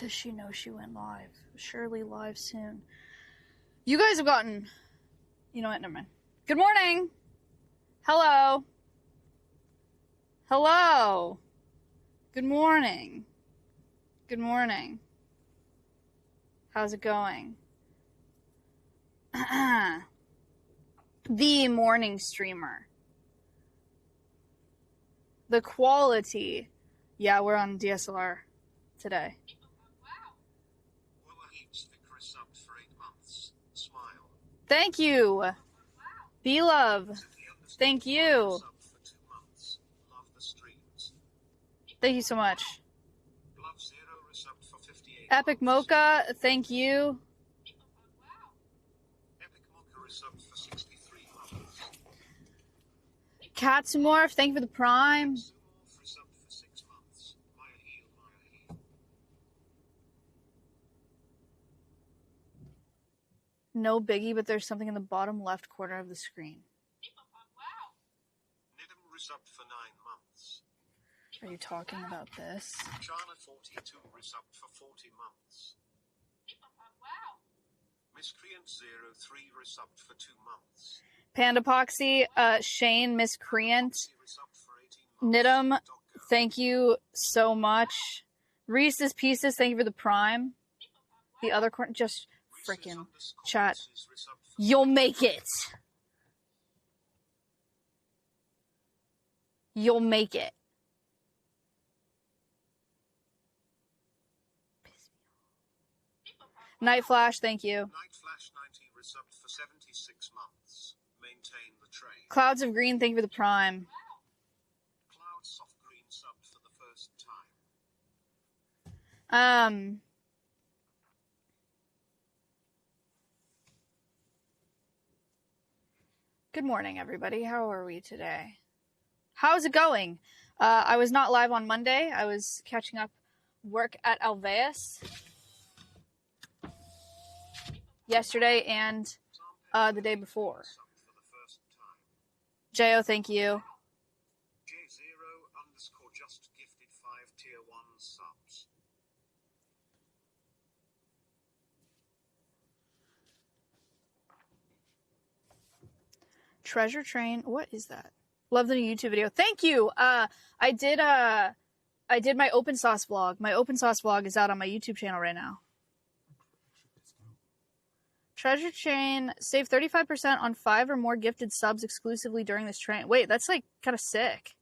Does she know she went live? Surely live soon. You guys have gotten... You know what? Never mind. Good morning. Hello. Hello. Good morning. Good morning. How's it going? The morning streamer. The quality. Yeah, we're on DSLR today. Thank you. Be love. Thank you. Thank you so much. Epic Mocha, thank you. Katsumorph, thank you for the prime. No biggie, but there's something in the bottom left corner of the screen. Are you talking about this? Chana 42 resubbed for 40 months. Miscreant 03 resubbed for 2 months. Pandapoxy, Shane, Miscreant, Nidum, thank you so much. Reese's Pieces, thank you for the prime. The other corner, just freaking chat. You'll make it. You'll make it. Night Flash, thank you. Night Flash 90 resubbed for 76 months. Maintain the train. Clouds of Green, thank you for the prime. Cloud Soft Green subbed for the first time. Good morning, everybody. How are we today? How's it going? I was not live on Monday. I was catching up work at Alveus yesterday and the day before. Jo, thank you. J0_ just gifted 5 tier 1 subs. Treasure Train. What is that? Love the new YouTube video. Thank you. I did my open sauce vlog. My open sauce vlog is out on my YouTube channel right now. Treasure Chain, save 35% on 5 or more gifted subs exclusively during this train. Wait, that's like kind of sick.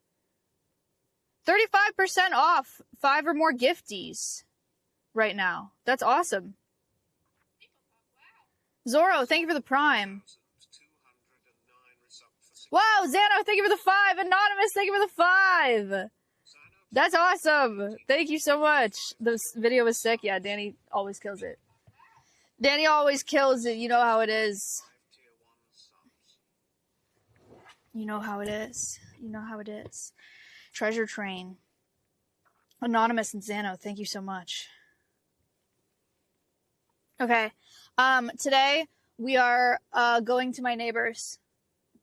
35% off 5 or more gifties right now. That's awesome. Zoro, thank you for the prime. Wow, Xano, thank you for the 5. Anonymous, thank you for the 5. That's awesome. Thank you so much. This video was sick. Yeah, Danny always kills it. Danny always kills it. You know how it is. You know how it is. You know how it is. Treasure Train. Anonymous and Xano, thank you so much. Okay. Today we are going to my neighbor's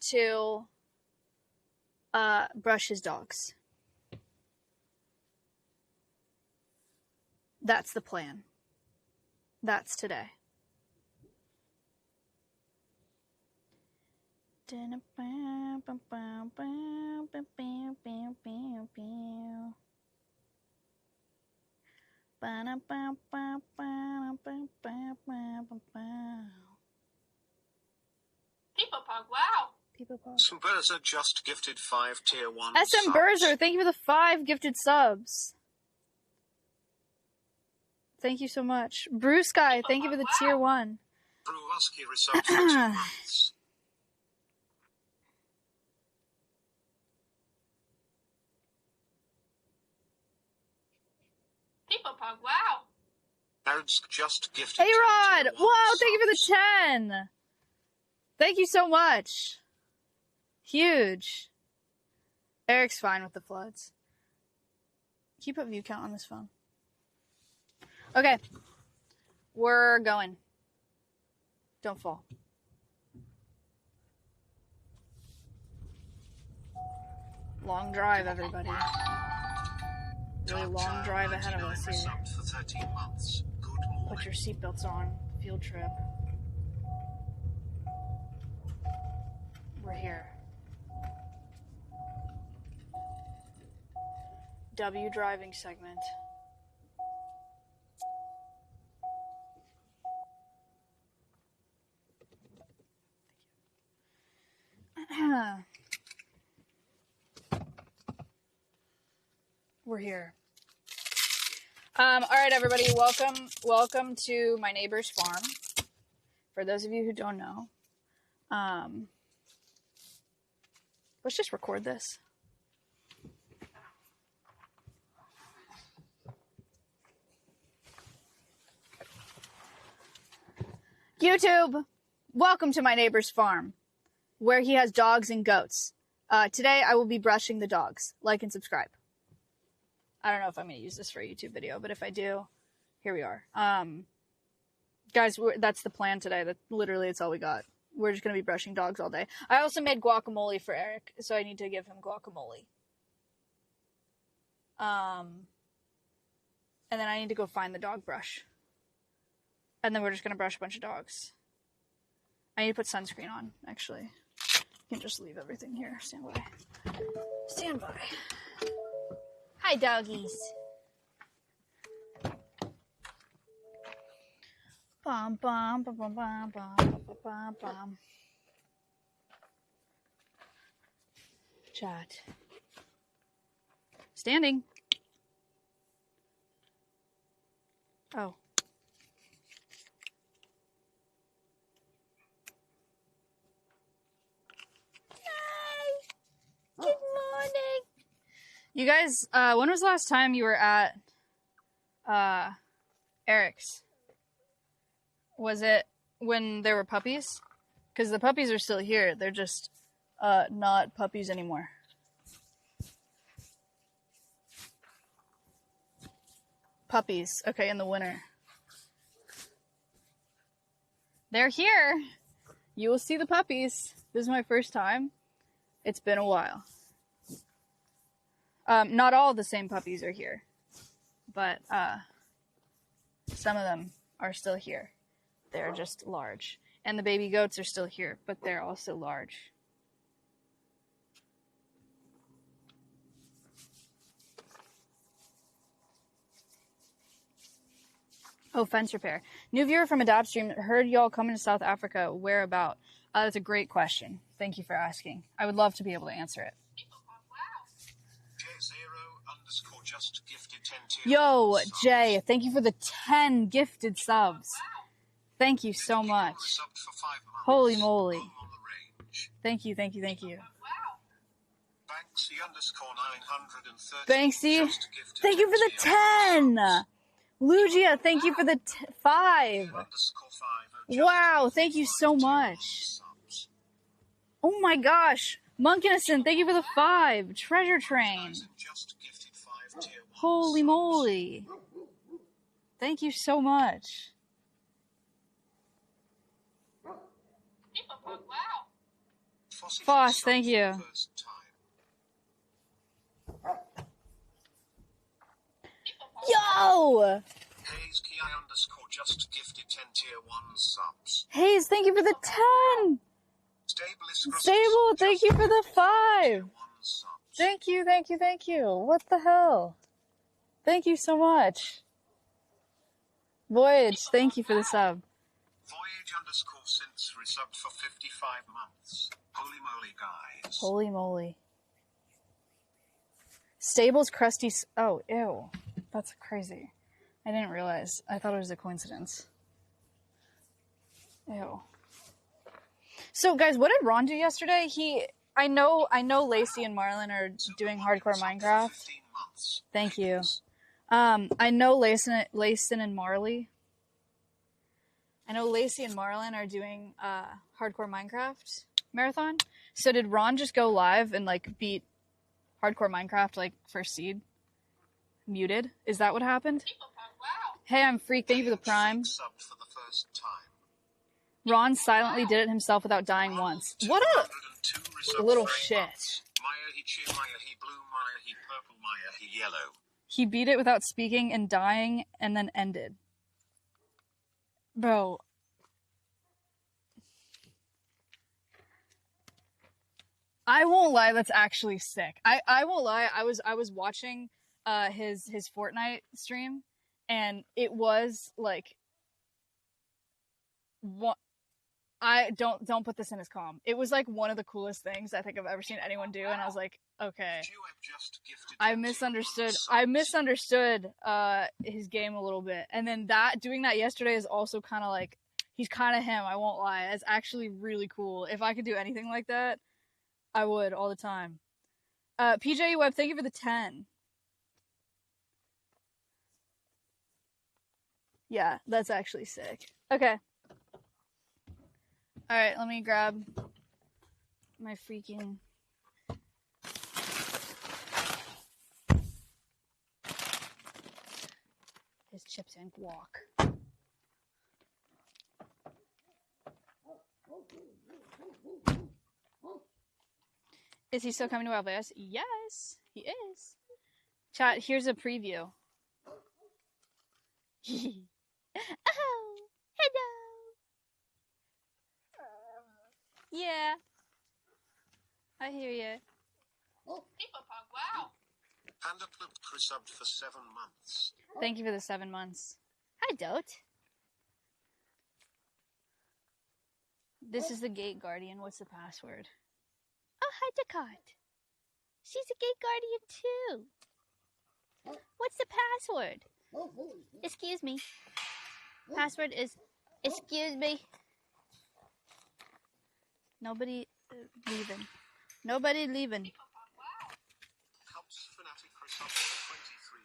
to brush his dogs. That's the plan. That's today. People Pog, wow. Smberzer just gifted 5 tier 1 SM subs. Berzer, thank you for the 5 gifted subs. Thank you so much. Bruce Guy, thank you for the tier 1. Brulusky resubbed for 2 months. People Pog, wow. Erds just gifted Hey 10 Rod! tier 1 Wow, thank you for subs. the 10! Thank you so much. Huge. Eric's fine with the floods. Can you put view count on this phone? Okay. We're going. Don't fall. Long drive, everybody. really long drive ahead of us here. Subbed for 13 months. Good morning. Put your seatbelts on. Field trip. We're here. W driving segment. We're here. All right, everybody, welcome to my neighbor's farm. For those of you who don't know, let's just record this. YouTube, welcome to my neighbor's farm, where he has dogs and goats. Today, I will be brushing the dogs. Like and subscribe. I don't know if I'm going to use this for a YouTube video, but if I do, here we are. Guys, that's the plan today. That literally, it's all we got. We're just going to be brushing dogs all day. I also made guacamole for Eric, so I need to give him guacamole. And then I need to go find the dog brush. And then we're just going to brush a bunch of dogs. I need to put sunscreen on, actually. You can just leave everything here. Stand by. Stand by. Hi, doggies. Bum, bum, bum, bum, bum, bum, bum, bum. Chat. Standing. Oh. Hi. Good morning. You guys, when was the last time you were at Eric's? Was it when there were puppies? Because the puppies are still here. They're just not puppies anymore. Puppies. Okay, in the winter. They're here. You will see the puppies. This is my first time. It's been a while. Not all the same puppies are here, but some of them are still here. They're just large. And the baby goats are still here, but they're also large. Oh, fence repair. New viewer from Adapt Stream. Heard y'all coming to South Africa. Where about? That's a great question. Thank you for asking. I would love to be able to answer it. Yo, Jay, thank you for the 10 gifted subs. Thank you so much. Holy moly. Thank you. Banksy_930. Banksy, thank you for the 10. Lugia, thank you for the 5. Wow, thank you so much. Oh my gosh. Monk Innocent, thank you for the 5. Treasure Train. Holy moly. Thank you so much. Foss, thank you. Yo! Hayes just gifted 10 tier 1 subs. Hayes, thank you for the 10. Stable, thank you for the 5. Thank you. What the hell? Thank you so much. Voyage, thank you for the sub. Voyage_since resubbed for 55 months. Holy moly, guys. Holy moly. Stable's crusty... Oh, ew. That's crazy. I didn't realize. I thought it was a coincidence. Ew. So, guys, what did Ron do yesterday? I know Lacey and Marlon are doing hardcore Minecraft. Thank you. I know Lacey and Marley. I know Lacey and Marlon are doing hardcore Minecraft marathon. So did Ron just go live and beat hardcore Minecraft first seed? Muted? Is that what happened? Hey, I'm Freak. Thank you for the Prime. Ron silently did it himself without dying once. What a little shit. He beat it without speaking and dying and then ended. Bro. I won't lie, that's actually sick. I won't lie, I was watching his Fortnite stream, and it was like what I don't put this in his comm. It was like one of the coolest things I think I've ever seen anyone do, and I was like, okay. I misunderstood his game a little bit. And then doing that yesterday is also kind of like, he's kind of him, I won't lie. It's actually really cool. If I could do anything like that, I would all the time. PJ Webb, thank you for the 10. Yeah, that's actually sick. Okay. Alright, let me grab my freaking... his chips and guac. Is he still coming to Alveus? Yes, he is. Chat, here's a preview. Oh, hello. Yeah. I hear you. People Pug, wow. Panda Club resubbed for 7 months. Thank you for the 7 months. Hi, Dote. This is the gate guardian. What's the password? Oh, hi, Descartes. She's a gate guardian, too. What's the password? Excuse me. Password is, excuse me. Nobody leaving. Nobody leaving. Cubs Fanatic resubbed for 23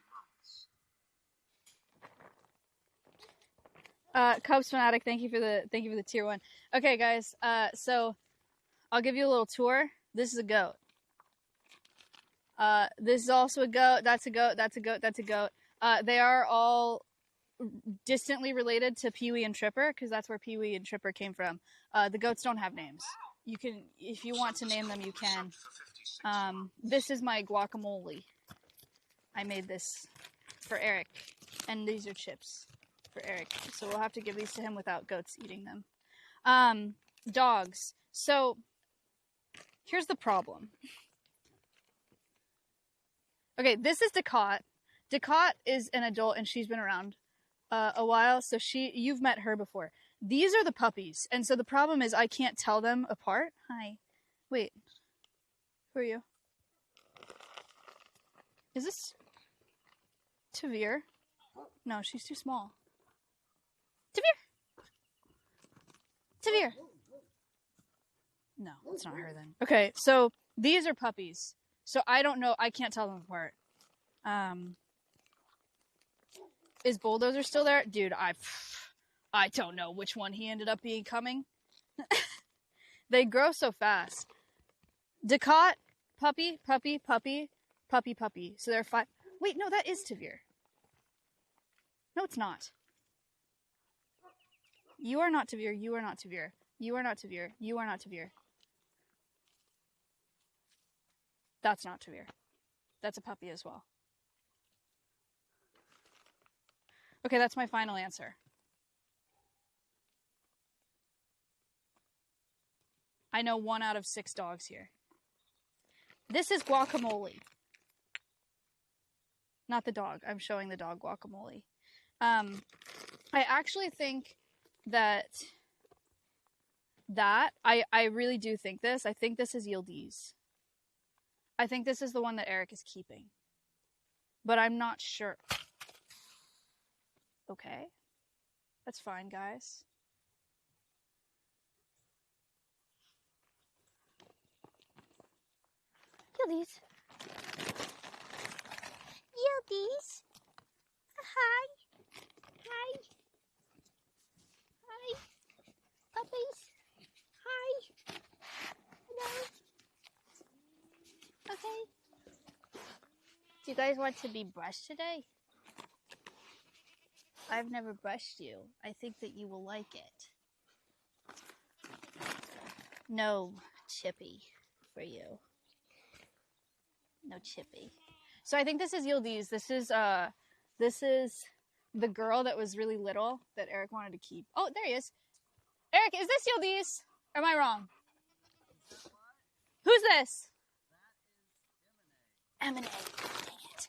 months. Cubs Fanatic, thank you for the tier 1. Okay, guys, so I'll give you a little tour. This is a goat. This is also a goat. That's a goat. That's a goat. That's a goat. They are all distantly related to Pee-wee and Tripper, because that's where Pee-wee and Tripper came from. The goats don't have names. You can, if you want to name them, you can. This is my guacamole. I made this for Eric, and these are chips for Eric. So we'll have to give these to him without goats eating them. Dogs. So here's the problem. Okay, this is Descartes. Descartes is an adult, and she's been around a while, so you've met her before. These are the puppies, and so the problem is I can't tell them apart. Hi. Wait. Who are you? Is this Tavir? No, she's too small. Tavir! Tavir! No, it's not her then. Okay, so these are puppies. So I don't know, I can't tell them apart. Is Bulldozer still there? Dude, I don't know which one he ended up becoming. They grow so fast. Descartes, puppy. So there are 5. Wait, no, that is Tavir. No, it's not. You are not Tavir. You are not Tavir. You are not Tavir. You are not Tavir. That's not Tavir. That's a puppy as well. Okay, that's my final answer. I know 1 out of 6 dogs here. This is Guacamole. Not the dog. I'm showing the dog Guacamole. I actually think that I really do think this. I think this is Yildiz. I think this is the one that Eric is keeping. But I'm not sure. Okay. That's fine, guys. Yildiz. Yildiz. Hi. Hi. Hi. Puppies. Hi. Hello. Okay. Do you guys want to be brushed today? I've never brushed you. I think that you will like it. No Chippy for you. No Chippy. So I think this is Yildiz. This is the girl that was really little that Eric wanted to keep. Oh, there he is. Eric, is this Yildiz? Or am I wrong? Who's this? Emine. Dang it.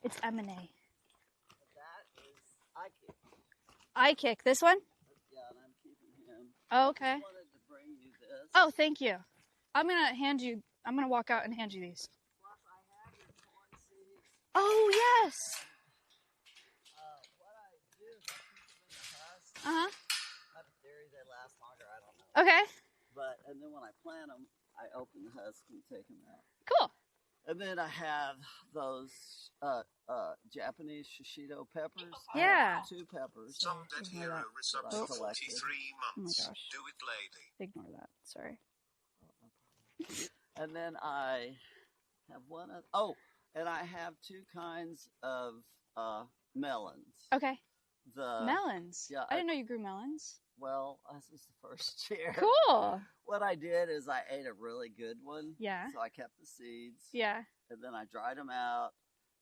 It's Emine. That is Ike. I kick this one? Yeah, and I'm keeping him. Oh, okay. I just wanted to bring you this. Oh, thank you. I'm gonna walk out and hand you these. Plus, I have your corn seeds. Oh, yes. What I do is I keep them in the husk. Uh-huh. I have a theory they last longer. I don't know. Okay. And then when I plant them, I open the husk and take them out. Cool. And then I have those Japanese shishito peppers. Yeah. I have 2 peppers. Some dead Ignore hero that. resubbed Oh. for 43 Oh months. my gosh. Do it, lady. Ignore that. Sorry. And then I have one of, oh, and I have 2 kinds of melons. Okay. The Melons. yeah, I didn't know you grew melons. Well, this is the first year. Cool. What I did is I ate a really good one. Yeah. So I kept the seeds. Yeah. And then I dried them out.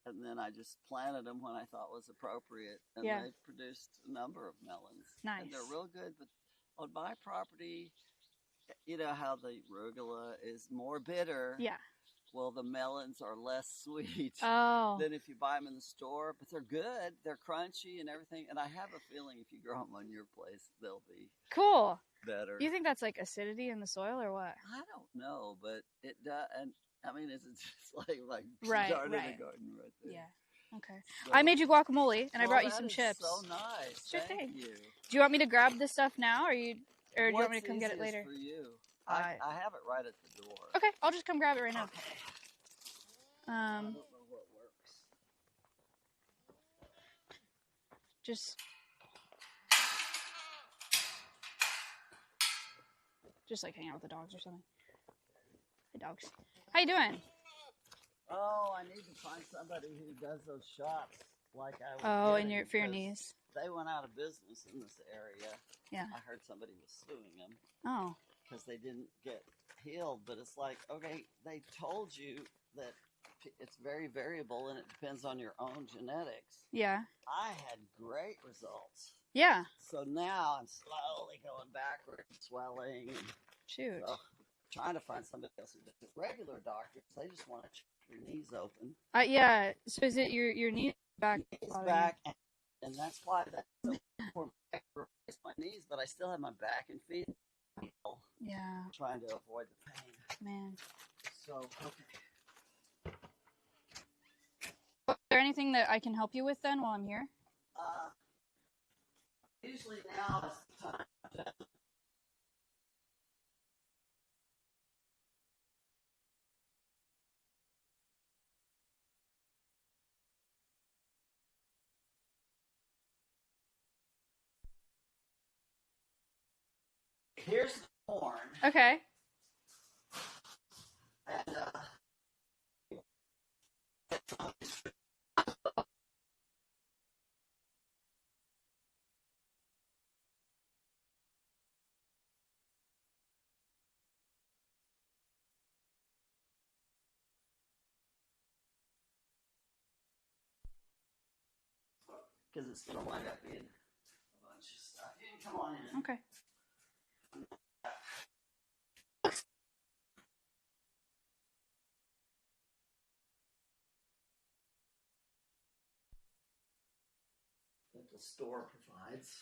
And then I just planted them when I thought was appropriate. And Yeah. they produced a number of melons. Nice. And they're real good. But on my property, you know how the arugula is more bitter. Yeah. Well, the melons are less sweet Oh. than if you buy them in the store. But they're good. They're crunchy and everything. And I have a feeling if you grow them on your place, they'll be Cool. better. You think that's like acidity in the soil or what? I don't know, but it does. And I mean, it's just like Right, starting right. a garden right there. Yeah. Okay. So- I made you guacamole and I Well, brought you that some is chips. So nice. Sure Thank thing. you. Do you want me to grab this stuff now or do you want me to What's come get it easiest later? For you, I- I have it right at the door. Okay, I'll just come grab it right now. I don't know what works. Just like hang out with the dogs or something. Hey dogs. How you doing? Oh, I need to find somebody who does those shots like I was. Oh, and getting, for your because knees. They went out of business in this area. Yeah. I heard somebody was suing them Oh. because they didn't get healed. But it's like, okay, they told you that it's very variable and it depends on your own genetics. Yeah. I had great results. Yeah. So now I'm slowly going backward, swelling, and Shoot. so trying to find somebody else who does it. Regular doctors, they just want to check your knees open. Yeah. So is it your knee back? It's bothering you? back, and that's why that's so important to replace my knees, but I still have my back and feet. Yeah. Trying to avoid the pain. Man. So, okay. Is there anything that I can help you with then while I'm here? Usually now is the time. Here's the corn. Okay. And, because it's going to wind up being a bunch of stuff. You can come on in. Okay. That the store provides.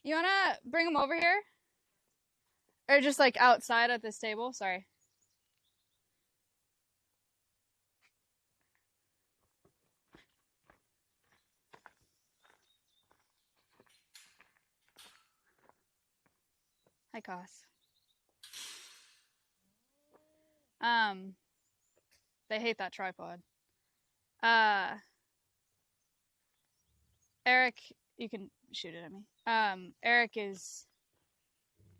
You wanna bring them over here? Or just like outside at this table? Sorry. Hi, Koss. They hate that tripod. Eric, you can shoot it at me. Eric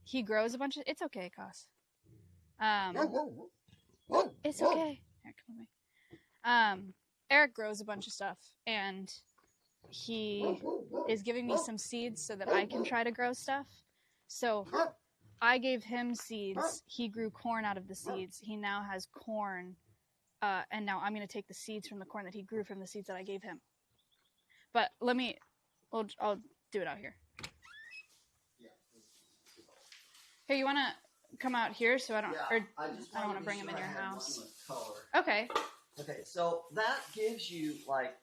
he grows a bunch of, it's okay, Koss. It's okay. Here, come with me. Eric grows a bunch of stuff, and he is giving me some seeds so that I can try to grow stuff. So I gave him seeds. He grew corn out of the seeds. He now has corn, and now I'm going to take the seeds from the corn that he grew from the seeds that I gave him. But I'll do it out here. Here, you want to come out here so I don't, I don't want to bring him in your house. Okay. Okay, so that gives you like,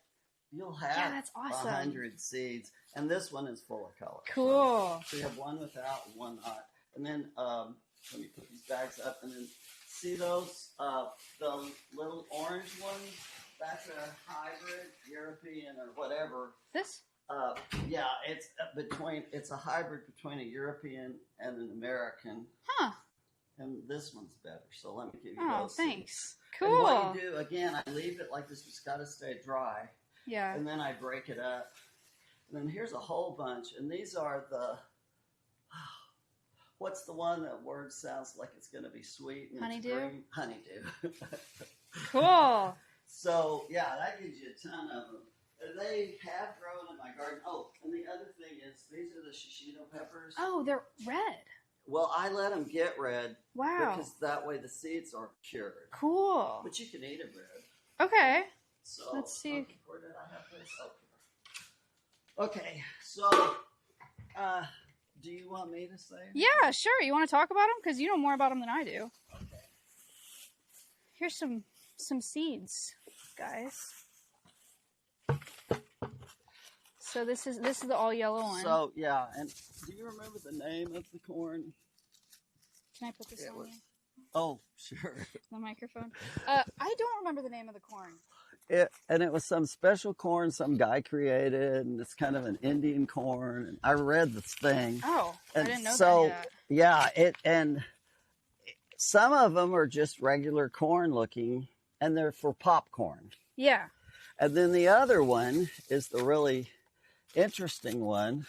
you'll have that's awesome. 100 seeds, and this one is full of color. Cool. So you have one without, one not. And then let me put these bags up, and then see those, the little orange ones? That's a hybrid European or whatever. This? Yeah, it's a hybrid between a European and an American. Huh. And this one's better, so let me give you Oh, those. thanks. Seeds. Cool. And what you do, again, I leave it like this. It's got to stay dry. Yeah. And then I break it up. And then here's a whole bunch. And these are the, what's the one that word sounds like it's going to be sweet? And Honeydew? It's green? Honeydew. Cool. So, yeah, that gives you a ton of them. And they have grown in my garden. Oh, and the other thing is, these are the shishito peppers. Oh, they're red. Well, I let them get red. Wow. Because that way the seeds aren't cured. Cool. But you can eat them red. Okay. So, let's see. Okay, where did I have this? Okay, so, do you want me to say? Yeah, sure. You want to talk about them? Because you know more about them than I do. Okay. Here's some seeds, guys. So this is the all yellow one. So, yeah, and do you remember the name of the corn? Can I put this on you? Oh, sure. The microphone. I don't remember the name of the corn. It was some special corn some guy created, and it's kind of an Indian corn. And I read this thing. Oh, and I didn't know so, that. Yeah, and some of them are just regular corn looking, and they're for popcorn. Yeah. And then the other one is the really interesting one,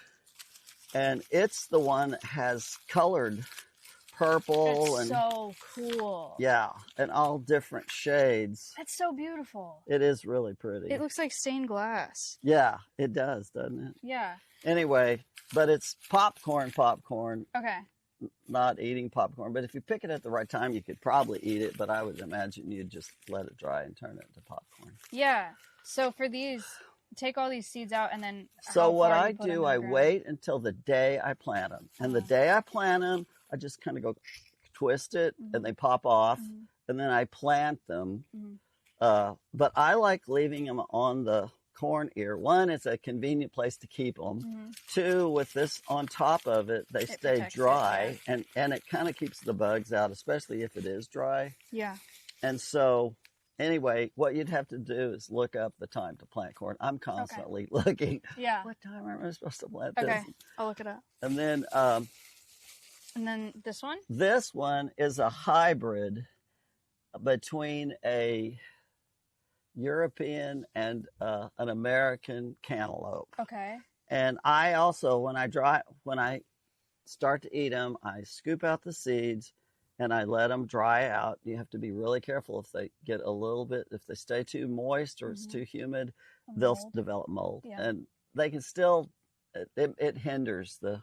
and it's the one that has colored purple. That's so cool. Yeah, and all different shades. That's so beautiful. It is really pretty. It looks like stained glass. Yeah, it does, doesn't it? Yeah. Anyway, but it's popcorn, Okay. not eating popcorn. But if you pick it at the right time, you could probably eat it, but I would imagine you'd just let it dry and turn it into popcorn. Yeah. So for these, take all these seeds out and then... So what I do, I wait until the day I plant them. And the day I plant them, I just kind of go twist it, and they pop off, and then I plant them. But I like leaving them on the corn ear. One, it's a convenient place to keep them. Two, with this on top of it, they stay dry, and it kind of keeps the bugs out, especially if it is dry. Yeah. And so, anyway, what you'd have to do is look up the time to plant corn. I'm constantly looking. Yeah. What time am I supposed to plant this? Okay, I'll look it up. And then... and then this one? This one is a hybrid between a European and an American cantaloupe. Okay. And I also, when I start to eat them, I scoop out the seeds and I let them dry out. You have to be really careful if they get a little bit, if they stay too moist or it's too humid, they'll develop mold. Yeah. And they can still, it hinders the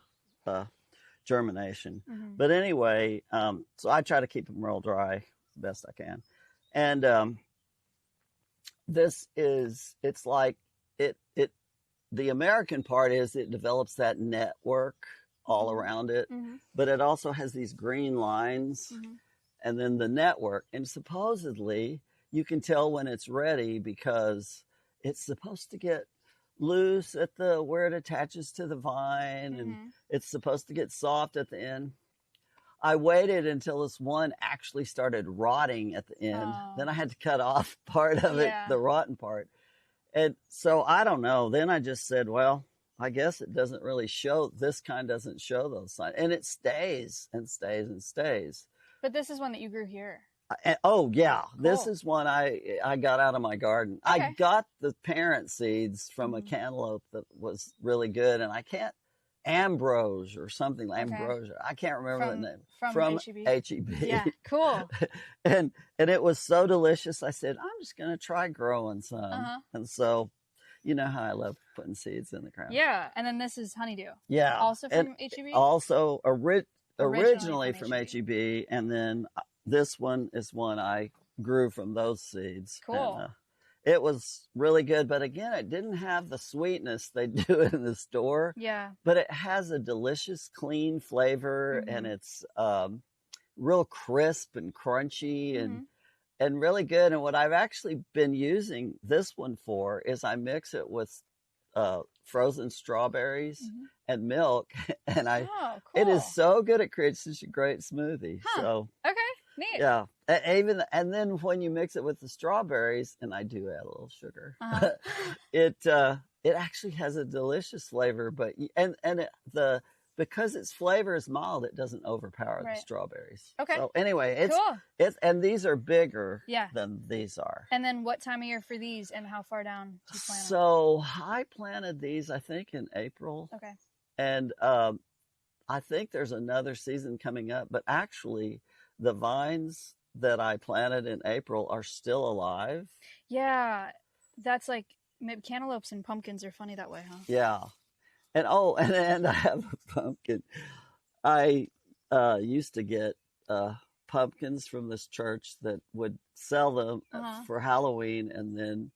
germination. But anyway, so I try to keep them real dry the best I can. And it's like the American part is it develops that network all around it, but it also has these green lines and then the network. And supposedly you can tell when it's ready because it's supposed to get loose at where it attaches to the vine, and it's supposed to get soft at the end. I waited until this one actually started rotting at the end. Then I had to cut off part of it, the rotten part. And so I don't know. Then I just said, well, I guess it doesn't really show, this kind doesn't show those signs. And it stays and stays and stays. But this is one that you grew here. Oh, yeah. Cool. This is one I got out of my garden. Okay. I got the parent seeds from a cantaloupe that was really good. And I can't, Ambrose or something, Ambrosia. I can't remember the name. From HEB. HEB. Yeah, cool. and it was so delicious. I said, I'm just going to try growing some. And so, you know how I love putting seeds in the ground. Yeah, and then this is honeydew. Yeah. Also from HEB? Also originally from HEB. And then this one is one I grew from those seeds. Cool. And, it was really good, but again, it didn't have the sweetness they do in the store. Yeah. But it has a delicious, clean flavor, and it's real crisp and crunchy and really good. And what I've actually been using this one for is I mix it with frozen strawberries and milk, and cool. it is so good. It creates such a great smoothie. So okay. Neat. Yeah. And then when you mix it with the strawberries, and I do add a little sugar, it actually has a delicious flavor, but because its flavor is mild, it doesn't overpower the strawberries. Okay. So anyway, cool. And these are bigger Yeah. than these are. And then what time of year for these, and how far down do you plant them? So I planted these, I think, in April. Okay. And I think there's another season coming up, but actually the vines that I planted in April are still alive. Yeah, that's like, maybe cantaloupes and pumpkins are funny that way, huh? Yeah. And and I have a pumpkin. I used to get pumpkins from this church that would sell them for Halloween, and then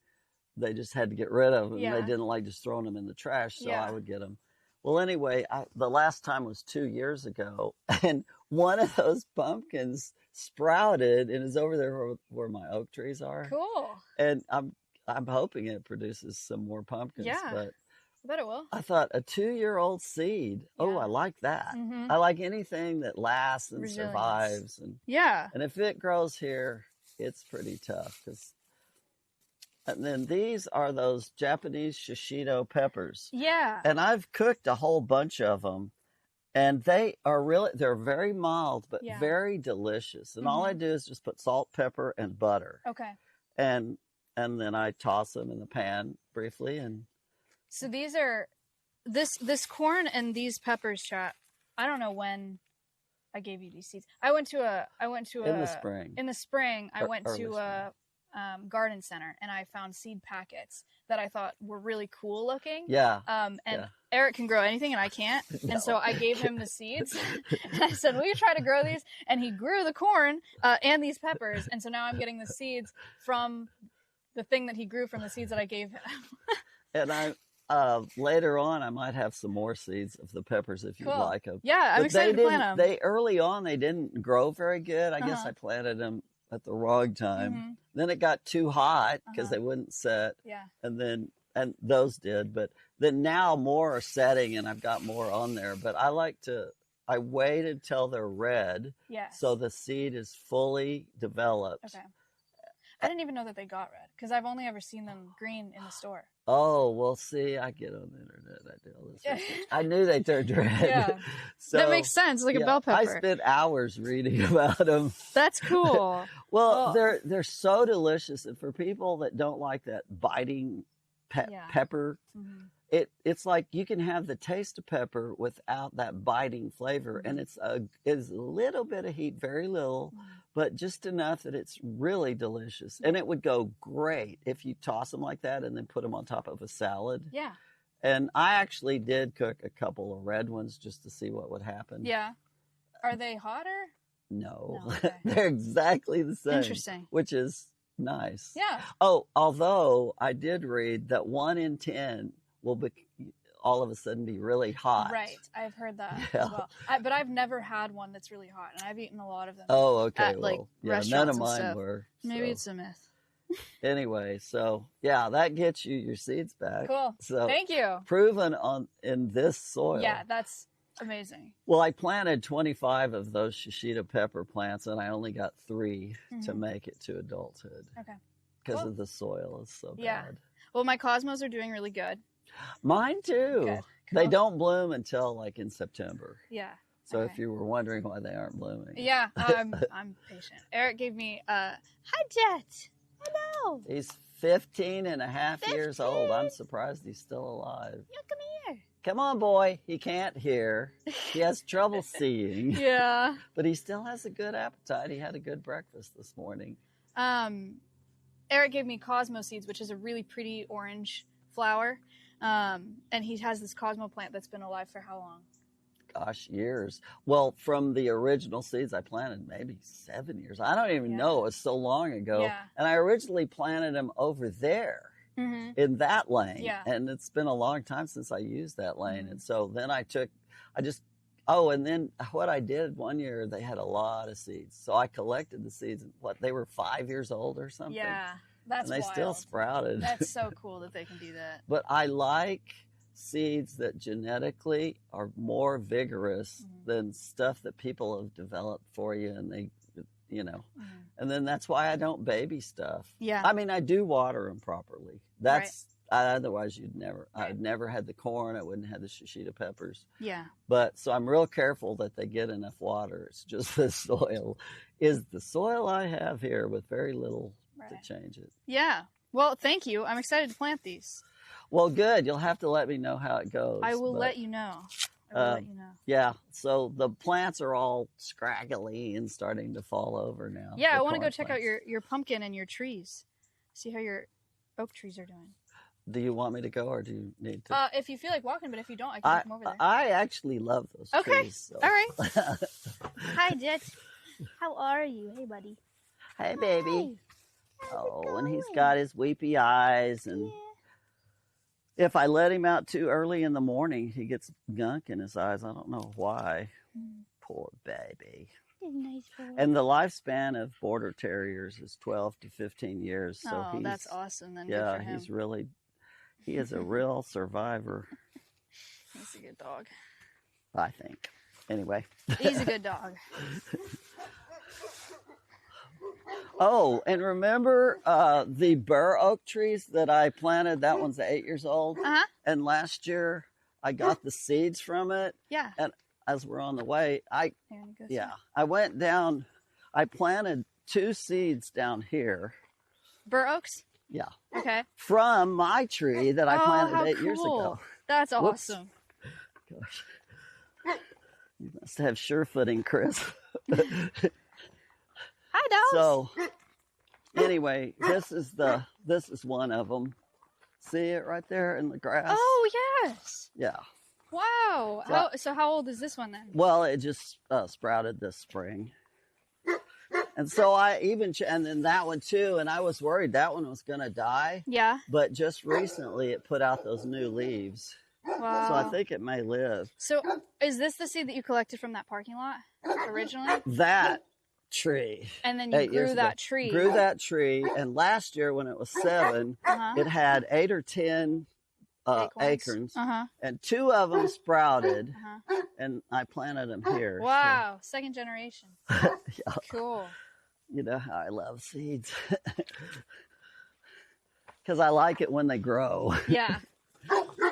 they just had to get rid of them. They didn't like just throwing them in the trash, so I would get them. Well, anyway, the last time was 2 years ago, and one of those pumpkins sprouted and is over there where my oak trees are. Cool. And I'm hoping it produces some more pumpkins. Yeah, but I bet it will. I thought a 2-year-old seed. Yeah. Oh, I like that. I like anything that lasts and survives. And if it grows here, it's pretty tough. And then these are those Japanese shishito peppers. Yeah. And I've cooked a whole bunch of them. And they're very mild, but very delicious. And all I do is just put salt, pepper, and butter. Okay. And then I toss them in the pan briefly. And so these are, this corn and these peppers, chat. I don't know when I gave you these seeds. I went to in the spring. In the spring, I went to a garden center, and I found seed packets that I thought were really cool looking. Yeah. Eric can grow anything and I can't. No. And so I gave him the seeds and I said, will you try to grow these? And he grew the corn and these peppers. And so now I'm getting the seeds from the thing that he grew from the seeds that I gave him. And later on, I might have some more seeds of the peppers if you'd like them. Yeah, I'm excited to plant them. Early on, they didn't grow very good. I guess I planted them at the wrong time. Then it got too hot because they wouldn't set. Yeah. And those did, but then now more are setting and I've got more on there. But I waited till they're red. Yes. So the seed is fully developed. Okay. I didn't even know that they got red because I've only ever seen them green in the store. Oh, well, see, I get on the internet. I do all this research. I knew they turned red. Yeah. So, that makes sense. Like a bell pepper. I spent hours reading about them. That's cool. Well, they're so delicious. And for people that don't like that biting pepper, it's like you can have the taste of pepper without that biting flavor. And it's a little bit of heat, very little, but just enough that it's really delicious. And it would go great if you toss them like that and then put them on top of a salad. Yeah. And I actually did cook a couple of red ones just to see what would happen. Yeah. Are they hotter? No. Okay. They're exactly the same. Interesting. Which is nice. Yeah. Oh, although I did read that 1 in 10 will all of a sudden be really hot. Right. I've heard that as well. But I've never had one that's really hot, and I've eaten a lot of them. Oh, okay. At, well, restaurants none of mine stuff. were. Maybe it's a myth. Anyway, so yeah, that gets you your seeds back. Cool. So Thank you. proven in this soil. Yeah, that's amazing. Well, I planted 25 of those shishito pepper plants, and I only got 3 to make it to adulthood. Okay. Because Cool. of the soil is so Yeah. bad. Well, my cosmos are doing really good. Mine too. Good. They Cool. don't bloom until like in September. Yeah. So Okay. if you were wondering why they aren't blooming. Yeah, I'm patient. Eric gave me hi Jet. Hello. He's 15 and a half years 15. old. I'm surprised he's still alive. Yeah, come here. Come on, boy. He can't hear. He has trouble seeing. Yeah. But he still has a good appetite. He had a good breakfast this morning. Eric gave me Cosmo seeds, which is a really pretty orange flower. And he has this Cosmo plant that's been alive for how long? Gosh, years. Well, from the original seeds I planted, maybe 7 years. I don't even know. It was so long ago. Yeah. And I originally planted them over there in that lane. Yeah. And it's been a long time since I used that lane. And so then and then what I did one year, they had a lot of seeds. So I collected the seeds. They were 5 years old or something. Yeah, that's And they wild. still sprouted. That's so cool that they can do that. But I like seeds that genetically are more vigorous than stuff that people have developed for you, and they, and then that's why I don't baby stuff. Yeah. I mean, I do water them properly. That's otherwise I'd never had the corn. I wouldn't have the shishito peppers. Yeah. But so I'm real careful that they get enough water. It's just the soil is the soil I have here with very little to change it. Yeah. Well, thank you. I'm excited to plant these. Well, good. You'll have to let me know how it goes. I will let you know. Yeah. So the plants are all scraggly and starting to fall over now. Yeah, I want to go check out your pumpkin and your trees. See how your oak trees are doing. Do you want me to go, or do you need to? If you feel like walking, but if you don't, I can come over there. I actually love those trees. Okay. All right. Hi, Jet. How are you? Hey, buddy. Hey, baby. Hi. Oh, and he's got his weepy eyes, and if I let him out too early in the morning, he gets gunk in his eyes. I don't know why. Poor baby. Nice boy. And the lifespan of border terriers is 12 to 15 years. So that's awesome. Then yeah, good for him. He is a real survivor. He's a good dog. I think. Anyway. He's a good dog. Oh, and remember the bur oak trees that I planted? That one's 8 years old. Uh-huh. And last year I got the seeds from it. Yeah. And as we're on the way, I went down. I planted 2 seeds down here. Bur oaks? Yeah. Okay. From my tree that I planted how 8 years cool. ago. That's Whoops. awesome. Gosh. You must have sure footing, Chris. Hi, dogs. So, anyway, this is one of them. See it right there in the grass? Oh, yes. Yeah. Wow. How old is this one then? Well, it just sprouted this spring. And so and then that one too, and I was worried that one was going to die. Yeah. But just recently it put out those new leaves. Wow. So I think it may live. So is this the seed that you collected from that parking lot originally? That tree. And then you grew that tree. Grew that tree, and last year when it was 7, it had 8 or 10 acorns, and 2 of them sprouted, and I planted them here. Wow, so. Second generation. Yeah. Cool. You know how I love seeds. Because I like it when they grow. Yeah.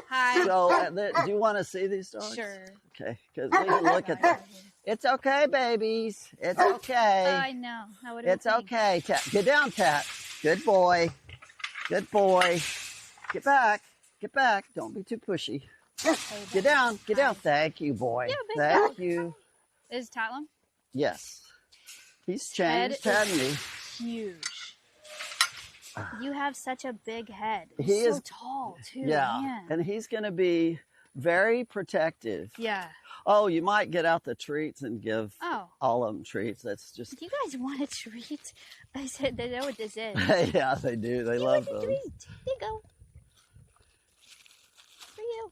Hi. So, do you want to see these dogs? Sure. Okay, because we can look at them. It's okay, babies. It's okay. I know. It's okay. Get down, Tat. Good boy. Good boy. Get back. Get back. Don't be too pushy. Get down. Get down. Thank you, boy. Yeah, thank you. Is Tatlum? Yes. He's changed, hasn't he? Huge. You have such a big head. He He's is so tall, too. Yeah. Man. And he's going to be very protective. Yeah. Oh, you might get out the treats and give all of them treats. That's just. Do you guys want a treat? I said they know what this is. Yeah, they do. They love those. Treat. There you go. For you.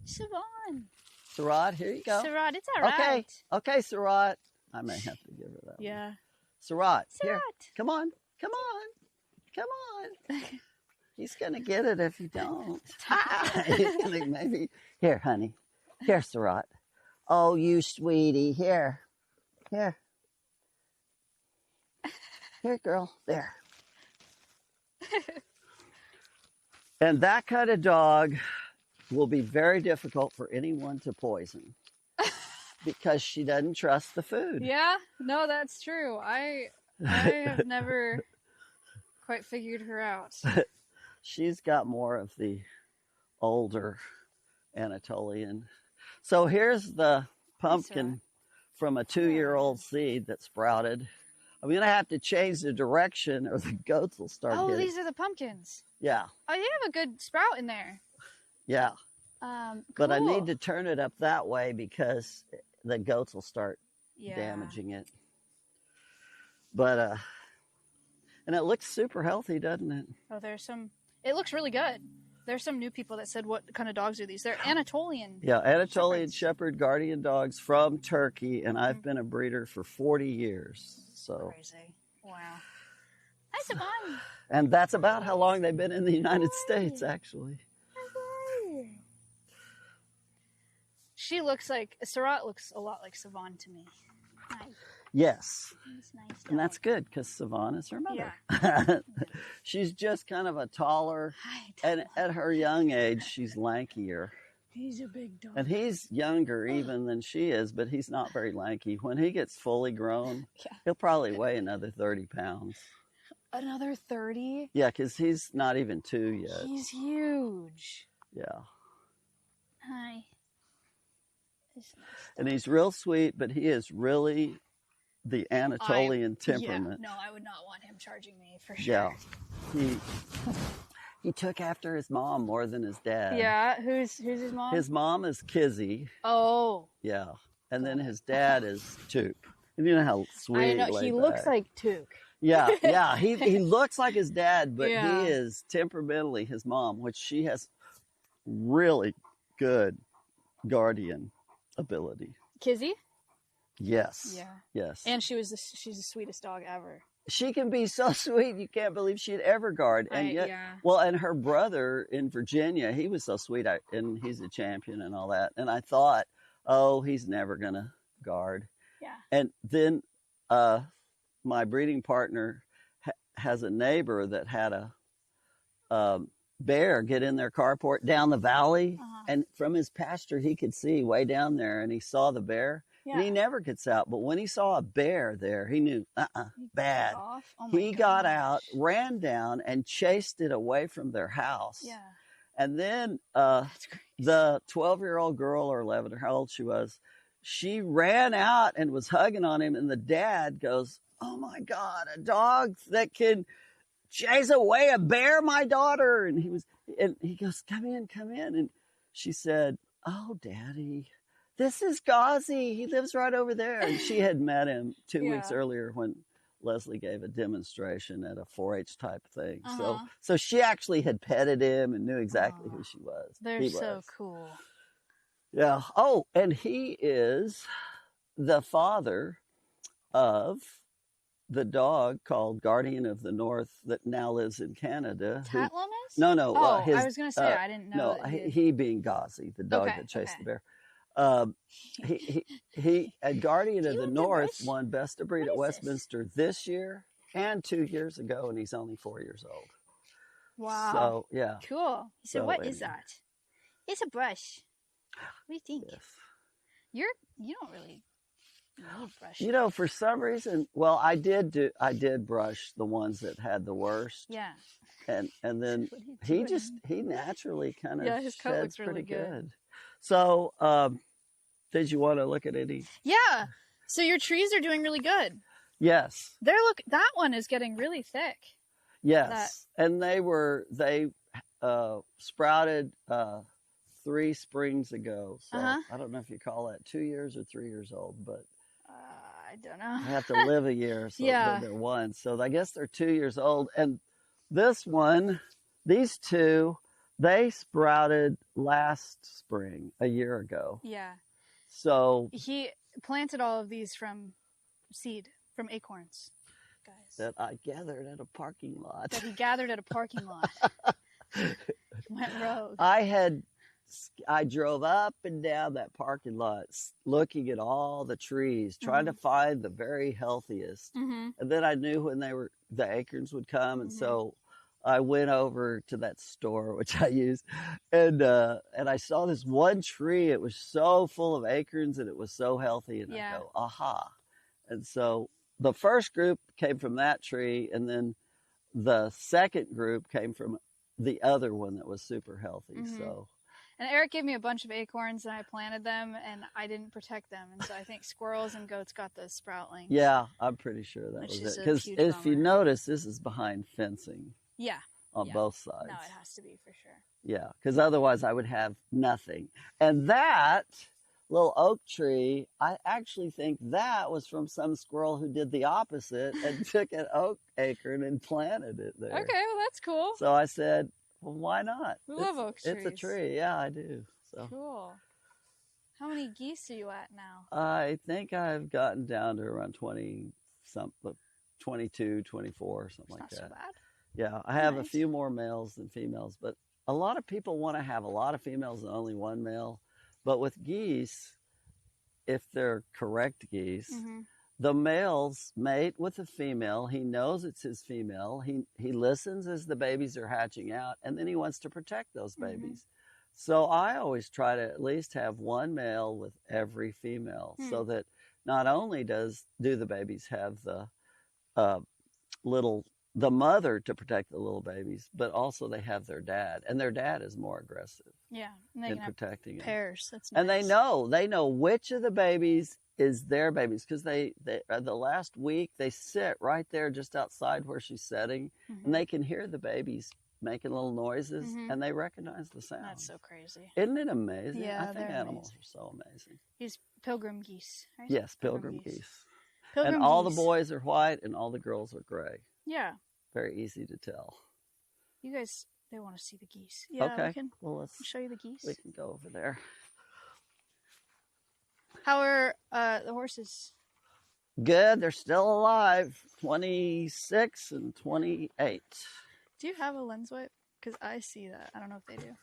Siobhan. Sarat, here you go. Sarat, it's all right. Okay, Sarat. I may have to give her that. Yeah. Sarat, here. Sarat. Come on. Come on. Come on. He's going to get it if you don't. He's going to maybe. Here, honey. Here, Sarat. Oh, you sweetie. Here. Here. Here, girl. There. And that kind of dog will be very difficult for anyone to poison because she doesn't trust the food. Yeah, no, that's true. I have never quite figured her out. She's got more of the older Anatolian. So here's the pumpkin from a 2-year-old seed that sprouted. I'm going to have to change the direction or the goats will start Oh, getting. these are the pumpkins. Yeah. Oh, you have a good sprout in there. Yeah. Cool. But I need to turn it up that way because the goats will start Yeah. damaging it. But, and it looks super healthy, doesn't it? Oh, it looks really good. There's some new people that said, what kind of dogs are these? They're Anatolian. Yeah, Anatolian Shepherd Guardian dogs from Turkey, and I've been a breeder for 40 years. So Crazy. Wow. Hi, Savon. And that's about how long they've been in the United States, actually. Sarat looks a lot like Savon to me. Hi. Yes. He's nice. And that's good because Savon is her mother. Yeah. She's just kind of a taller, Hi, and at her young age, she's lankier. he's a big dog. And he's younger even than she is, but he's not very lanky. When he gets fully grown, he'll probably weigh another 30 pounds. Another 30? Yeah, because he's not even 2 yet. He's huge. Yeah. Hi. And he's real sweet, but he is really the Anatolian temperament. Yeah, no, I would not want him charging me for sure. Yeah. He took after his mom more than his dad. Yeah, who's his mom? His mom is Kizzy. Oh. Yeah. And then his dad is Toop. And you know how sweet. I know, he looks like Took. Yeah, yeah. He looks like his dad, but Yeah. he is temperamentally his mom, which she has really good guardian ability. Kizzy? Yes. Yeah. Yes. And she's the sweetest dog ever. She can be so sweet, you can't believe she'd ever guard. And yet, well, and her brother in Virginia, he was so sweet, and he's a champion and all that. And I thought, oh, he's never going to guard. Yeah. And then my breeding partner has a neighbor that had a bear get in their carport down the valley. And from his pasture, he could see way down there, and he saw the bear. Yeah. And he never gets out. But when he saw a bear there, he knew, bad. Oh he got out, ran down, and chased it away from their house. Yeah. And then the 12-year-old girl, or 11, or how old she was, she ran out and was hugging on him. And the dad goes, oh, my God, a dog that can chase away a bear, my daughter. And he goes, come in. And she said, oh, Daddy, this is Ghazi. He lives right over there. And she had met him 2 weeks earlier when Leslie gave a demonstration at a 4-H type thing. So she actually had petted him and knew exactly who she was. They're so cool. Yeah. Oh, and he is the father of the dog called Guardian of the North that now lives in Canada. Tatlam is? No. Oh, I was going to say, I didn't know. No, he being Ghazi, the dog that chased the bear. He at Guardian of the North won Best of Breed at Westminster this year and 2 years ago, and he's only 4 years old. Wow. So, yeah. Cool. So what is that? It's a brush. What do you think? Yes. You don't really need brush. You know, for some reason, well, I did brush the ones that had the worst. Yeah. And then he naturally kind of his coat looks really pretty good. So, did you want to look at any? Yeah. So your trees are doing really good. Yes. That one is getting really thick. Yes. And they sprouted 3 springs ago. So I don't know if you call that 2 years or 3 years old, but I don't know. I have to live a year, so they're 1. So I guess they're 2 years old. And these 2, they sprouted last spring, a year ago. Yeah. So he planted all of these from seed, from acorns. guys. that I gathered at a parking lot. That he gathered at a parking lot. Went rogue. I drove up and down that parking lot looking at all the trees, trying to find the very healthiest. And then I knew when the acorns would come. And so I went over to that store, which I use, and I saw this one tree. It was so full of acorns and it was so healthy. And I go, aha. And so the first group came from that tree. And then the second group came from the other one that was super healthy. So. And Eric gave me a bunch of acorns and I planted them and I didn't protect them. And so I think squirrels and goats got the sproutlings. Yeah, I'm pretty sure that was it. Because if you notice, this is behind fencing. Yeah. On both sides. No, it has to be for sure. Yeah, because otherwise I would have nothing. And that little oak tree, I actually think that was from some squirrel who did the opposite and took an oak acorn and planted it there. Okay, well, that's cool. So I said, well, why not? We love oak trees. It's a tree. Yeah, I do. So cool. How many geese are you at now? I think I've gotten down to around 22, 24, something like that. Not so bad. Yeah, I have a few more males than females, but a lot of people want to have a lot of females and only one male. But with geese, if they're correct geese, the males mate with the female. He knows it's his female. He listens as the babies are hatching out, and then he wants to protect those babies. So I always try to at least have one male with every female, so that not only do the babies have the the mother to protect the little babies, but also they have their dad, and their dad is more aggressive. Yeah, and they in can protecting have them. pairs. That's nice. And they know which of the babies is their babies, because they the last week they sit right there just outside where she's setting, and they can hear the babies making little noises, and they recognize the sound. That's so crazy. Isn't it amazing? Yeah, I think animals are so amazing. These pilgrim geese, right? Yes, pilgrim geese. Pilgrim and all geese. the boys are white and all the girls are gray. Yeah. Very easy to tell. You guys, they want to see the geese. Yeah, okay. Well, let's show you the geese. We can go over there. How are the horses? Good. They're still alive. 26 and 28. Do you have a lens wipe? Because I see that. I don't know if they do.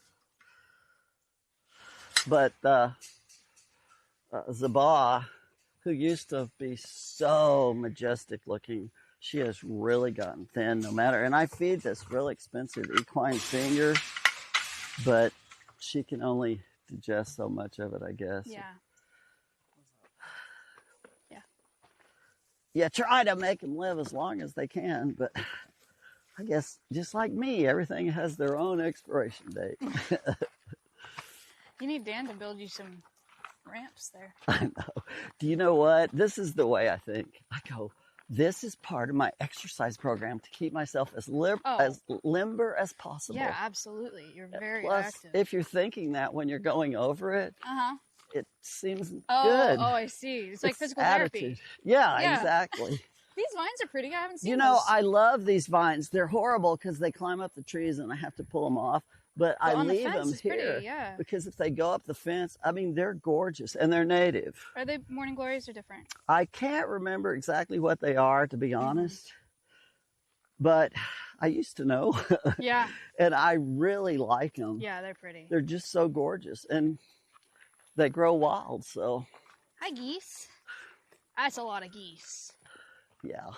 But Zabah, who used to be so majestic looking, she has really gotten thin no matter. And I feed this really expensive equine finger, but she can only digest so much of it, I guess. Yeah. Yeah, try to make them live as long as they can, but I guess just like me, everything has their own expiration date. You need Dan to build you some ramps there. I know. Do you know what? This is the way I think. I go, this is part of my exercise program to keep myself as limber as possible. Yeah, absolutely. You're very Plus, active. if you're thinking that when you're going over it, it seems good. Oh, I see. It's like physical therapy. Yeah, exactly. These vines are pretty. I haven't seen You know, those. I love these vines. They're horrible because they climb up the trees and I have to pull them off. But I leave them here because if they go up the fence, I mean, they're gorgeous and they're native. Are they morning glories or different? I can't remember exactly what they are, to be honest. But I used to know. Yeah. And I really like them. Yeah, they're pretty. They're just so gorgeous. And they grow wild, so. Hi, geese. That's a lot of geese. Yeah.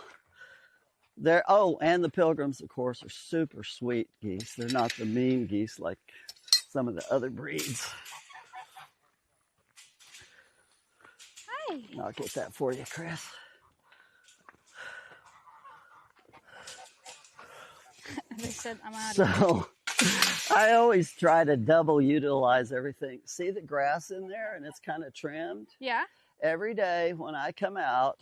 And the pilgrims, of course, are super sweet geese. They're not the mean geese like some of the other breeds. Hi. I'll get that for you, Chris. They said I'm out. So I always try to double utilize everything. See the grass in there and it's kind of trimmed? Yeah. Every day when I come out,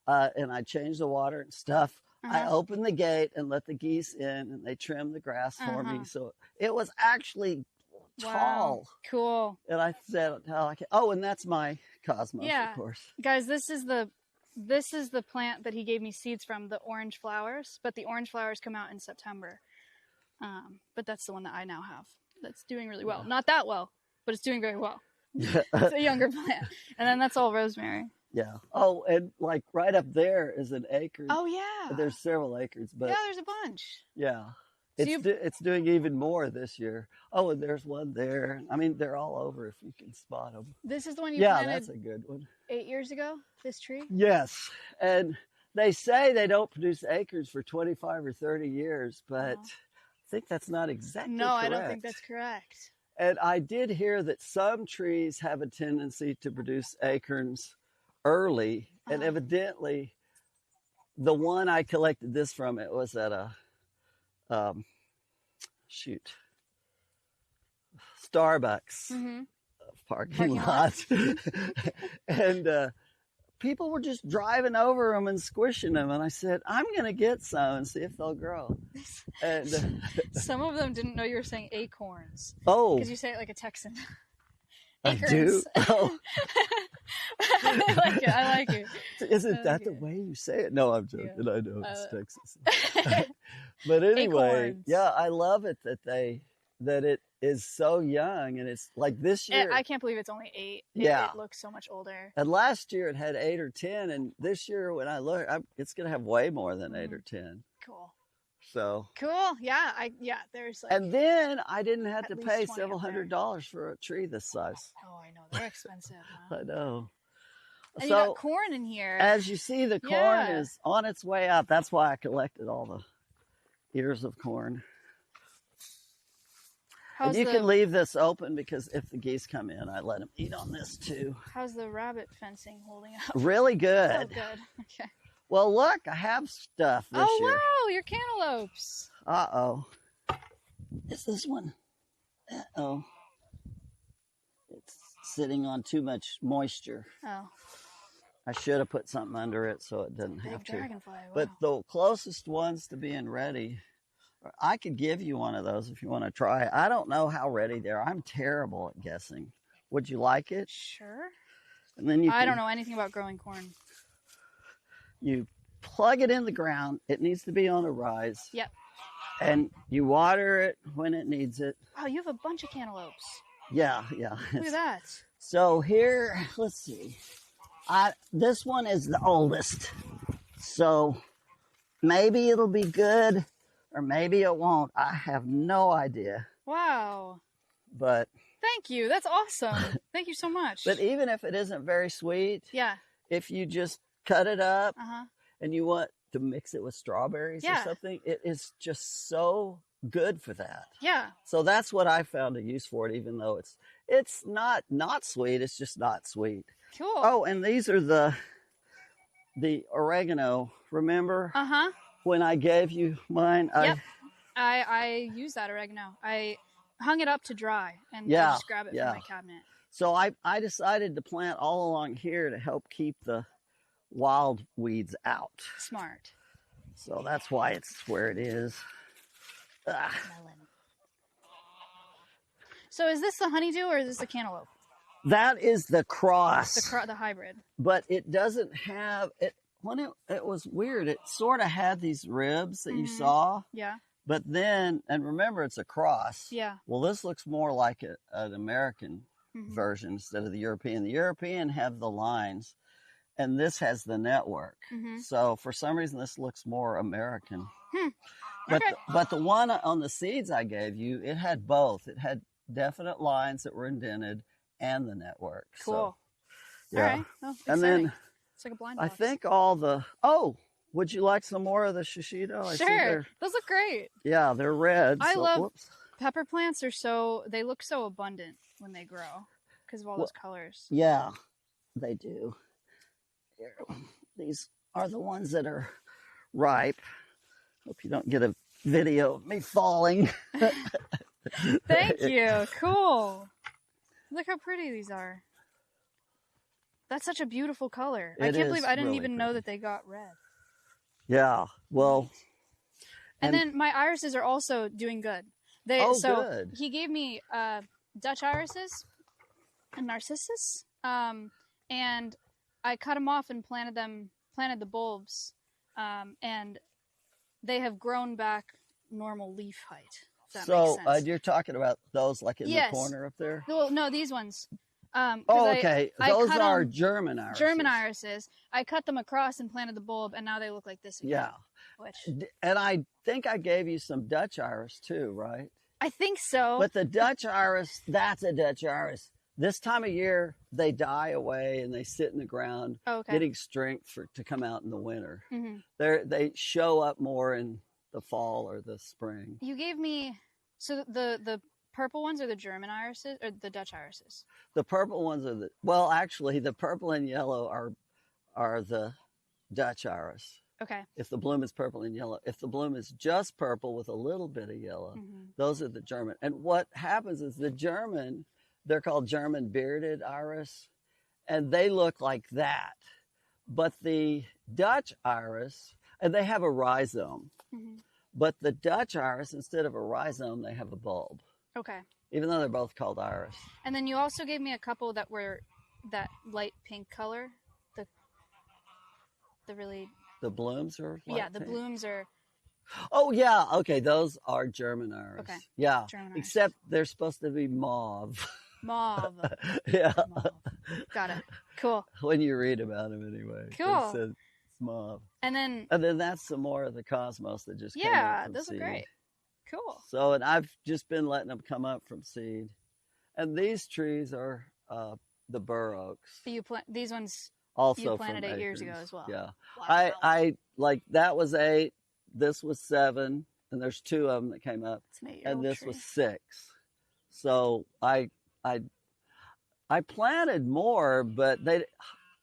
and I change the water and stuff, I open the gate and let the geese in and they trim the grass for me. So it was actually tall. Cool. And I said, and that's my cosmos, of course. Guys, this is the plant that he gave me seeds from, the orange flowers, but the orange flowers come out in September. But that's the one that I now have. That's doing really well. Not that well, but it's doing very well. It's a younger plant. And then that's all rosemary. Yeah. Oh, and like right up there is an acre. Oh yeah. There's several acres, but yeah, there's a bunch. yeah. So It's doing even more this year. Oh, and there's one there. I mean, they're all over if you can spot them. This is the one you Yeah, planted that's a good one. 8 years ago. This tree. Yes, and they say they don't produce acres for 25 or 30 years, but I think that's not exactly No, correct. I don't think that's correct. And I did hear that some trees have a tendency to produce acorns early, and evidently the one I collected this from, it was at a Starbucks parking lot. And people were just driving over them and squishing them, and I said, I'm going to get some and see if they'll grow. And some of them didn't know you were saying acorns. Oh, because you say it like a Texan. I do. Oh. I like it. I like it. Isn't that the way you say it? No, I'm joking. I know it's Texas. But anyway, Acorns. yeah, I love it that it is so young, and it's like this year. I can't believe it's only 8. Yeah, it looks so much older. And last year it had 8 or 10, and this year when I look, it's going to have way more than 8 or 10. Cool. So cool. Yeah, there's like. And then I didn't have to pay $20 several $100s for a tree this size. Oh, I know, they're expensive. Huh? I know. And so you got corn in here. As you see, the corn is on its way out. That's why I collected all the ears of corn. And you can leave this open because if the geese come in, I let them eat on this too. How's the rabbit fencing holding up? Really good. Oh, good. Okay. Well, look, I have stuff this year. Oh, wow, your cantaloupes. Uh-oh. Is this one? Uh-oh. It's sitting on too much moisture. Oh. I should have put something under it so it doesn't have to. Dragonfly, wow. But the closest ones to being ready, I could give you one of those if you want to try. I don't know how ready they are. I'm terrible at guessing. Would you like it? Sure. And then I don't know anything about growing corn. You plug it in the ground. It needs to be on a rise. Yep. And you water it when it needs it. Oh, you have a bunch of cantaloupes. Yeah. Look at that. So here, let's see. This one is the oldest. So maybe it'll be good or maybe it won't. I have no idea. Wow. But thank you. That's awesome. Thank you so much. But even if it isn't very sweet, if you just cut it up and you want to mix it with strawberries or something, it is just so good for that. Yeah. So that's what I found a use for it, even though it's not sweet. It's just not sweet. Cool. Oh, and these are the oregano. Remember? When I gave you mine? Yep. I used that oregano. I hung it up to dry and I just grab it from my cabinet. So I decided to plant all along here to help keep the wild weeds out. Smart. So that's why it's where it is. Melon. So is this the honeydew or is this the cantaloupe? That is the cross. The hybrid. But it doesn't have it. When it was weird, it sort of had these ribs that you saw. Yeah. But then, and remember, it's a cross. Yeah. Well, this looks more like an American version instead of the European. The European have the lines, and this has the network. So for some reason, this looks more American. But the one on the seeds I gave you, it had both. It had definite lines that were indented and the network. Cool. So, yeah. All right. Well, and then it's like a blind I box. think would you like some more of the shishito? Sure. Those look great. Yeah, they're red. I love pepper plants. They look so abundant when they grow because of all those colors. Yeah, they do. Here, these are the ones that are ripe. Hope you don't get a video of me falling. Thank you. Cool. Look how pretty these are. That's such a beautiful color. I can't believe I didn't even know that they got red. Yeah. Well. And then my irises are also doing good. Good. He gave me Dutch irises and narcissus, and I cut them off and planted the bulbs, and they have grown back normal leaf height. If that makes sense. You're talking about those like in the corner up there? Well, no, these ones. Oh, okay. Those cut are 'em- German irises. German irises. I cut them across and planted the bulb, and now they look like this again. Yeah. Which And I think I gave you some Dutch iris too, right? I think so. But the Dutch iris, that's a Dutch iris. This time of year, they die away and they sit in the ground, getting strength to come out in the winter. They show up more in the fall or the spring. You gave me the purple ones are the German irises or the Dutch irises? The purple ones are actually the purple and yellow are the Dutch iris. Okay. If the bloom is purple and yellow. If the bloom is just purple with a little bit of yellow, those are the German. And what happens is the German, they're called German bearded iris, and they look like that. But the Dutch iris, and they have a rhizome, but the Dutch iris, instead of a rhizome, they have a bulb. Okay. Even though they're both called iris. And then you also gave me a couple that were that light pink color. The really... The blooms are light pink? Blooms are... Oh, yeah. Okay, those are German iris. Okay. Yeah, German iris. Except they're supposed to be mauve. Mauve. Yeah. Mauve. Got it. Cool. When you read about them anyway. Cool. It says it's mauve. And then that's some more of the cosmos that just came yeah, from those seed. are great. Cool. So, and I've just been letting them come up from seed. And these trees are the bur oaks. These ones also you planted from 8 years acres. ago as well. Yeah. Wow. I like that was 8, this was 7, and there's 2 of them that came up. It's an 8-year-old And this tree. was 6. So I planted more, but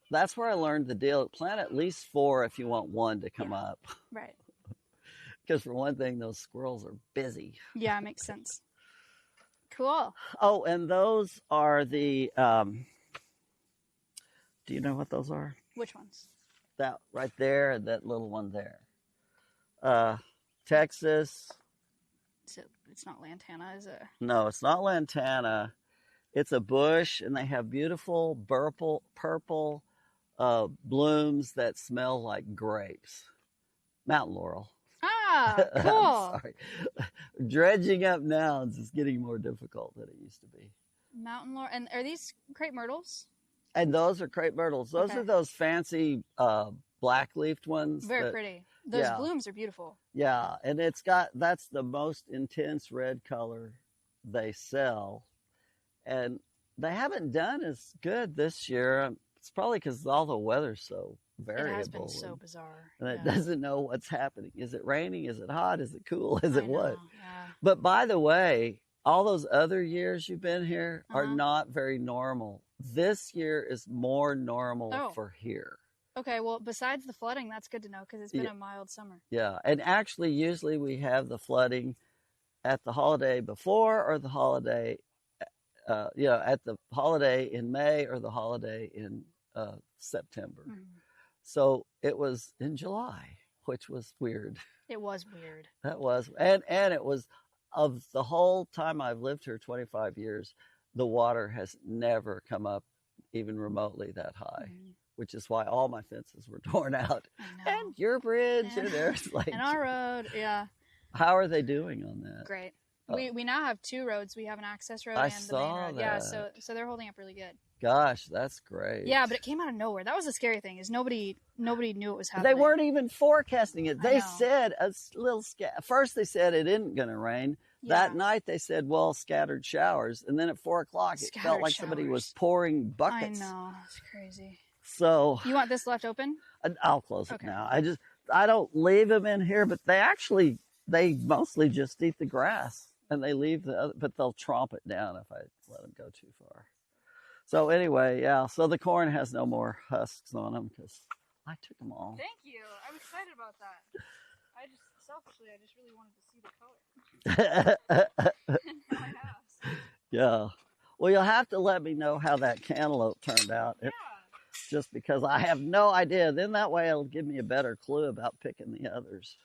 that's where I learned the deal. Plant at least 4 if you want one to come up. Right. Because for one thing, those squirrels are busy. Yeah, it makes sense. Cool. Oh, and those are the, do you know what those are? Which ones? That right there and that little one there. Texas. So it's not lantana, is it? No, it's not lantana. It's a bush, and they have beautiful purple blooms that smell like grapes. Mountain laurel. Ah, cool. I'm sorry. Dredging up nouns is getting more difficult than it used to be. Mountain laurel. And are these crepe myrtles? And those are crepe myrtles. Those are those fancy black-leafed ones. Very pretty. Those blooms are beautiful. Yeah, and that's the most intense red color they sell. And they haven't done as good this year. It's probably because all the weather's so variable. It has been so bizarre. And it doesn't know what's happening. Is it raining? Is it hot? Is it cool? Is it what? Yeah. But by the way, all those other years you've been here are not very normal. This year is more normal for here. Okay, well, besides the flooding, that's good to know because it's been a mild summer. Yeah, and actually, usually we have the flooding at the holiday before or the holiday, at the holiday in May or the holiday in September. So it was in July, which was weird. It was weird. That was, and it was, of the whole time I've lived here, 25 years, the water has never come up even remotely that high. Which is why all my fences were torn out. And your bridge, and there's like... And our road, yeah. How are they doing on that? Great. We now have 2 roads. We have an access road I and the main road. that. Yeah, so they're holding up really good. Gosh, that's great. Yeah, but it came out of nowhere. That was the scary thing, is nobody knew it was happening. They weren't even forecasting it. They said a little... First they said it isn't going to rain. Yeah. That night they said, well, scattered showers. And then at 4 o'clock, it felt like somebody was pouring buckets. I know. It's crazy. So you want this left open? I'll close it now. I don't leave them in here, but they mostly just eat the grass and they leave the other, but they'll tromp it down if I let them go too far. So anyway, yeah. So the corn has no more husks on them because I took them all. Thank you. I'm excited about that. Selfishly, I just really wanted to see the color. Now I have. Yeah. Well, you'll have to let me know how that cantaloupe turned out. Yeah. Just because I have no idea. Then that way it'll give me a better clue about picking the others.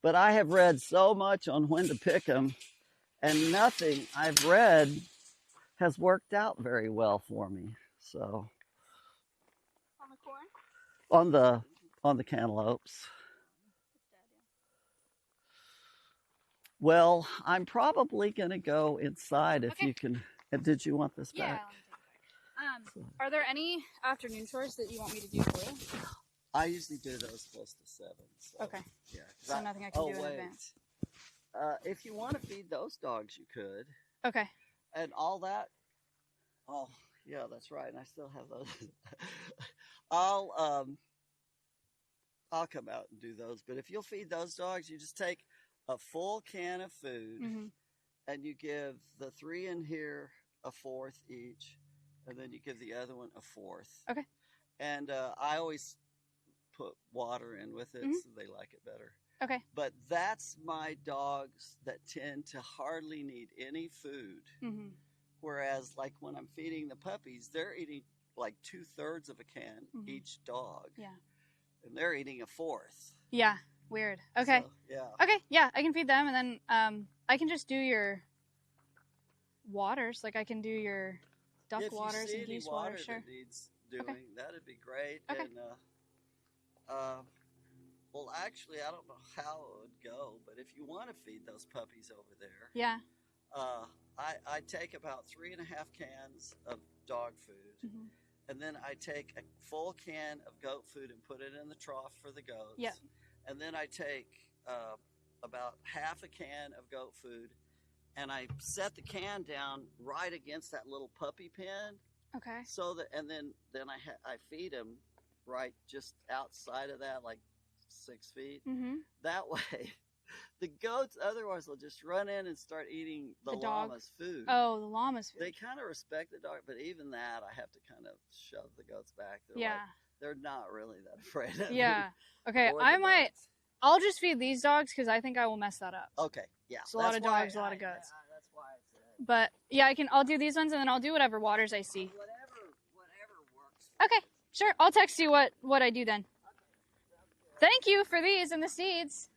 But I have read so much on when to pick them, and nothing I've read has worked out very well for me. So on the corn? On the cantaloupes. Well, I'm probably going to go inside if Okay. you can. Did you want this Yeah, back? let me take it back. Are there any afternoon chores that you want me to do for you? I usually do those close to 7. So, Okay. yeah. So nothing I can do in advance. If you want to feed those dogs, you could. Okay. And all that. Oh, yeah, that's right. And I still have those. I'll come out and do those. But if you'll feed those dogs, you just take a full can of food and you give the 3 in here a fourth each, and then you give the other one a fourth. Okay. And I always put water in with it so they like it better. Okay. But that's my dogs that tend to hardly need any food. Whereas, like when I'm feeding the puppies, they're eating like 2/3 of a can each dog. Yeah. And they're eating a fourth. Yeah. Weird. Okay. So, yeah. Okay. Yeah, I can feed them, and then I can just do your waters. Like I can do your duck If waters you see and any goose water waters. Sure. that needs doing, Okay. that'd be great. Okay. And well, actually, I don't know how it would go, but if you want to feed those puppies over there, Yeah. I take about 3.5 cans of dog food, and then I take a full can of goat food and put it in the trough for the goats. Yep. And then I take about half a can of goat food, and I set the can down right against that little puppy pen. Okay. So that, and then I feed them right just outside of that, like 6 feet. That way, the goats otherwise will just run in and start eating the llama's food. Oh, the llama's food. They kind of respect the dog, but even that, I have to kind of shove the goats back. They're not really that afraid of Yeah. me. Okay. I'll just feed these dogs because I think I will mess that up. Okay. Yeah. It's a lot of dogs, a lot of goats. That's why I said. But yeah, I'll do these ones, and then I'll do whatever waters I see. Whatever works. Okay. Sure. I'll text you what I do then. Thank you for these and the seeds.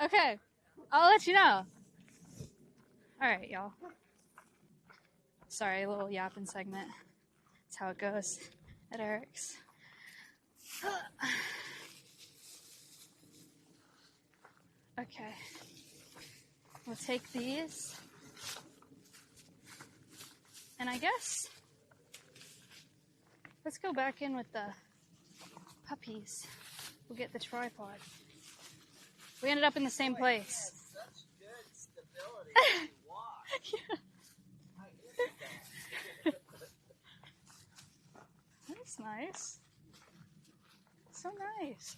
Okay. I'll let you know. All right, y'all. Sorry, a little yapping segment. That's how it goes at Eric's. Okay. We'll take these. And I guess let's go back in with the puppies. We'll get the tripod. We ended up in the same place. Such good stability when you walk. That's nice. So nice.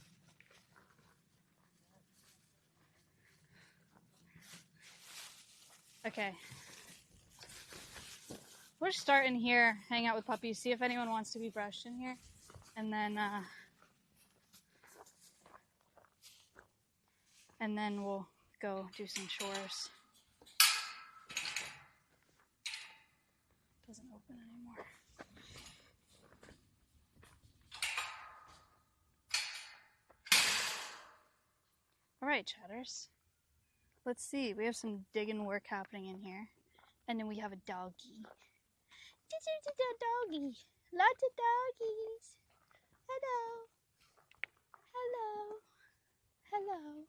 Okay. We'll just start in here, hang out with puppies, see if anyone wants to be brushed in here. And then we'll go do some chores. Doesn't open anymore. All right, chatters. Let's see. We have some digging work happening in here. And then we have a doggy. Doggy. Lots of doggies. Hello. Hello. Hello.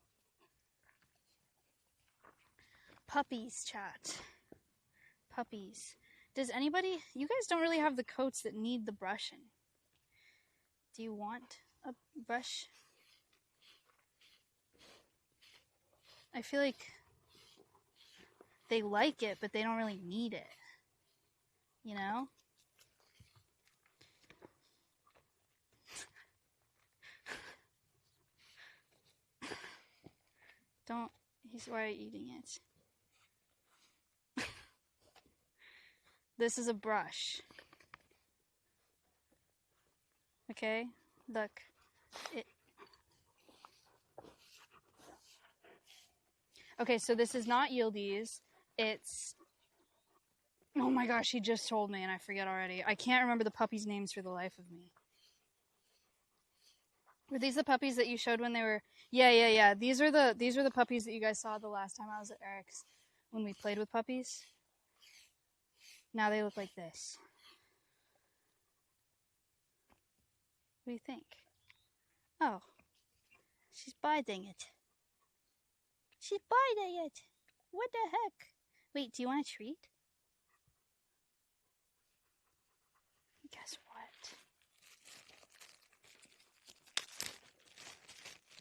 Puppies, chat. Puppies. Does anybody... You guys don't really have the coats that need the brushing. Do you want a brush? I feel like they like it, but they don't really need it. You know? Don't... Why are you eating it? This is a brush. Okay? Look. Okay, so this is not Yieldies. It's... Oh my gosh, he just told me and I forget already. I can't remember the puppies' names for the life of me. Were these the puppies that you showed when they were... Yeah. These are the puppies that you guys saw the last time I was at Eric's when we played with puppies. Now they look like this. What do you think? Oh, she's biting it. She's biting it. What the heck? Wait, do you want a treat? Guess what?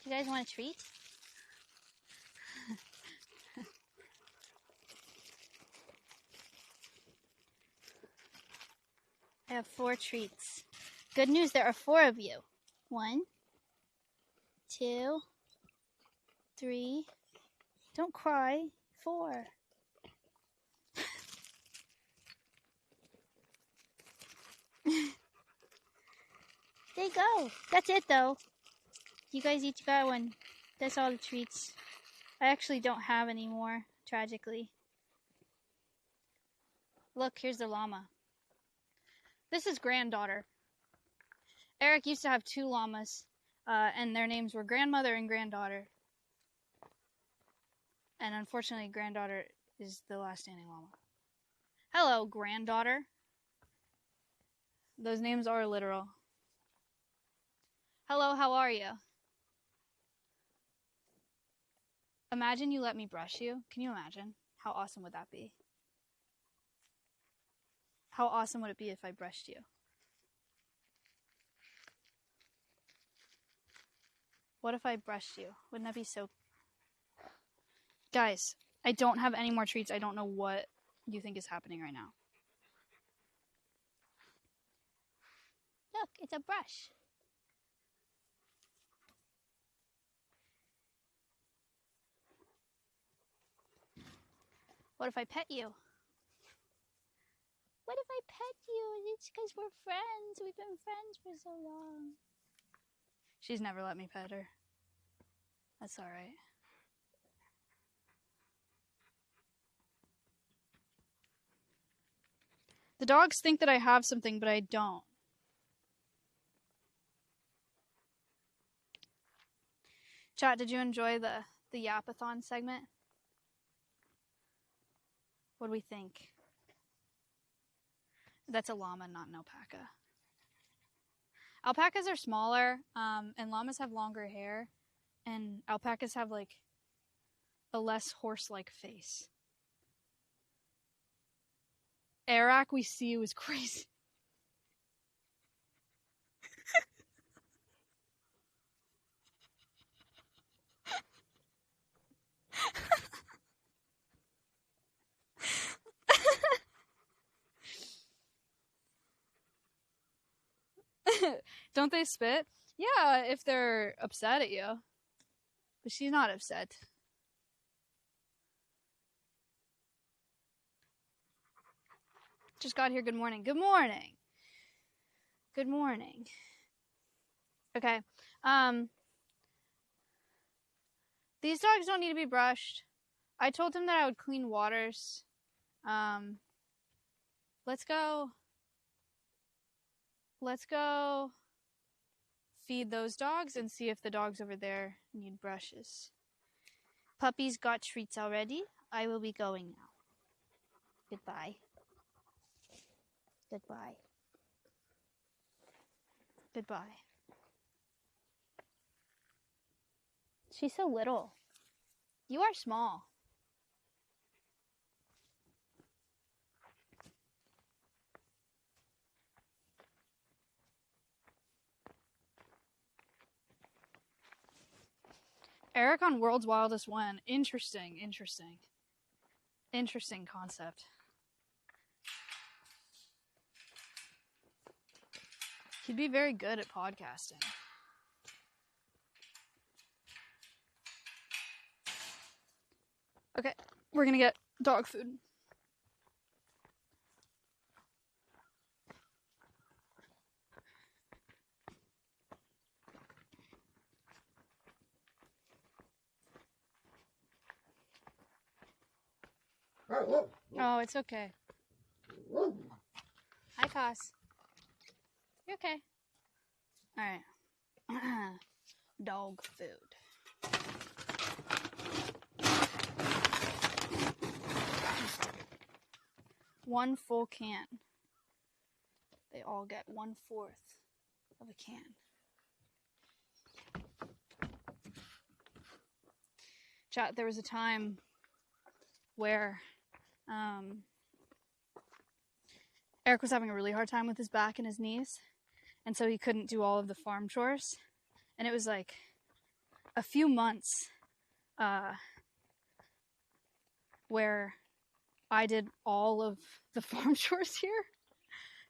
Do you guys want a treat? I have 4 treats. Good news, there are 4 of you. 1, 2, 3. Don't cry. 4. There you go. That's it, though. You guys each got one. That's all the treats. I actually don't have any more, tragically. Look, here's the llama. This is granddaughter. Eric used to have 2 llamas, and their names were grandmother and granddaughter. And unfortunately, granddaughter is the last standing llama. Hello, granddaughter. Those names are literal. Hello, how are you? Imagine you let me brush you. Can you imagine? How awesome would that be? How awesome would it be if I brushed you? What if I brushed you? Wouldn't that be so... Guys, I don't have any more treats. I don't know what you think is happening right now. Look, it's a brush. What if I pet you? What if I pet you? It's because we're friends. We've been friends for so long. She's never let me pet her. That's alright. The dogs think that I have something, but I don't. Chat, did you enjoy the Yapathon segment? What do we think? That's a llama, not an alpaca. Alpacas are smaller, and llamas have longer hair, and alpacas have, like, a less horse-like face. Eric, we see you is crazy. Don't they spit? Yeah, if they're upset at you. But she's not upset. Just got here. Good morning. Good morning. Good morning. Okay. These dogs don't need to be brushed. I told him that I would clean waters. Let's go feed those dogs and see if the dogs over there need brushes. Puppies got treats already. I will be going now. Goodbye. Goodbye. Goodbye. She's so little. You are small. Eric on World's Wildest One. Interesting concept. He'd be very good at podcasting. Okay, we're gonna get dog food. Oh, it's okay. Hi, Cos. You okay? Alright. Dog food. One full can. They all get 1/4 of a can. Chat, there was a time where Eric was having a really hard time with his back and his knees, and so he couldn't do all of the farm chores. And it was like a few months where I did all of the farm chores here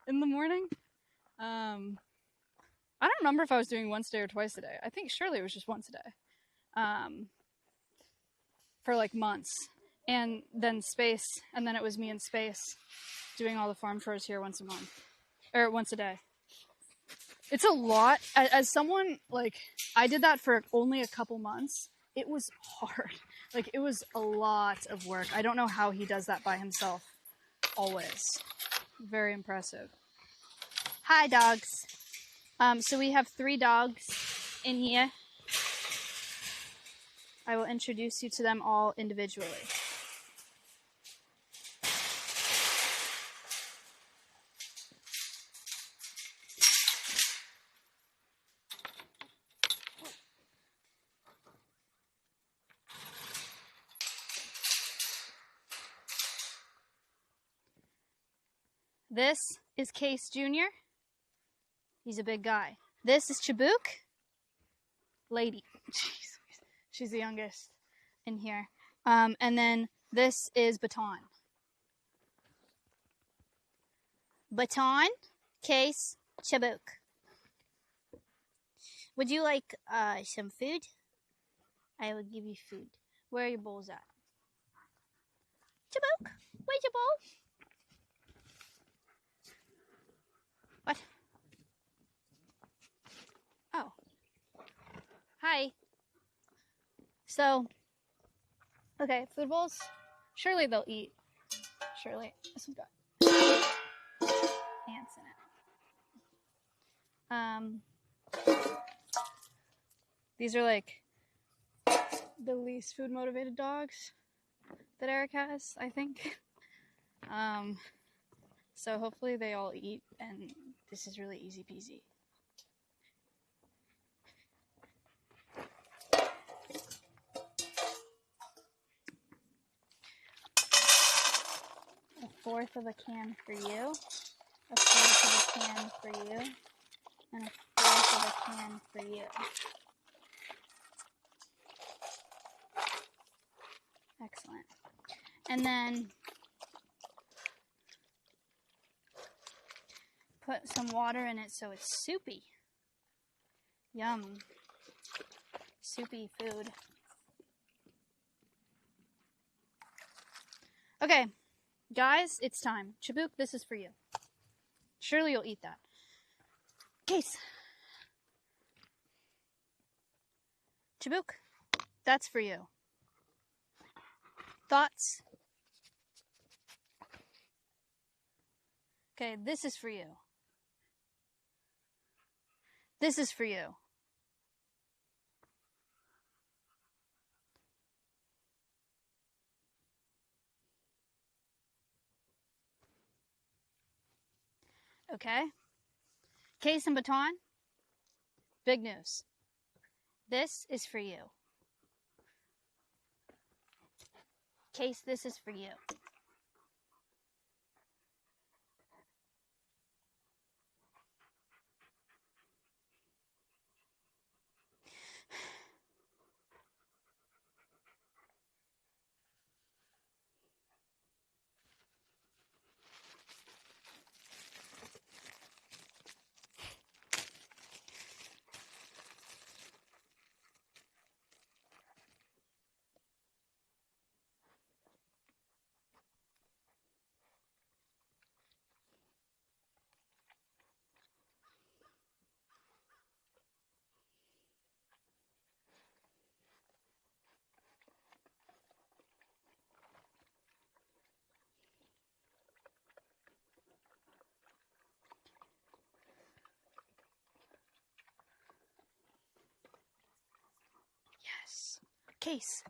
in the morning. I don't remember if I was doing once a day or twice a day. I think surely it was just once a day. For like months. And then Space, and then it was me and Space doing all the farm chores here once a month. Or once a day. It's a lot. As someone, like, I did that for only a couple months. It was hard. Like, it was a lot of work. I don't know how he does that by himself. Always. Very impressive. Hi, dogs. So we have 3 dogs in here. I will introduce you to them all individually. This is Case Jr. He's a big guy. This is Chabook. Lady. Jeez. She's the youngest in here. And then this is Baton. Baton, Case, Chabook. Would you like some food? I will give you food. Where are your bowls at? Chabook, where's your bowl? What? Oh. Hi. So, okay, food bowls. Surely they'll eat. Surely. This one's got ants in it. These are like the least food motivated dogs that Eric has, I think. So hopefully they all eat, and this is really easy peasy. A fourth of a can for you, a fourth of a can for you, and a fourth of a can for you. Excellent. And then put some water in it so it's soupy. Yum. Soupy food. Okay. Guys, it's time. Chabook, this is for you. Surely you'll eat that. Case. Chabook, that's for you. Thoughts? Okay, this is for you. This is for you. Okay. Case and Baton. Big news. This is for you. Case, this is for you. Yes. Case.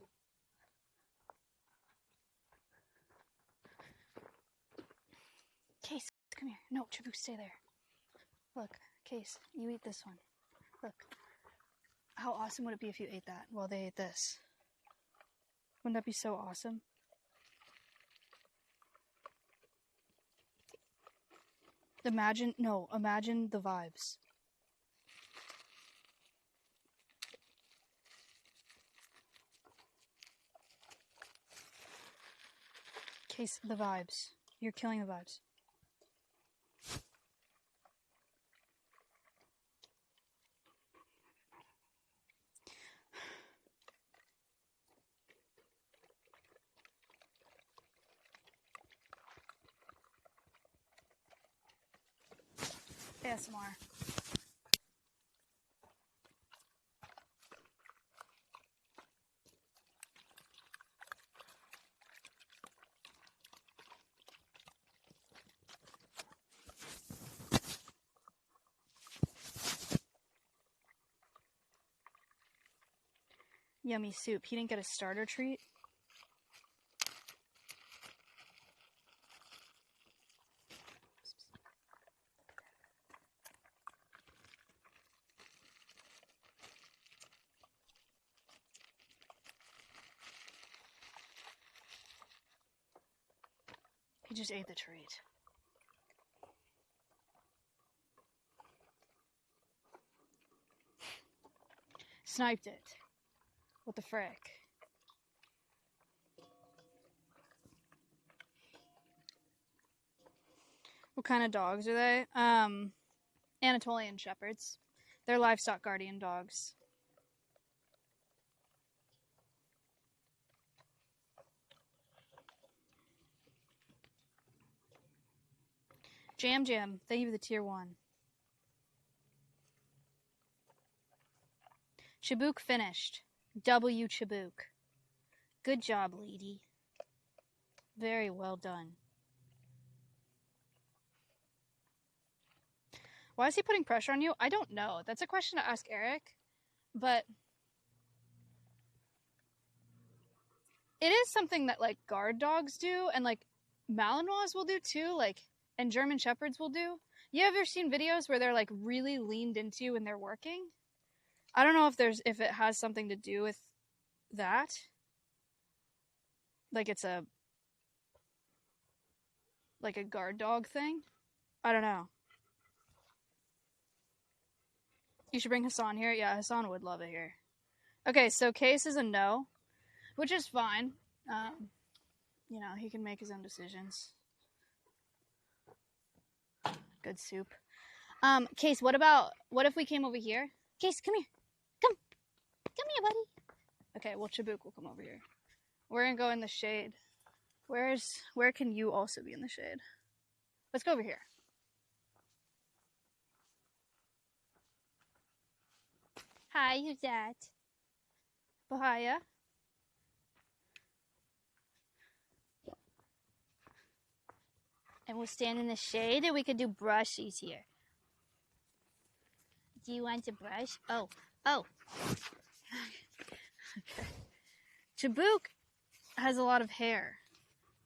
Case, come here. No, Chabook, stay there. Look, Case, you eat this one. Look. How awesome would it be if you ate that while they ate this? Wouldn't that be so awesome? Imagine the vibes. Case, the vibes. You're killing the vibes. ASMR. Yummy soup. He didn't get a starter treat? He just ate the treat. Sniped it. What the frick? What kind of dogs are they? Anatolian Shepherds. They're livestock guardian dogs. Jam, thank you for the tier 1. Chabook finished. W Chabook. Good job, lady. Very well done. Why is he putting pressure on you? I don't know. That's a question to ask Eric. But it is something that, like, guard dogs do, and, like, Malinois will do too, like, and German Shepherds will do. You ever seen videos where they're, like, really leaned into you when they're working? I don't know if it has something to do with that. Like, it's a guard dog thing. I don't know. You should bring Hassan here. Yeah, Hassan would love it here. Okay, so Case is a no, which is fine. You know, he can make his own decisions. Good soup. Case, what if we came over here? Case, come here. Come here, buddy. Okay, well, Chabook will come over here. We're gonna go in the shade. Where can you also be in the shade? Let's go over here. Hi, who's that? Bahia. And we'll stand in the shade and we could do brushies here. Do you want to brush? Oh. Okay. Chabook has a lot of hair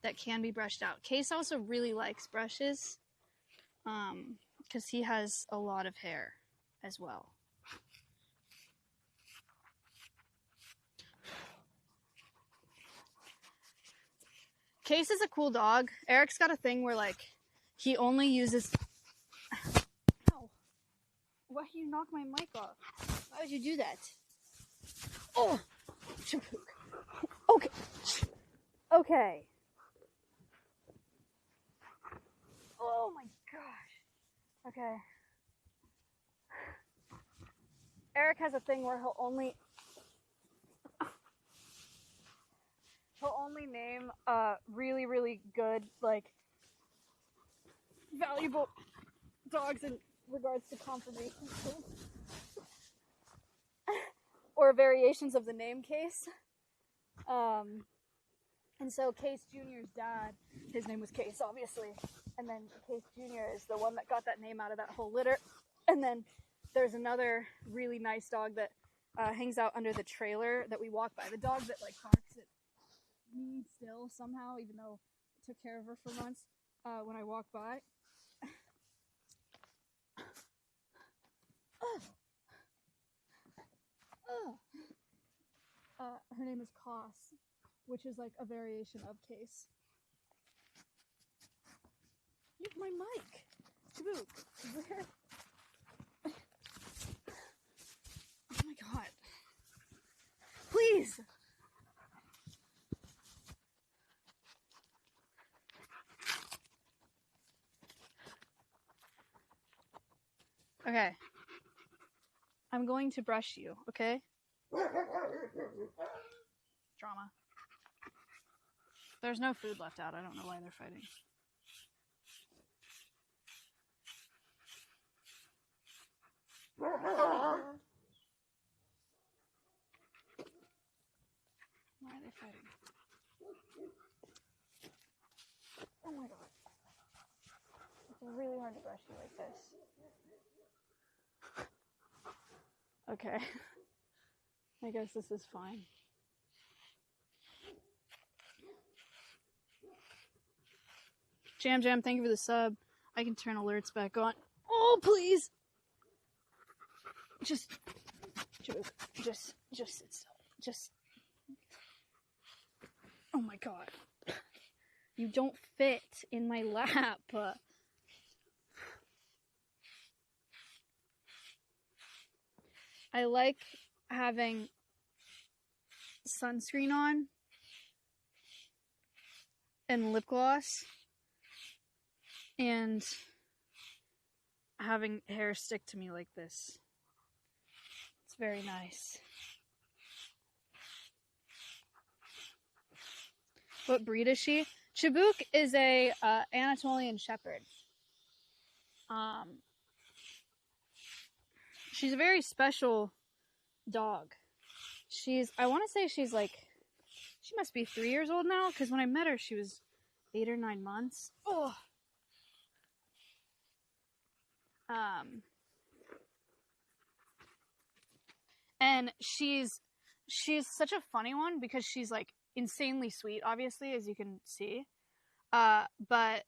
that can be brushed out. Case also really likes brushes because he has a lot of hair as well. Case is a cool dog. Eric's got a thing where, like, he only uses... Ow. Why did you knock my mic off? Why would you do that? Oh! Okay. Okay. Oh my gosh. Okay. Eric has a thing where he'll only name really, really good, like, valuable dogs in regards to confirmation schools. Or variations of the name Case. And so Case Jr.'s dad, his name was Case, obviously. And then Case Jr. is the one that got that name out of that whole litter. And then there's another really nice dog that hangs out under the trailer that we walk by. The dog that, like, barks at me still somehow, even though I took care of her for months when I walk by. Her name is Koss. which is like a variation of case. You have my mic. Spook. Where? Oh my god. Please. Okay. I'm going to brush you, okay? Drama. There's no food left out. I don't know why they're fighting. Why are they fighting? Oh my god. It's really hard to brush you like this. Okay. I guess this is fine. Jam Jam, thank you for the sub. I can turn alerts back on. Oh, please! Just sit still. Oh my god. You don't fit in my lap. I like having sunscreen on and lip gloss and having hair stick to me like this. It's very nice. What breed is she? Chibuk is a Anatolian Shepherd. She's a very special dog. I want to say she's like, she must be 3 years old now, because when I met her, she was 8 or 9 months. Oh. And she's such a funny one because she's like insanely sweet, obviously, as you can see. But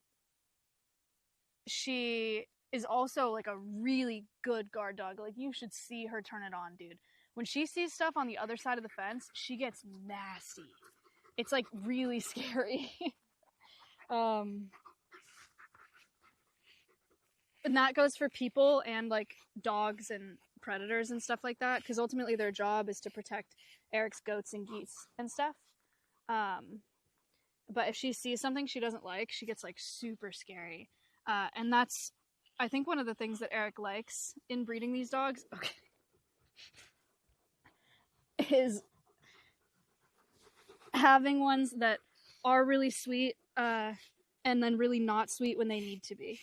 she is also like a really good guard dog. Like, you should see her turn it on, dude. When she sees stuff on the other side of the fence, she gets nasty. It's like really scary. And that goes for people and like dogs and predators and stuff like that, because ultimately their job is to protect Eric's goats and geese and stuff. But if she sees something she doesn't like, she gets like super scary. And that's, I think, one of the things that Eric likes in breeding these dogs, is having ones that are really sweet, and then really not sweet when they need to be.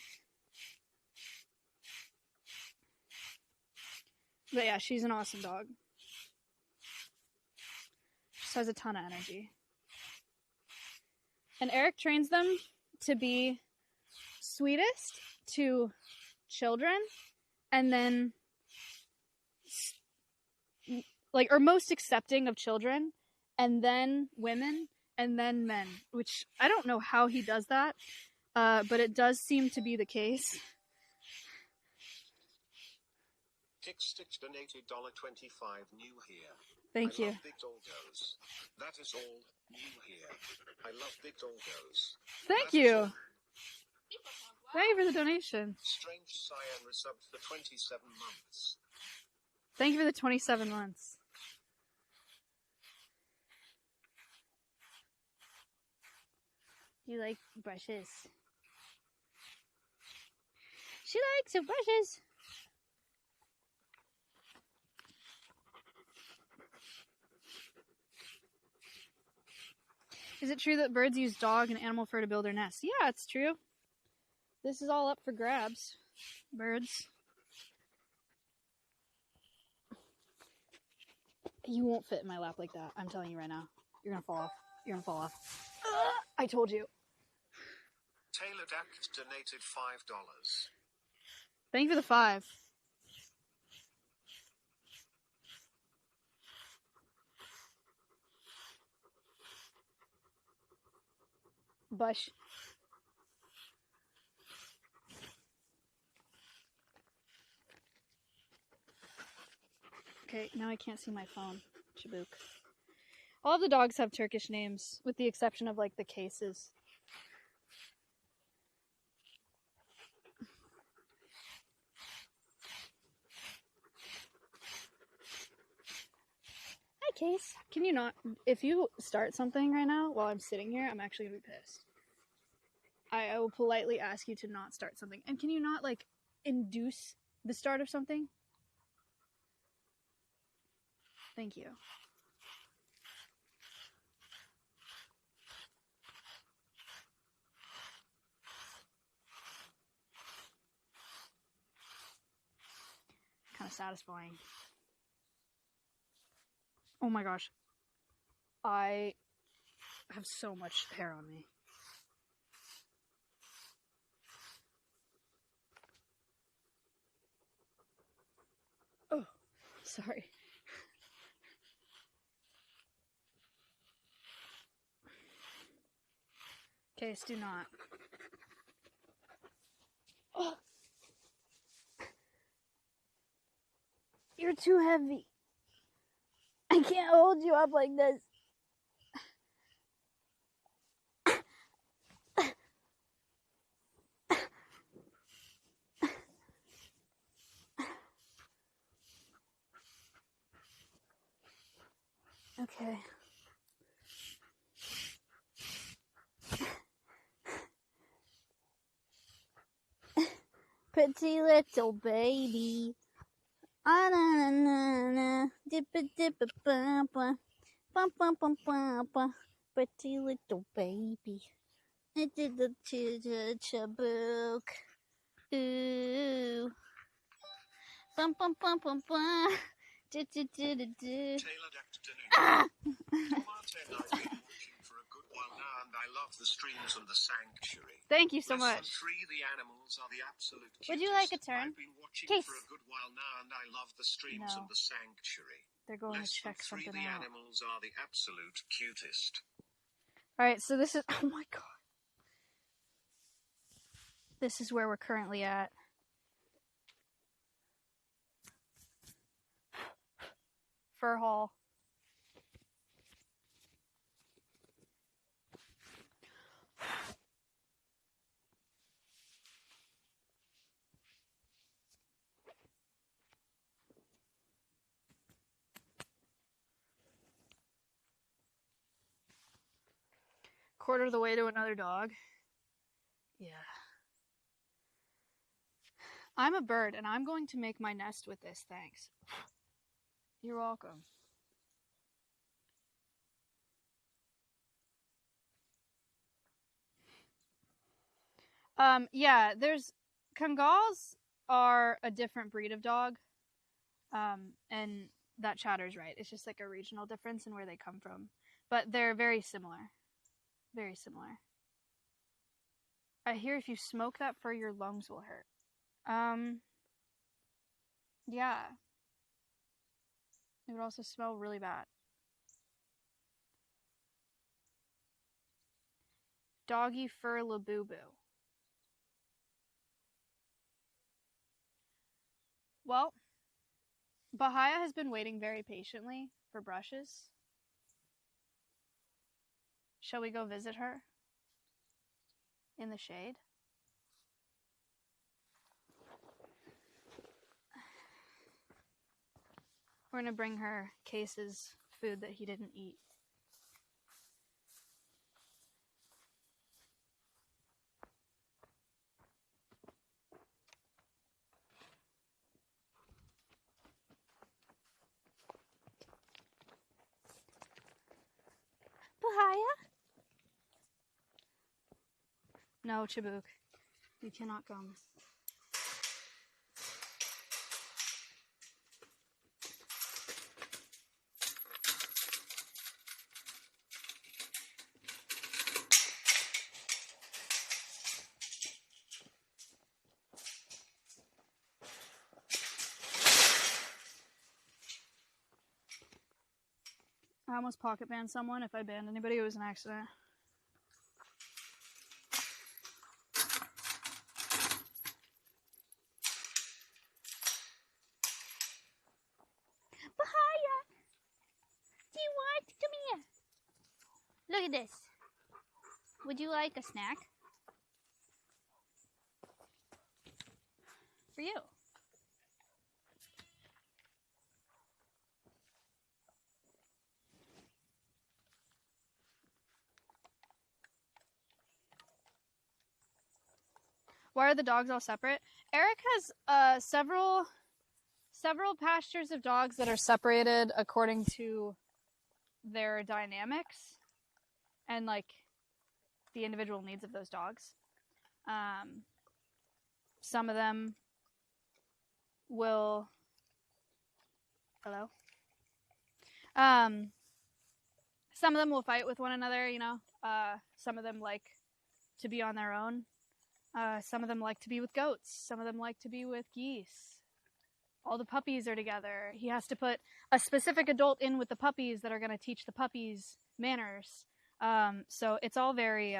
But yeah, she's an awesome dog. She has a ton of energy. And Eric trains them to be sweetest to children, and then like, or most accepting of children, and then women, and then men, which I don't know how he does that, but it does seem to be the case. Kickstitch donated $25 new here. Thank you. Love big doggos. That is all new here. I love big doggos. Thank That is you. all. Thank you for the donation. Strange Cyan resubbed for 27 months. Thank you for the 27 months. You like brushes. She likes her brushes. Is it true that birds use dog and animal fur to build their nests? Yeah, it's true. This is all up for grabs. Birds. You won't fit in my lap like that. I'm telling you right now. You're gonna fall off. You're gonna fall off. I told you. Taylor Dact donated $5. Thank you for the 5. Bush. Okay, now I can't see my phone. Chibuk. All of the dogs have Turkish names, with the exception of, like, the cases. Hi, Case. Can you not... If you start something right now while I'm sitting here, I'm actually going to be pissed. I will politely ask you to not start something. And can you not, like, induce the start of something? Thank you. Kind of satisfying. Oh my gosh. I have so much hair on me. Oh, sorry. Case, do not. Oh. You're too heavy. I can't hold you up like this. Okay. Pretty little baby. Ah na na na na. Dippa dippa papa. Pum pum pum papa. Pretty little baby. I did the chabook. Ooh. Pum pum pum pum pum. Do do do do do. Tailored afternoon. Tomato, I've been watching for a good while now, and I love the streams and the sanctuary. Thank you so Less than much. 3, the animals are the absolute cutest. Would you like a turn? I've been watching Case. for a good while now, and I love the streams No. and the sanctuary. They're going Less to check than 3, something the out. animals are the absolute cutest. Alright, so this is... Oh my god. This is where we're currently at. Fur Hall. Quarter of the way to another dog. Yeah. I'm a bird, and I'm going to make my nest with this, thanks. You're welcome. Yeah, there's... Kangals are a different breed of dog. And that chatter's right. It's just like a regional difference in where they come from. But they're very similar. Very similar. I hear if you smoke that fur, your lungs will hurt. Yeah. It would also smell really bad. Doggy fur labubu. Well, Bahia has been waiting very patiently for brushes. Shall we go visit her? In the shade? We're gonna bring her Case's food that he didn't eat. Bahia? No, Chibuk. You cannot come. I almost pocket banned someone. If I banned anybody, it was an accident. Bahia! Do you want to come here? Look at this. Would you like a snack? For you. Why are the dogs all separate? Eric has several pastures of dogs that are separated according to their dynamics and like the individual needs of those dogs. Some of them will hello. Some of them will fight with one another, you know. Some of them like to be on their own. Some of them like to be with goats. Some of them like to be with geese. All the puppies are together. He has to put a specific adult in with the puppies that are going to teach the puppies manners. So it's all very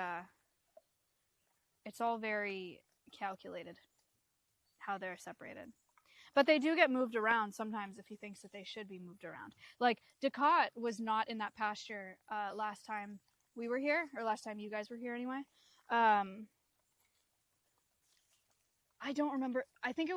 calculated how they're separated. But they do get moved around sometimes if he thinks that they should be moved around. Like, Ducat was not in that pasture last time we were here, or last time you guys were here anyway. I don't remember. I think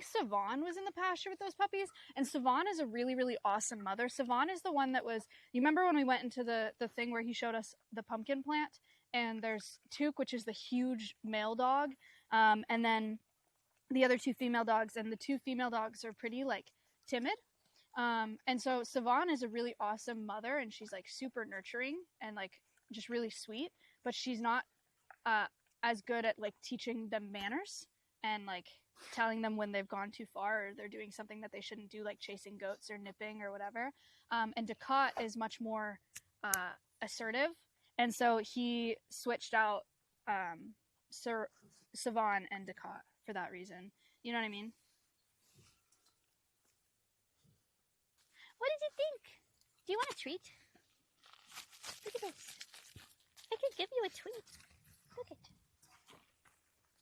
Savon was in the pasture with those puppies, and Savon is a really, really awesome mother. Savon is the one that was, you remember when we went into the thing where he showed us the pumpkin plant, and there's Took, which is the huge male dog, and then the other two female dogs, and the two female dogs are pretty, like, timid. And so Savon is a really awesome mother, and she's, like, super nurturing and, like, just really sweet, but she's not as good at, like, teaching them manners and, like, telling them when they've gone too far or they're doing something that they shouldn't do, like chasing goats or nipping or whatever. And Ducat is much more assertive, and so he switched out Savon and Ducat for that reason. You know what I mean? What did you think? Do you want a treat? Look at this. I could give you a treat. Look at.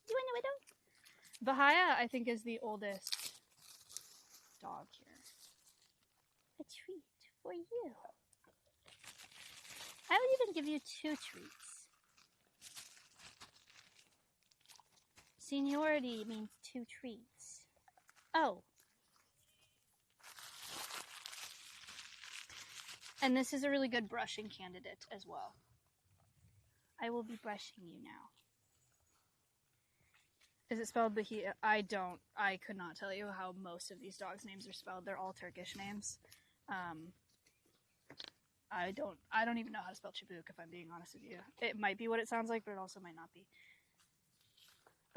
You want a widow? Bahia, I think, is the oldest dog here. A treat for you. I would even give you 2 treats. Seniority means 2 treats. Oh. And this is a really good brushing candidate as well. I will be brushing you now. Is it spelled Bahia? I could not tell you how most of these dogs' names are spelled. They're all Turkish names. I don't even know how to spell Chibuk, if I'm being honest with you. It might be what it sounds like, but it also might not be.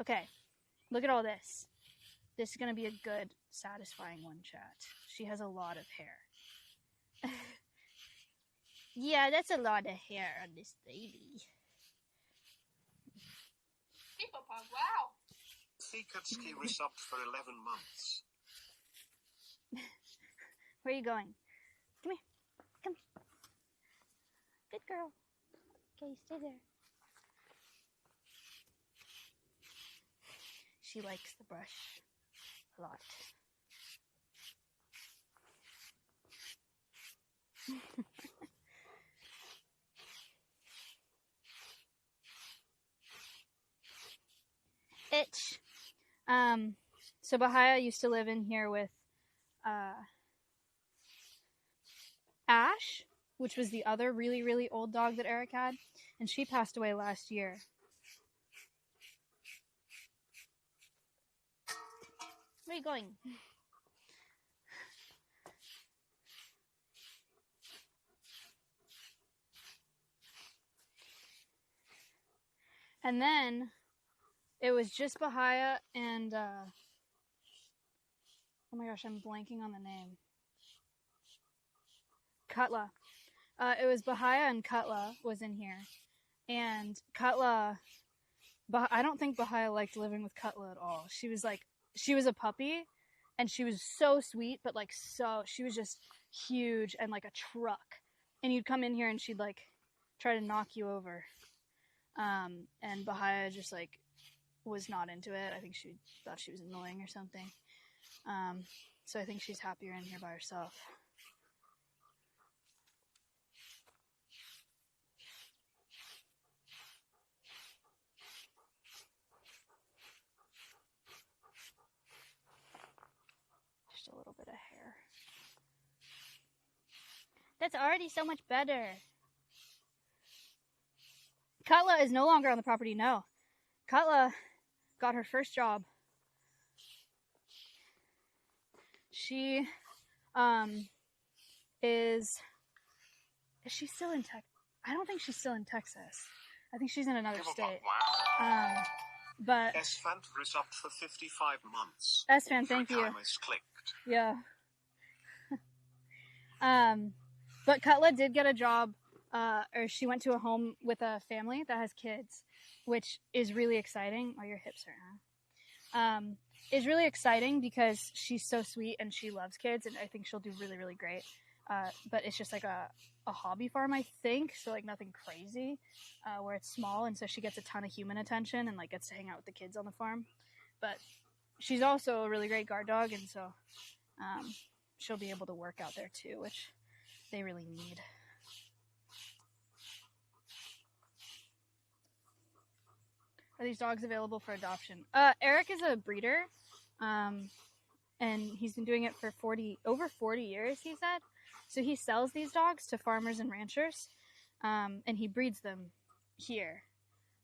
Okay, look at all this. This is going to be a good, satisfying one, chat. She has a lot of hair. Yeah, that's a lot of hair on this lady. People pug, wow. Fikutski resubbed for 11 months. Where are you going? Come here. Come. Good girl. Okay, stay there. She likes the brush a lot. Itch. So Bahia used to live in here with Ash, which was the other really, really old dog that Eric had, and she passed away last year. Where are you going? And then it was just Bahia and oh my gosh, I'm blanking on the name. Cutla. It was Bahia and Cutla was in here. And Cutla, I don't think Bahia liked living with Cutla at all. She was a puppy, and she was so sweet, but like she was just huge and like a truck. And you'd come in here and she'd like try to knock you over. And Bahia just like was not into it. I think she thought she was annoying or something. So I think she's happier in here by herself. That's already so much better. Cutla is no longer on the property, no. Cutla got her first job. She is she still in Texas? I don't think she's still in Texas. I think she's in another state. Wow. But S-Fan resubbed for 55 months. S-Fan, thank you. Time is clicked. Yeah. But Cutla did get a job, or she went to a home with a family that has kids, which is really exciting. Oh, your hips hurt, huh? Is really exciting because she's so sweet and she loves kids, and I think she'll do really, really great. But it's just like a hobby farm, I think, so like nothing crazy, where it's small, and so she gets a ton of human attention and like gets to hang out with the kids on the farm. But she's also a really great guard dog, and so she'll be able to work out there too, which they really need. Are these dogs available for adoption? Eric is a breeder, and he's been doing it for over 40 years, he said. So he sells these dogs to farmers and ranchers, and he breeds them here.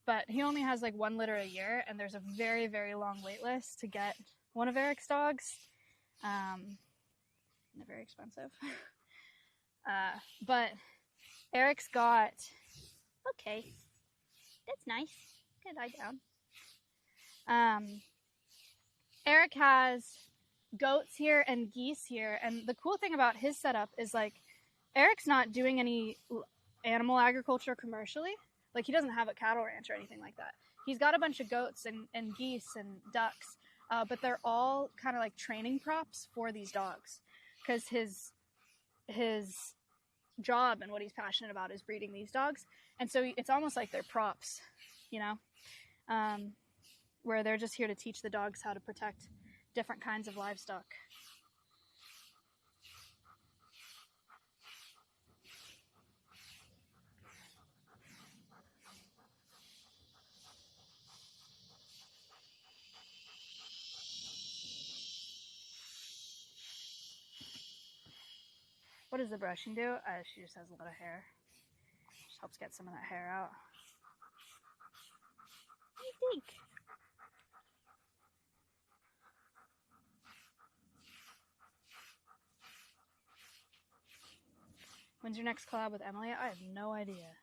But he only has like 1 litter a year, and there's a very, very long wait list to get one of Eric's dogs. They're very expensive. But Eric's got... Okay. That's nice. Good, lie down. Eric has goats here and geese here, and the cool thing about his setup is like Eric's not doing any animal agriculture commercially. Like he doesn't have a cattle ranch or anything like that. He's got a bunch of goats and geese and ducks, but they're all kind of like training props for these dogs, because his job and what he's passionate about is breeding these dogs, and so it's almost like they're props, you know, where they're just here to teach the dogs how to protect different kinds of livestock. What does the brushing do? She just has a lot of hair. Just helps get some of that hair out. What do you think? When's your next collab with Emily? I have no idea.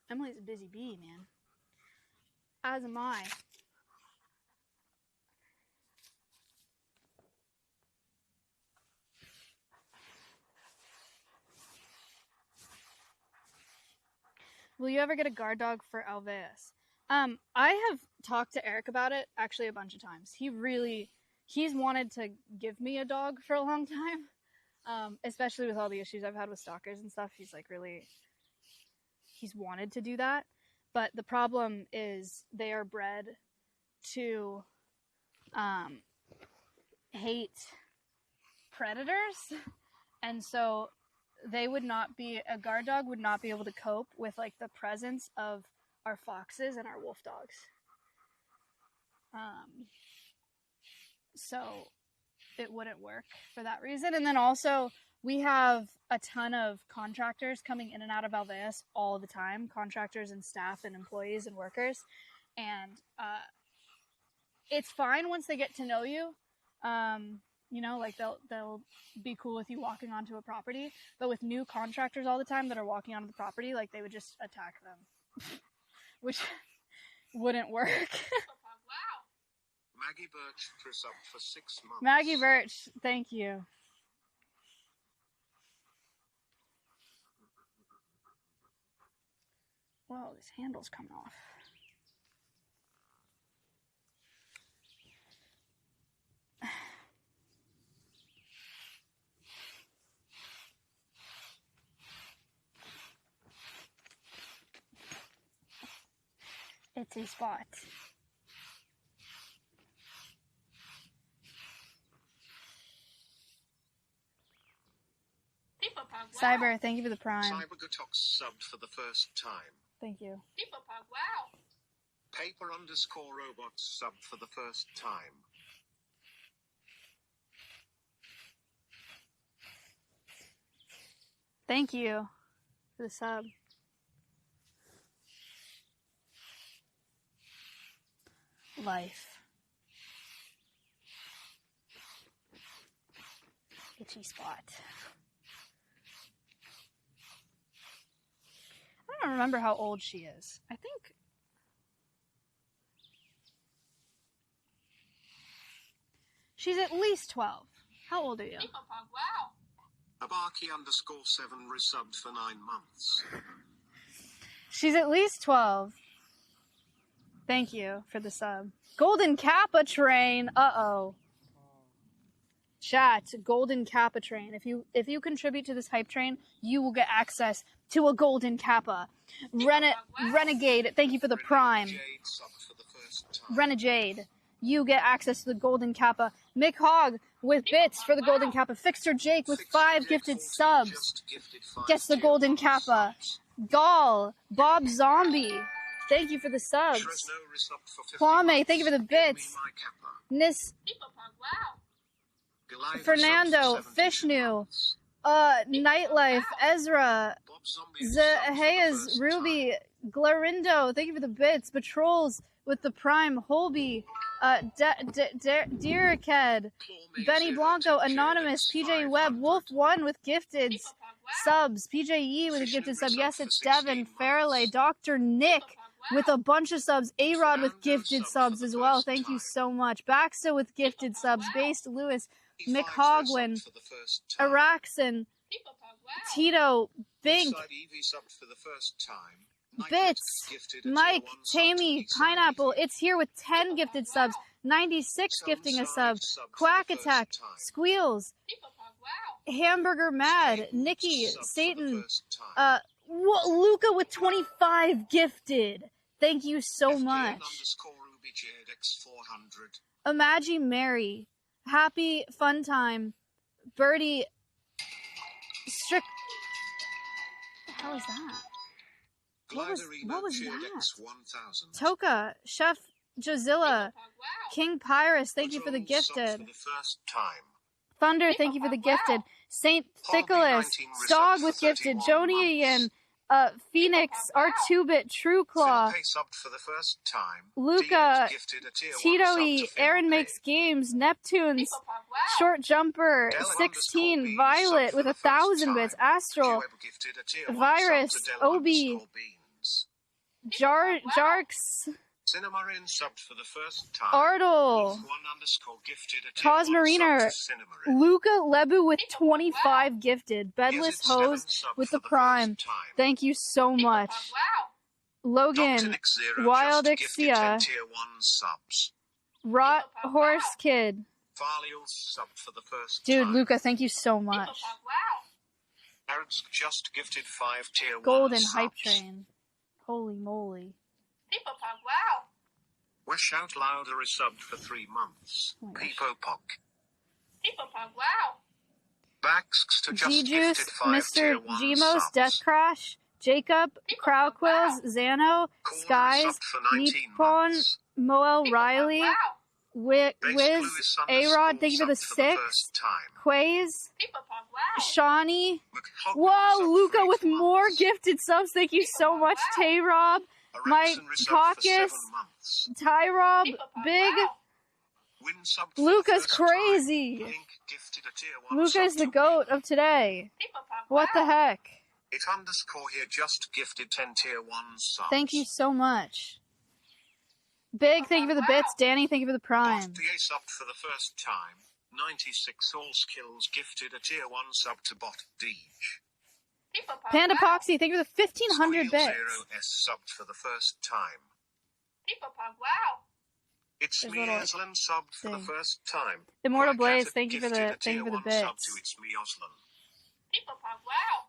Emily's a busy bee, man. As am I. Will you ever get a guard dog for Alveus? I have talked to Eric about it actually a bunch of times. He's wanted to give me a dog for a long time. Especially with all the issues I've had with stalkers and stuff. He's wanted to do that. But the problem is they are bred to hate predators. And so a guard dog would not be able to cope with like the presence of our foxes and our wolf dogs. So it wouldn't work for that reason. And then also we have a ton of contractors coming in and out of Alveus all the time, contractors and staff and employees and workers. And it's fine once they get to know you. You know, like they'll be cool with you walking onto a property, but with new contractors all the time that are walking onto the property, like they would just attack them, which wouldn't work. Wow. Maggie Birch was up for 6 months. Maggie Birch, thank you. Whoa, this handle's coming off. It's a spot. People Pug, wow. Cyber, thank you for the prime. CyberGotox subbed for the first time. Thank you. People Pug, wow. Paper_robots subbed for the first time. Thank you for the sub. Life. Itchy spot. I don't remember how old she is. I think she's at least 12. How old are you? Wow. Abaki_7 resubbed for 9 months. She's at least 12. Thank you for the sub. Golden Kappa train. Uh-oh. Chat, Golden Kappa train. If you contribute to this hype train, you will get access to a Golden Kappa. Renegade, thank you for the prime. Renegade, you get access to the Golden Kappa. Mick Hogg with bits for the Golden Kappa. Fixer Jake with 5 gifted subs gets the Golden Kappa. Gall, Bob Zombie, thank you for the subs. Kwame, thank you for the bits. Nis, Fernando, Fishnu, Nightlife, Ezra, Zahayas, Ruby, Glarindo, thank you for the bits. Patrols with the prime. Holby, Deeraked, Benny Blanco, Anonymous, PJ Webb, Wolf1 with gifted subs, PJ with a gifted sub. Yes, it's Devin, Fairley, Dr. Nick with a bunch of subs. A-Rod with gifted subs as well. Thank you so much. Baxter with gifted subs. Based Lewis, Mick Hogwin, Araxon, Tito, Bink, Bits, Mike, Tammy, Pineapple. It's here with 10 gifted subs. 96 gifting a sub. Quack Attack, Squeals, Hamburger Mad, Nikki, Satan, Luca with 25 gifted. Thank you so much. Imagine Mary, Happy Fun Time, Birdie, Strict. What the hell is that? What was that? Toka, Chef Jozilla, King Pyrus, thank you for the gifted. Thunder, thank you for the gifted. Saint Thickles, Stog with gifted. Jonian, Phoenix, R2-Bit, True Claw, Luca, Tito-y, Aaron Makes Games, Neptunes, Short Jumper, 16, Violet with 1,000 bits, Astral, Virus, Obi, Jarks, Ardle, Cosmariner, Luca Lebu with 25 gifted, Bedless Hose with the prime. Thank you so much. Logan, Wild Ixia, Rot Horse Kid. Dude, Luca, thank you so much. Just gifted 5 tier 1 Golden subs. Hype Train. Holy moly. Wow. Wish Out Louder is subbed for 3 months. Oh my gosh. Peepo Pock. Wow. Backs to just G-Juice, gifted 5 Mr. tier 1 Gmos, subs. Death Crash, Jacob, Crowquills, Xano, Corner is Skies, subbed for 19 Nippon, months. Moel Riley, Wow. Wiz, Base Blue is A-Rod, thank you for the subbed the 6, first time. Quays, Wow. Shawnee. McHogg Whoa, is subbed Luca for 8 with more months. gifted subs. Thank you so much, Tay-Rob, Mike Araxon is subbed for Caucus, 7 months. Ty-Rob, Big. Win subbed for the Luca's first time. crazy. Link gifted a tier 1 Luca's sub the to GOAT Win. of today. What the heck? It underscore here just gifted 10 tier 1 subs. Thank you so much. Big, thank you for the bits. Danny, thank you for the prime. DA subbed for the first time. 96 All Skills gifted a tier 1 sub to Bot Deej. Panda Poxy, thank you for the 1,500 Squeal bits. 0S subbed for the first time. Wow. It's There's me, little Aslan subbed for the thing. first time. Immortal Quack Blaze, Attack thank you for gifted the a tier 1 bits. sub to It's Me, Aslan. Wow.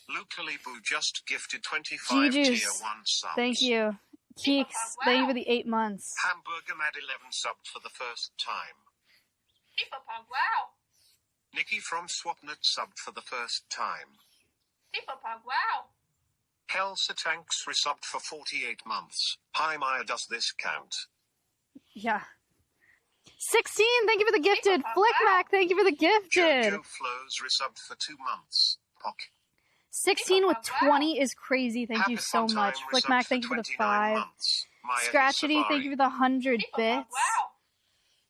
Luca Libu just gifted 25 G-Juice, tier 1 subs. Thank you. Keeks, thank you for the 8 months. Hamburger Mad 11 subbed for the first time. Wow. Nikki from Swapnet subbed for the first time. Wow. Helsa Tanks resubbed for 48 months. Hi Maya, does this count? Yeah. 16, thank you for the gifted. Flickmack, thank you for the gifted. Jojo Flows resubbed for 2 months. Pock. 16 with 20 is crazy. Thank you Happy so Fun much. Time Flick Mac, resubbed thank you for the 29 5. months. Maya Scratchity, Safari. thank you for the 100 People bits. Pug, wow.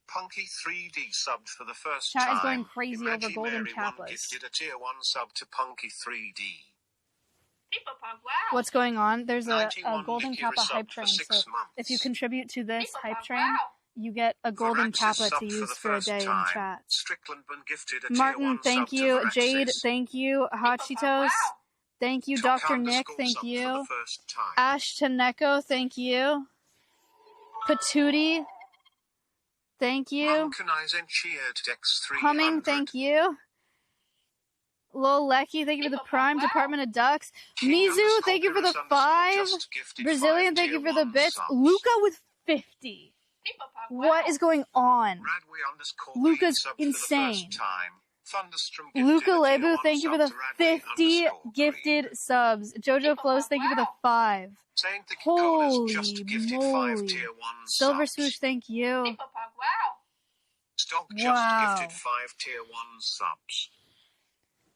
Punky 3D subbed for the first Chat time. is going crazy over Imagine golden Mary One kappas. gifted a tier 1 sub to Punky 3D. People Pug, wow. What's going on? There's a 91 golden Nikki kappa resubbed hype for train. 6 So months. if you contribute to this People hype Pug, train, wow. you get a golden Varaxis kappa subbed to for use the for a first day in time. chat. Strickland been gifted a tier Martin, 1 thank sub you. to Jade, Varaxis. thank you. Hot People Pug, Cheetos, wow. thank you. Tuck Dr. Nick, underscore thank subbed for the you. first time. Ash Taneko, thank you. Patootie, thank you. Monkanizen cheered Dex 300. Humming, thank you. Lil Lecky, thank you for the People Prime. Pug, wow. Department of Ducks. King Mizu, underscore thank you for the Pyrrhus 5. underscore just gifted Brazilian, 5 thank you tier for the 1 bits. subs. Luca with 50. People Pug, What wow. is going on? Radway underscore Luca's green subbed for the insane. first time. Thunderstrom gifted Luca a tier Lebu, 1 thank you for sub the to Radway 50 underscore gifted green. subs. Jojo People Flows, Pug, thank you for the wow. 5. Saint the Colas Holy just gifted 5 moly. tier 1 Silver subs. Swoosh, thank you. People Pug, wow. Stock just Wow. gifted 5 tier 1 subs.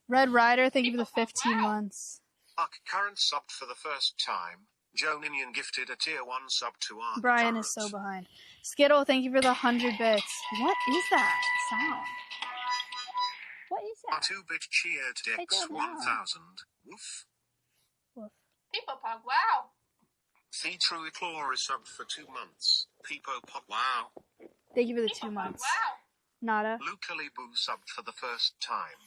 Red Rider, thank you for the People Pug, 15 wow. months. Arc Current subbed for the first time. Joe Ninian gifted a tier 1 sub to Arc Brian Current. is so behind. Skittle, thank you for the 100 bits. What is that sound? What is A that? 2-bit cheered I Dex don't know. 1000. Woof. Woof. People Pug, wow. The True Claw is subbed for 2 months. Peepo Pop wow. Thank you for the People 2 Pug, months. wow. Nada. Luca Lebu subbed for the first time.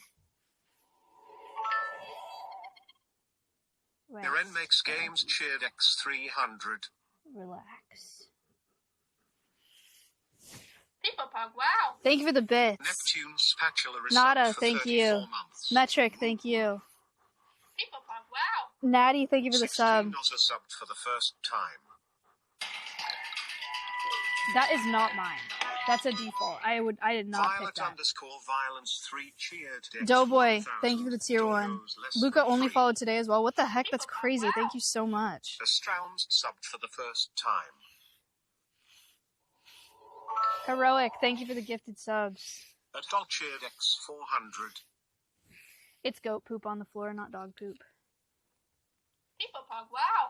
Iren Rest. makes games cheered X 300. Relax. People Pug, wow. Thank you for the bits. Neptune Spatula is Nada, subbed for thank 34 you. months. Metric, thank you. People Pug, wow. Natty, thank you for the 16 sub. Noza subbed for the first time. That is not mine. That's a default. I did not pick Violet that. underscore violence 3 cheered Dex Doughboy, 1000. thank you for the tier 1. Dodos less Luca than only 3. followed today as well. What the heck? That's crazy. Thank you so much. Astrowns subbed for the first time. Heroic, thank you for the gifted subs. Adult cheered X 400. It's goat poop on the floor, not dog poop. People Pug, wow.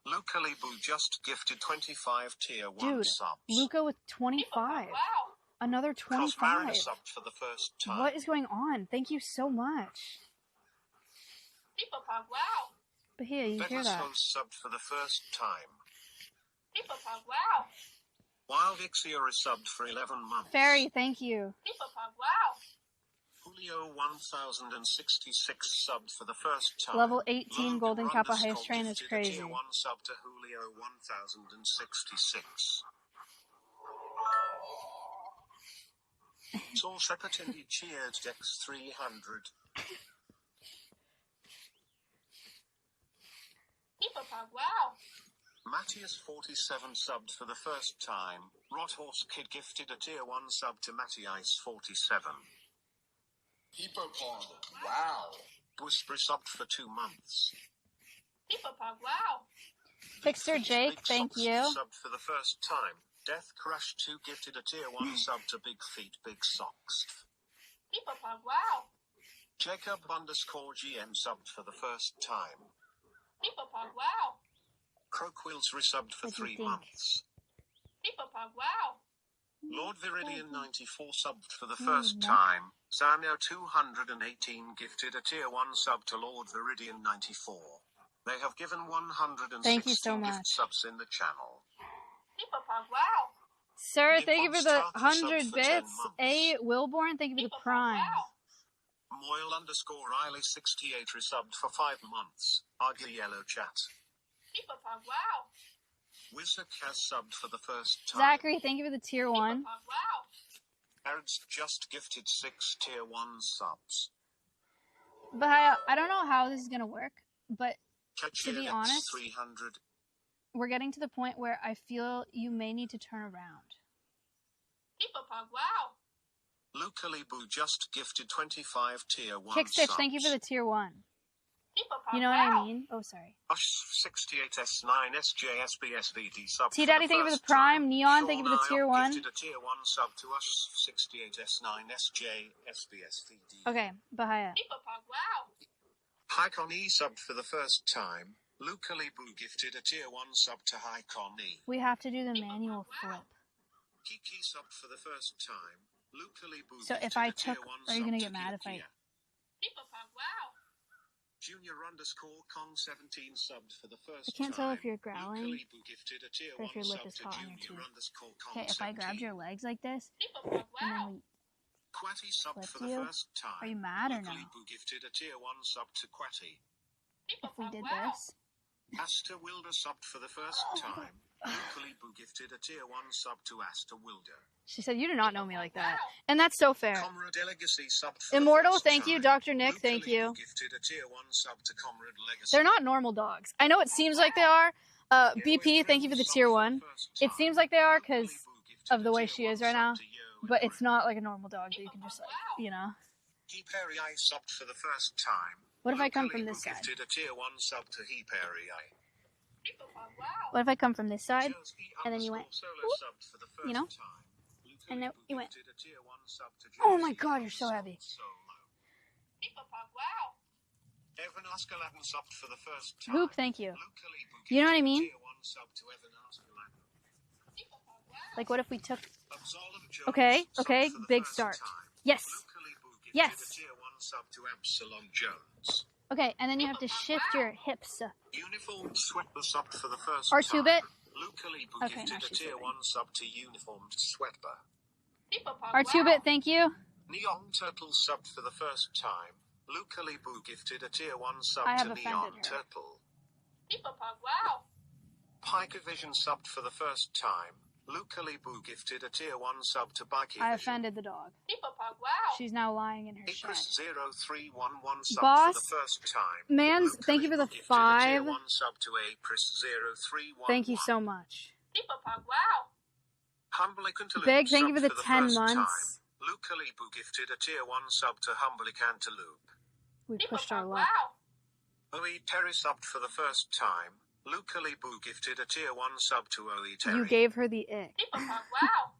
Luca Lebu just gifted 25 tier 1 Dude, subs. Luca with People 25. Pug, wow. Another Cross Mariner 25. subbed for the first time. What is going on? Thank you so much. People Pug, wow. But here, you hear Bedless that? Host subbed for the first time. People Pug, wow. Wild Ixia is subbed for 11 months. Fairy, thank you. People Pug, wow. Julio 1066 subbed for the first time. Level 18 Logan Golden Kappa underscore Heist Train is gifted a crazy. tier 1 sub to Julio 1066. Saul Sepatindi cheered Dex 300. People Pug, wow. Matthias 47 subbed for the first time. Rothorse Kid gifted a tier 1 sub to Matthias 47. Hippopond, wow. Whisper subbed for 2 months. People Pug, wow. Fixer Jake, Big thank Socks you. Subbed for the first time. Death Crush 2 gifted a tier 1 sub to Big Feet Big Socks. People Pug, wow. Jacob underscore GM subbed for the first time. People Pug, wow. Croquills resubbed for What do you 3 think? months. People Pug, wow. Lord Viridian 94 subbed for the first time. Zanio 218 gifted a tier 1 sub to Lord Viridian 94. They have given 116 Thank you so much. gift subs in the channel. People Pug, wow. Sir, thank you for the Nippon Star 100 for 10 bits. months. A. Wilborn, thank you for People the Pug, Prime. wow. Moyle underscore Riley 68 resubbed for 5 months. Ugly Yellow Chat. People Pug, wow. Wizard has subbed for the first time. Zachary, thank you for the tier People 1. Pug, wow. Aaron's just gifted 6 tier 1 subs. But I don't know how this is going to work, but to be honest, 300. we're getting to the point where I feel you may need to turn around. People Pug, wow. Luca Lebu just gifted 25 tier 1 Kickstitch, subs. thank you for the tier 1. People Pug, You know what wow. I mean? Oh, sorry. Ush 68S9SJSBSVD sub. T-Daddy, thank you for the Prime. Neon, thank you for the tier 1. Gifted a tier 1 sub to Ush 68S9SJSBSVD. Okay, Bahaya. People Pug, wow. Higa subbed for the first time. Lucally Boo gifted a tier 1 sub to Higa. We have to do the manual flip. Kiki subbed for the first time. Lucally Boo So gifted if I a tier took, 1 are you sub gonna to get mad if I? Kia. Pipopog, wow. Junior_Kong17 subbed for the first I can't tell time. if you're growling Lucally Boo gifted a tier or if 1 your lip sub is to caught on your tooth. Junior_Kong17. Okay, if I grabbed your legs like this Pipopog, and wow. then we Quatty subbed flipped for the you, first time. are you mad or no? Lucally Boo gifted a tier 1 sub to Quatty. If we Pipopog, did wow. this, Asta Wilder subbed for the first time. Lucally Boo gifted a tier 1 sub to Asta Wilder. she said, "You do not know me like that," and that's so fair. Comrade Legacy subbed for Immortal, the first thank you. time. Dr. Nick, thank Lucally you. Boo gifted a tier 1 sub to Comrade Legacy. They're not normal dogs. I know it seems like they are. BP, thank you for the tier 1. It seems like they are because of the way she is right now, but it's not like a normal dog that you can just, like, you know. Perry I subbed for the first time. What if I come Lucally from Boo this side? gifted a tier 1 sub to He Perry I. Pipopog, wow. What if I come from this side, Jersey and then you went, Solo whoop, subbed for the first you know? time. Lucally And then Boo you went, gifted a tier 1 sub to oh my Jersey god, you're so heavy. Solo. Pipopog, wow. Evan Askeladen subbed for the first time. Hoop, thank you. Lucally Boo You know what I gifted a mean? tier 1 sub to Evan Askeladen. Pipopog, wow. Like, what if we took, Absolem Jones okay, subbed okay, for the big first start. time. Yes. Lucally Boo gifted Yes. a tier 1 sub to Absalom Jones. Okay, and then you have to shift your hips. Uniformed Sweatber subbed for the first R2-bit? time. Lucally Boo Okay, now gifted a she's tier leaving. 1 sub to Uniformed Sweatber. Pipopog, R2-bit, thank you. Neon Turtle subbed for the first time. Lucally Boo gifted a tier 1 sub I have to offended Neon her. Turtle. Pipopog, wow. Piker Vision subbed for the first time. Lucally Boo gifted a tier 1 sub to Bikey I Vision. offended the dog. Pipopog, wow. She's now lying in her shed. Apris 0311 subbed Boss, for the first time. Mans, thank you for the Lucally Boo gifted a tier 5. 1 sub to Apris 0311. Thank you so much. Pipopog, wow. Humbly Cantaloupe Big, thank you for subbed the 10 first months. time. Lucally Boo gifted a tier 1 sub to Humbly Cantaloupe. We pushed our Pipopog, luck. wow. Oe Terry subbed for the first time. Lucally Boo gifted a tier 1 sub to Oe Terry. You gave her the ick. Pipopog, wow.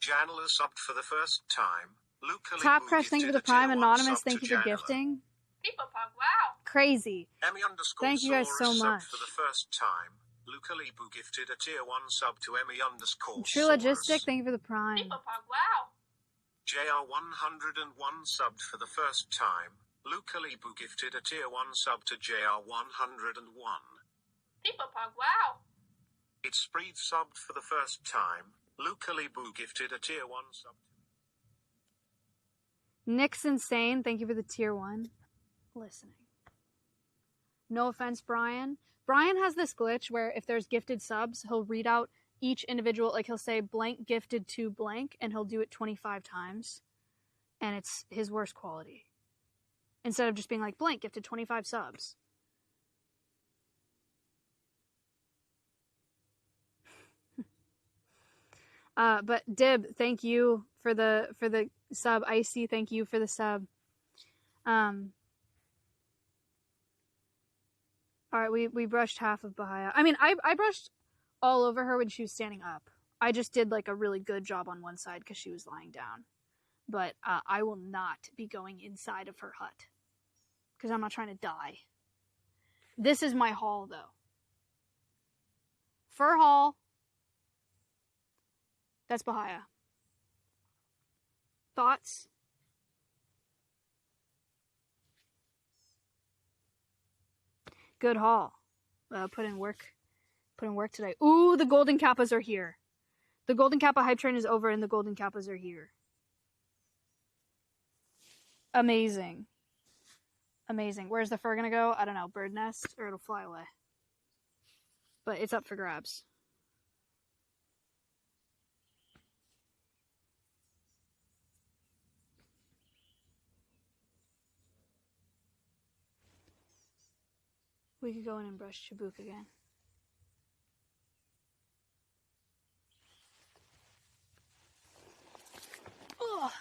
Janela subbed for the first time. Lucally Top Boo Crush, thank you for gifted the a tier Prime. 1 Anonymous, sub thank to you for Janela. gifting. Pipopog, wow. Crazy. Emmy _ Thank you guys so Saurus much. subbed for the first time. Lucally Boo gifted a tier 1 sub to Emmy _ True Saurus. Logistic, thank you for the Prime. Pipopog, wow. JR101 subbed for the first time. Lucally Boo gifted a tier 1 sub to JR101. Pipopog, wow. It's Breathe subbed for the first time. Lucally Boo gifted a tier 1 sub. Nick's Insane, thank you for the tier 1. Listening. No offense, Brian. Brian has this glitch where if there's gifted subs, he'll read out each individual, like he'll say blank gifted to blank, and he'll do it 25 times. And it's his worst quality. Instead of just being like, blank gifted 25 subs. But Dib, thank you for the sub. Icy, thank you for the sub. All right, we brushed half of Bahia. I mean, I brushed all over her when she was standing up. I just did like a really good job on one side because she was lying down. But I will not be going inside of her hut because I'm not trying to die. This is my haul, though. Fur haul. That's Bahia. Thoughts? Good haul. Put in work today. Ooh, the golden kappas are here. The golden kappa hype train is over and the golden kappas are here. Amazing. Amazing. Where's the fur gonna go? I don't know. Bird nest? Or it'll fly away. But it's up for grabs. We could go in and brush Chibuk again. Ugh.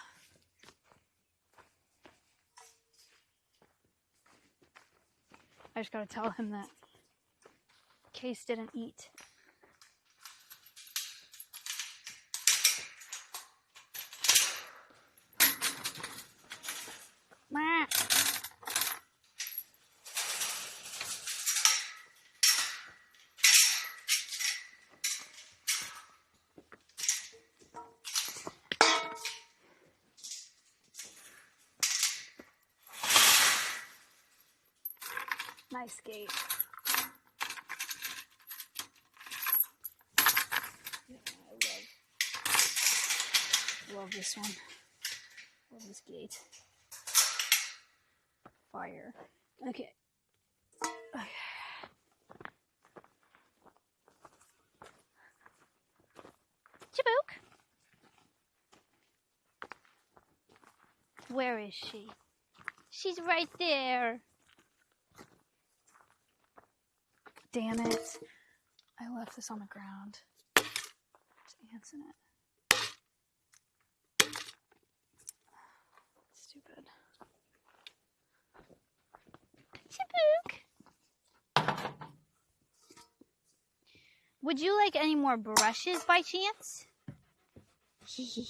I just gotta tell him that Case didn't eat. Nice gait. Yeah, I love this one. Love this gate. Fire. Okay. Jabook. Where is she? She's right there. Damn it. I left this on the ground. There's ants in it. Stupid. Jabook. Would you like any more brushes by chance? You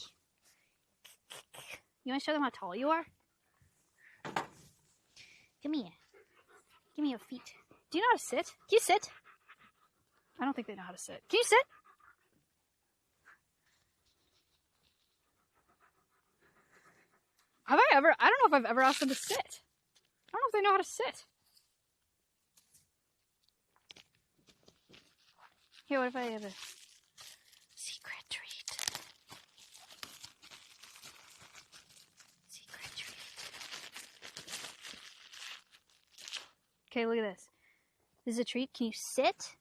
want to show them how tall you are? Come here. Give me your feet. Do you know how to sit? Can you sit? I don't think they know how to sit. Can you sit? Have I ever? I don't know if I've ever asked them to sit. I don't know if they know how to sit. Here, what if I have a secret treat? Secret treat. Okay, look at this. This is a treat. Can you sit?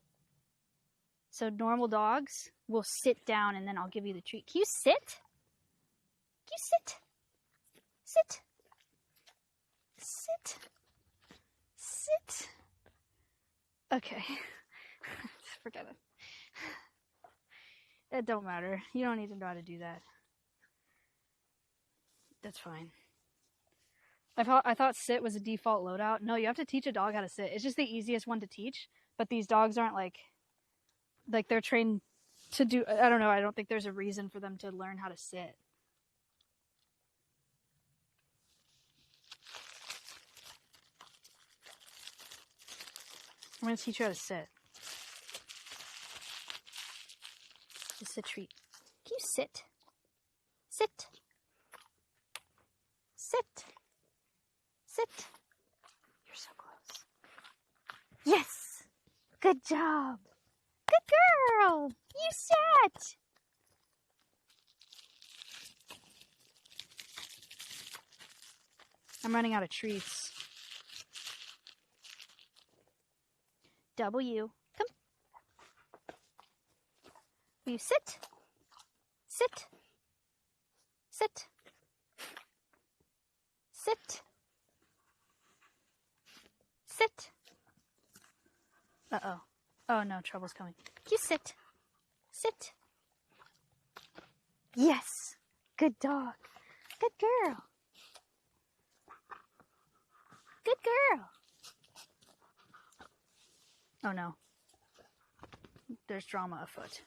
So normal dogs will sit down and then I'll give you the treat. Can you sit? Can you sit? Sit. Sit. Sit. Okay. Forget it. It don't matter. You don't need to know how to do that. That's fine. I thought sit was a default loadout. No, you have to teach a dog how to sit. It's just the easiest one to teach. But these dogs aren't like they're trained to do. I don't know. I don't think there's a reason for them to learn how to sit. I'm going to teach you how to sit. This is a treat. Can you sit? Sit. Sit. Sit. You're so close. Yes! Good job. Good girl. You sat. I'm running out of treats. W. Come. Will you sit? Sit. Sit. Sit. Sit. Uh-oh. Oh no, trouble's coming. You sit. Sit. Yes. Good dog. Good girl. Good girl. Oh no. There's drama afoot.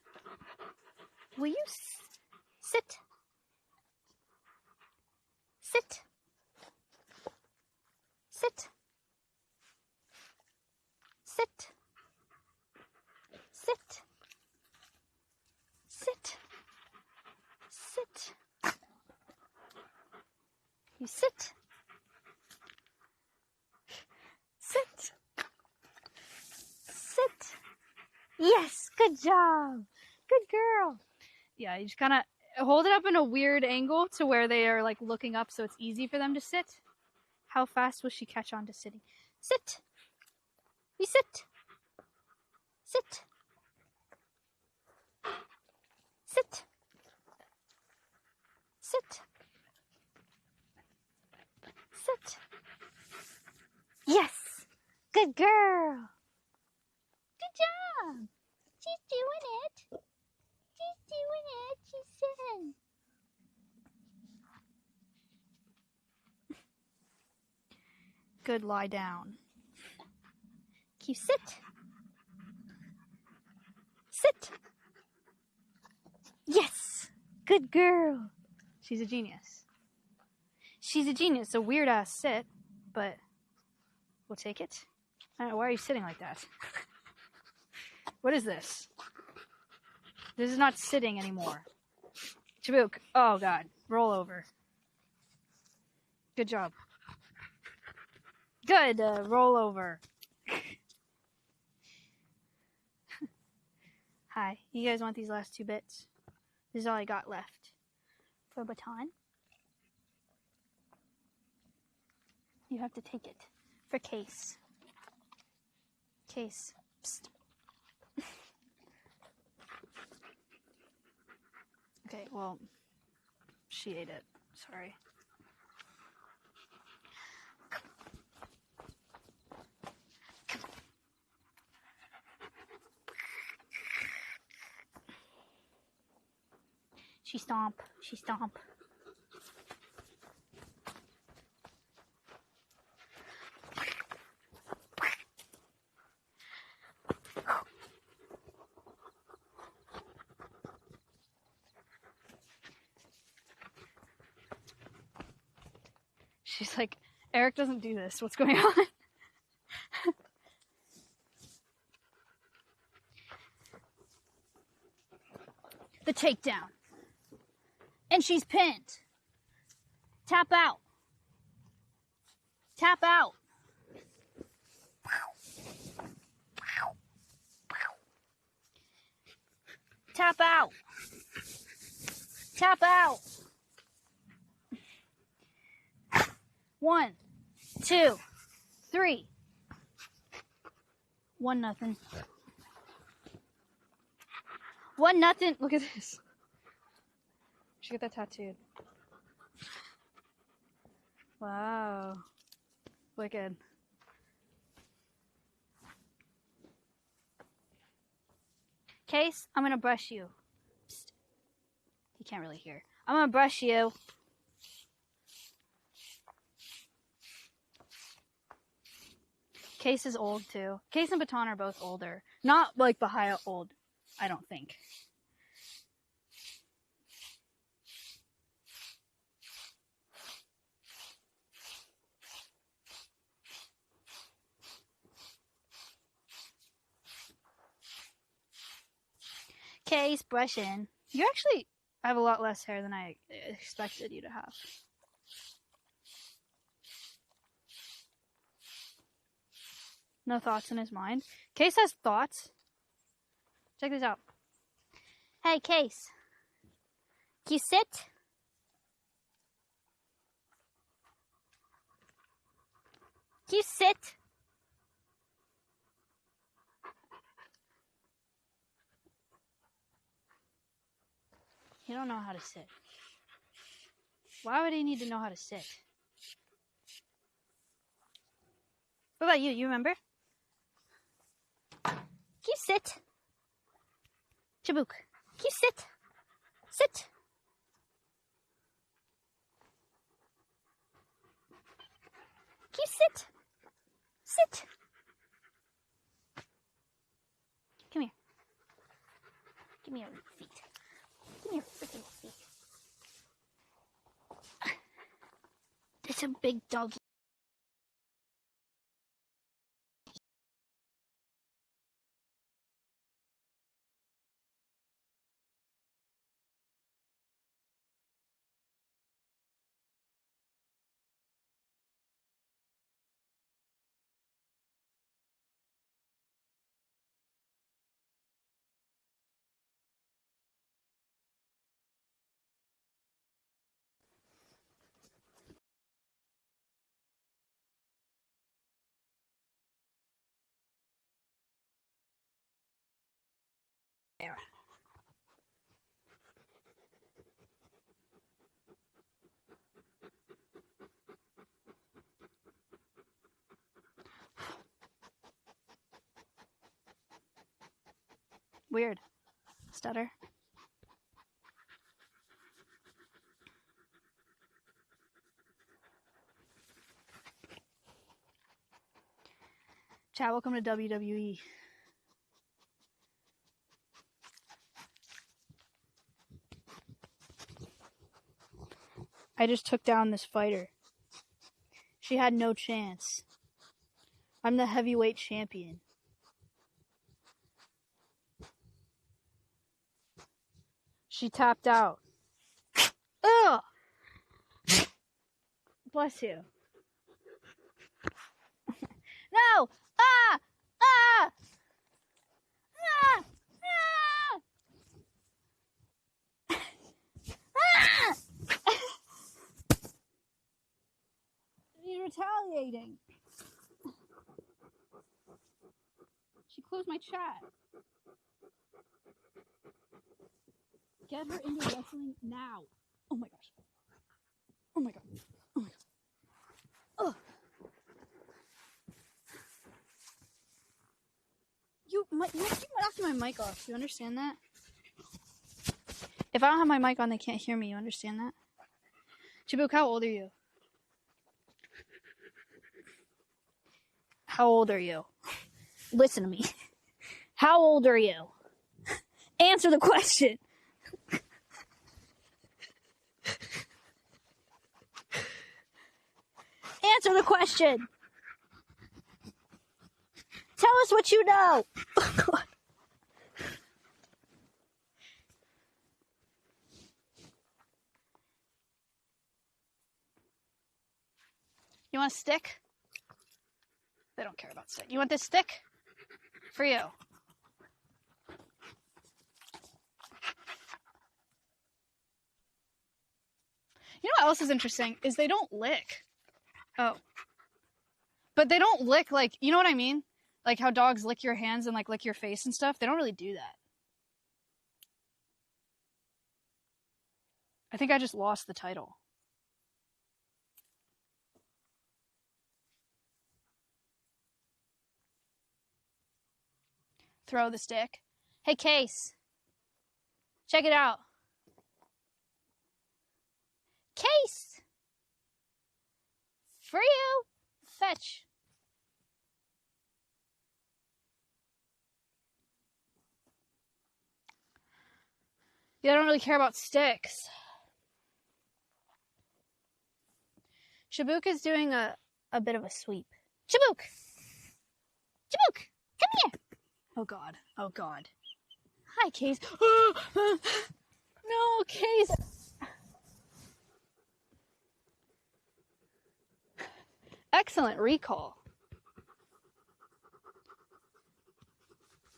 Will you sit? Sit. Sit. Sit. Sit. Sit. Sit. You sit. Sit. Sit. Yes, good job. Good girl. Yeah, you just kind of hold it up in a weird angle to where they are like looking up so it's easy for them to sit. How fast will she catch on to sitting? Sit. You sit. Sit. Sit. Sit. Sit. Yes. Good girl. Good job. She's doing it. She's doing it. She's sitting. Good lie down. Can you sit? Sit. Yes. Good girl. She's a genius. She's a genius. A weird ass sit, but we'll take it. I don't know, why are you sitting like that? What is this? This is not sitting anymore. Jabook. Oh god. Roll over. Good job. Good. Roll over. Hi. You guys want these last 2 bits? This is all I got left. For a baton. You have to take it. For Case. Case. Psst. Okay, well, she ate it. Sorry. She stomp. She stomp. She's like, Eric doesn't do this. What's going on? The takedown. And she's pinned. Tap out. Tap out. Tap out. Tap out. 1, 2, 3. 1-0. 1-0. Look at this. Should get that tattooed. Wow. Wicked. Case, I'm gonna brush you. Psst. You can't really hear. I'm gonna brush you. Case is old too. Case and Baton are both older. Not like Bahia old, I don't think. Case, brushing. You actually have a lot less hair than I expected you to have. No thoughts in his mind. Case has thoughts. Check this out. Hey, Case. Can you sit? Can you sit? You don't know how to sit. Why would he need to know how to sit? What about you? You remember? Can you sit? Chabook. Can you sit? Sit. Can you sit? Sit. Come here. Give me your feet. Give me your freaking feet. It's a big doggy. There. Weird. Stutter. Chat, welcome to WWE. I just took down this fighter. She had no chance. I'm the heavyweight champion. She tapped out. Ugh! Bless you. No! Ah! Ah! Ah! Ah! close my chat. Get her into wrestling now. Oh my gosh. Oh my god. Oh my god. Ugh. You have to keep knocking my mic off. Do you understand that? If I don't have my mic on, they can't hear me. You understand that? Chabuk, how old are you? How old are you? Listen to me. How old are you? Answer the question. Answer the question. Tell us what you know. You want a stick? They don't care about stick. You want this stick? For you. You know what else is interesting? Is they don't lick. Oh. But they don't lick, like, you know what I mean? Like how dogs lick your hands and, like, lick your face and stuff. They don't really do that. I think I just lost the title. Throw the stick. Hey, Case. Check it out. Case! For you. Fetch. Yeah, I don't really care about sticks. Chabuk is doing a bit of a sweep. Chabuk! Chabuk! Come here! Oh god. Oh god. Hi, Case. No, Case. Excellent recall.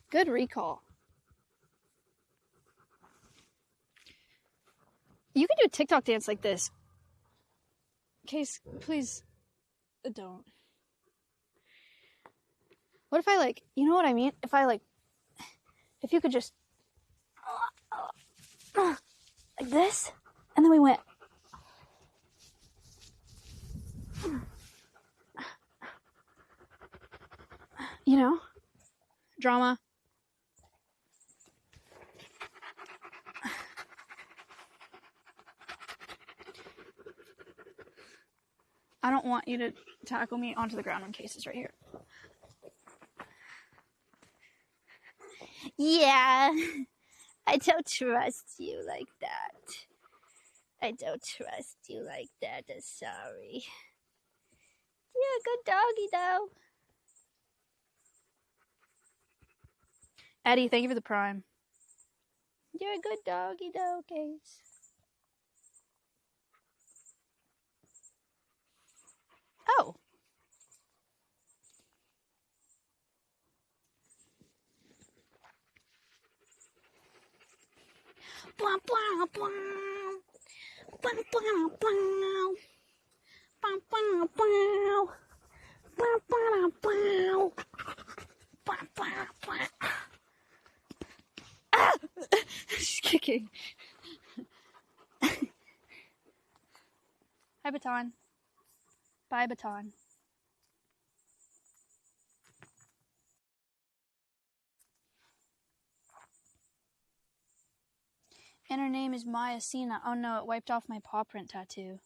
Good recall. You can do a TikTok dance like this. Case, please don't. What if I, like, you know what I mean? If I, like, if you could just like this, and then we went. You know? Drama. I don't want you to tackle me onto the ground when Case is right here. Yeah, I don't trust you like that. I don't trust you like that. I'm sorry. You're a good doggy, though. Eddie, thank you for the prime. You're a good doggy, though, Case. Oh. Blah, blah, blah. Blah, blah, blah. Blah, blah, blah. Blah, blah, blah. Blah, blah, blah. Ah! She's kicking. Hi, Baton. Bye, Baton. And her name is Maya Sina. Oh no, it wiped off my paw print tattoo.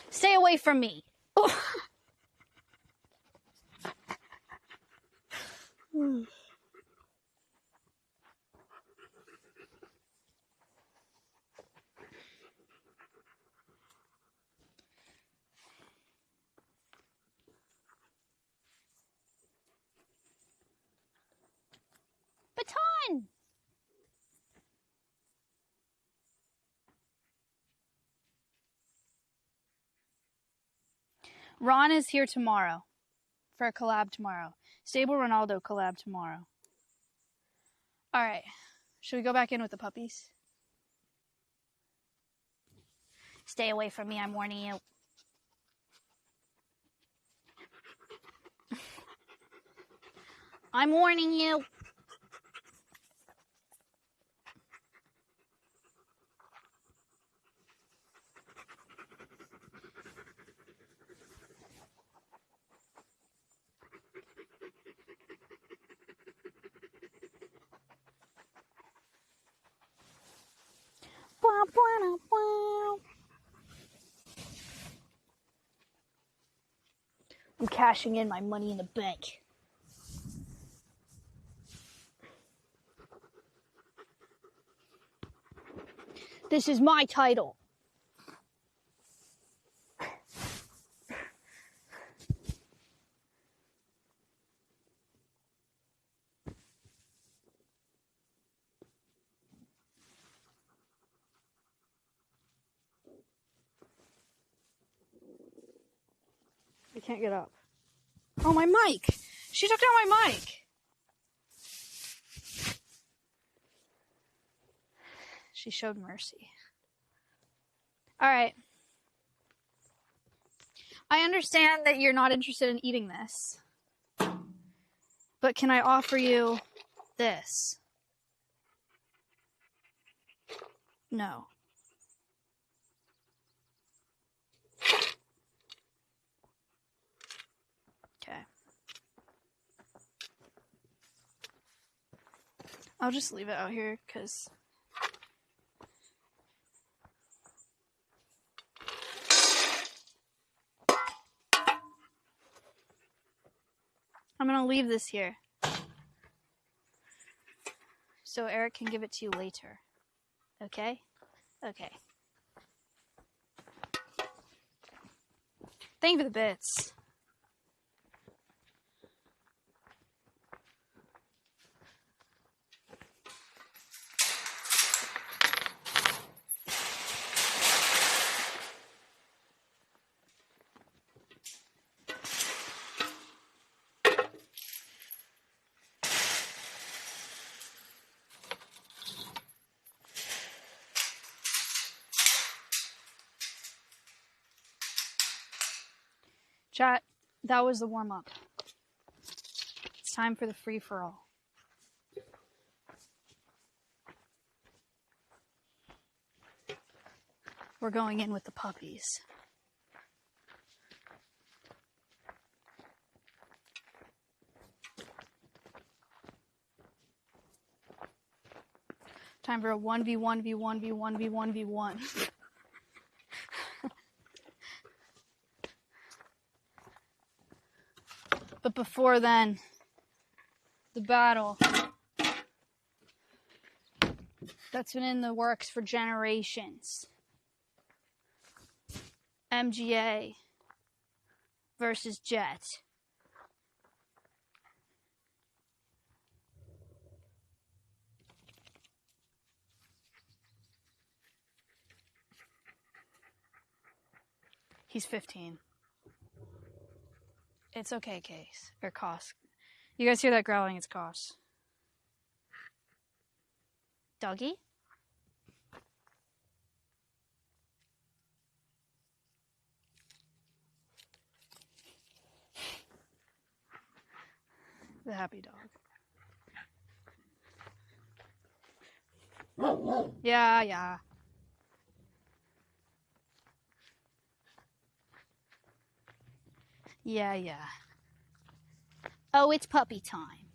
Stay away from me. Oh. Baton! Ron is here tomorrow for a collab tomorrow. Stable Ronaldo collab tomorrow. Alright. Should we go back in with the puppies? Stay away from me, I'm warning you. I'm warning you. I'm cashing in my money in the bank. This is my title. I can't get up. Oh, my mic. She took down my mic. She showed mercy. All right. I understand that you're not interested in eating this. But can I offer you this? No. Okay. I'll just leave it out here because I'm going to leave this here so Eric can give it to you later. Okay? Okay. Thank you for the bits. Chat, that was the warm-up. It's time for the free-for-all. We're going in with the puppies. Time for a 1v1v1v1v1v1. But before then, the battle that's been in the works for generations. MGA versus Jet. He's 15. It's okay, Case. Or Cos. You guys hear that growling? It's Cos. Doggy? The happy dog. Yeah. Yeah. Oh, it's puppy time.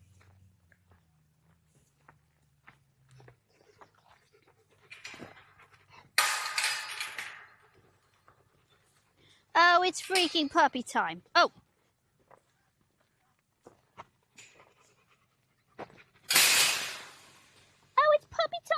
Oh, it's freaking puppy time. Oh. Oh, it's puppy time.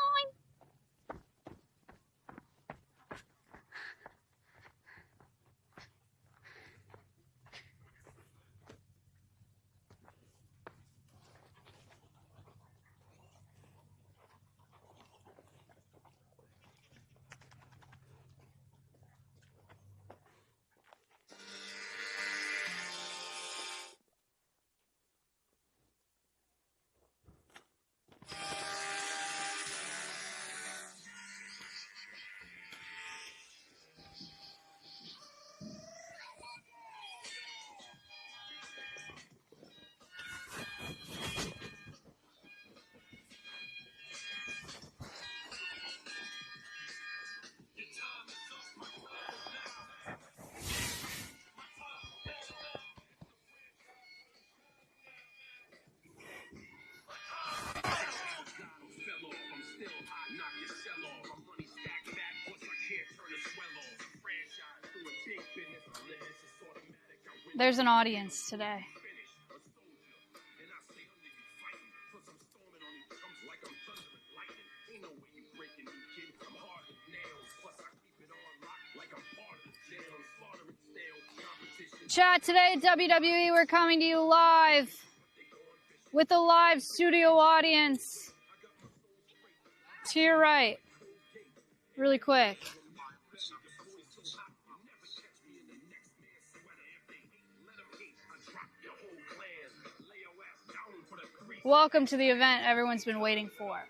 There's an audience today. Chat, today at WWE, we're coming to you live with a live studio audience. To your right. Really quick. Welcome to the event everyone's been waiting for.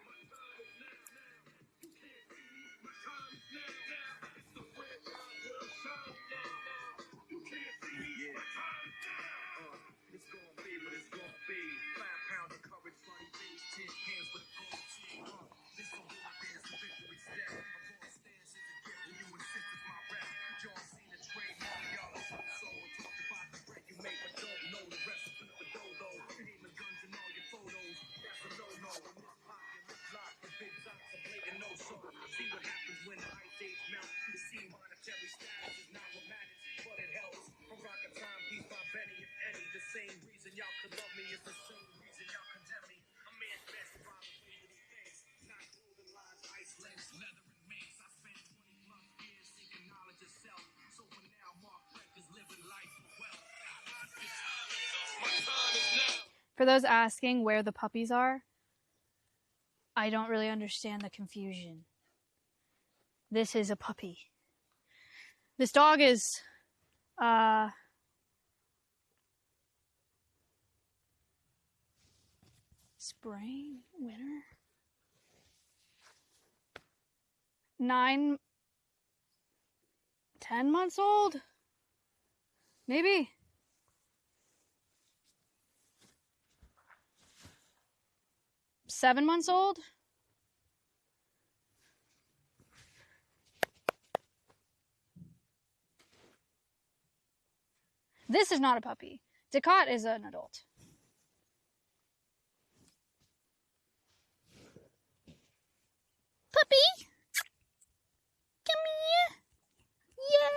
For those asking where the puppies are, I don't really understand the confusion. This is a puppy. This dog is, spring, winter, 9, 10 months old, maybe. Seven months old. This is not a puppy. Ducat is an adult. Puppy! Come here! Yeah!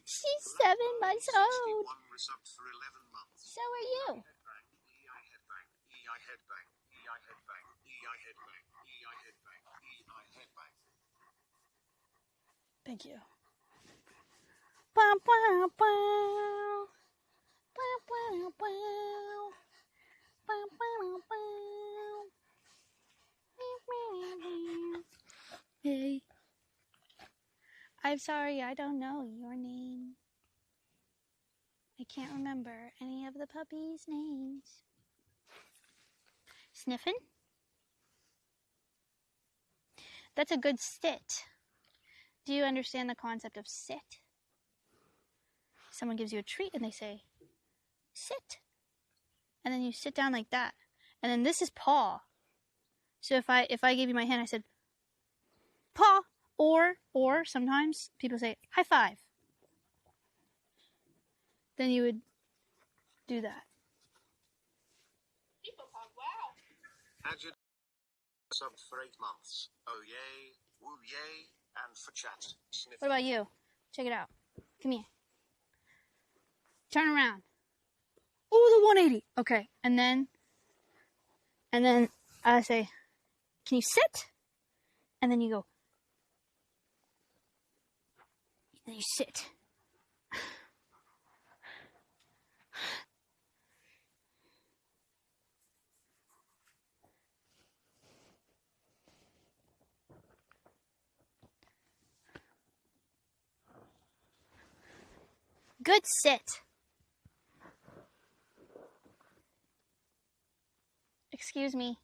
She's 7 months old. So are you. Thank you. Bow, bow, bow. Bow, bow, bow. Bow, bow, bow. Hey. I'm sorry, I don't know your name. I can't remember any of the puppies' names. Sniffin'? That's a good sit. Do you understand the concept of sit? Someone gives you a treat and they say, sit. And then you sit down like that. And then this is paw. So if I gave you my hand, I said, paw. Or sometimes people say, high five. Then you would do that. Ajit subbed for 8 months. Oh yay, woo yay, and for chat. Sniff. What about you? Check it out. Come here. Turn around. Oh, the 180. Okay. And then I say, can you sit? And then you go. And then you sit. Good sit. Excuse me.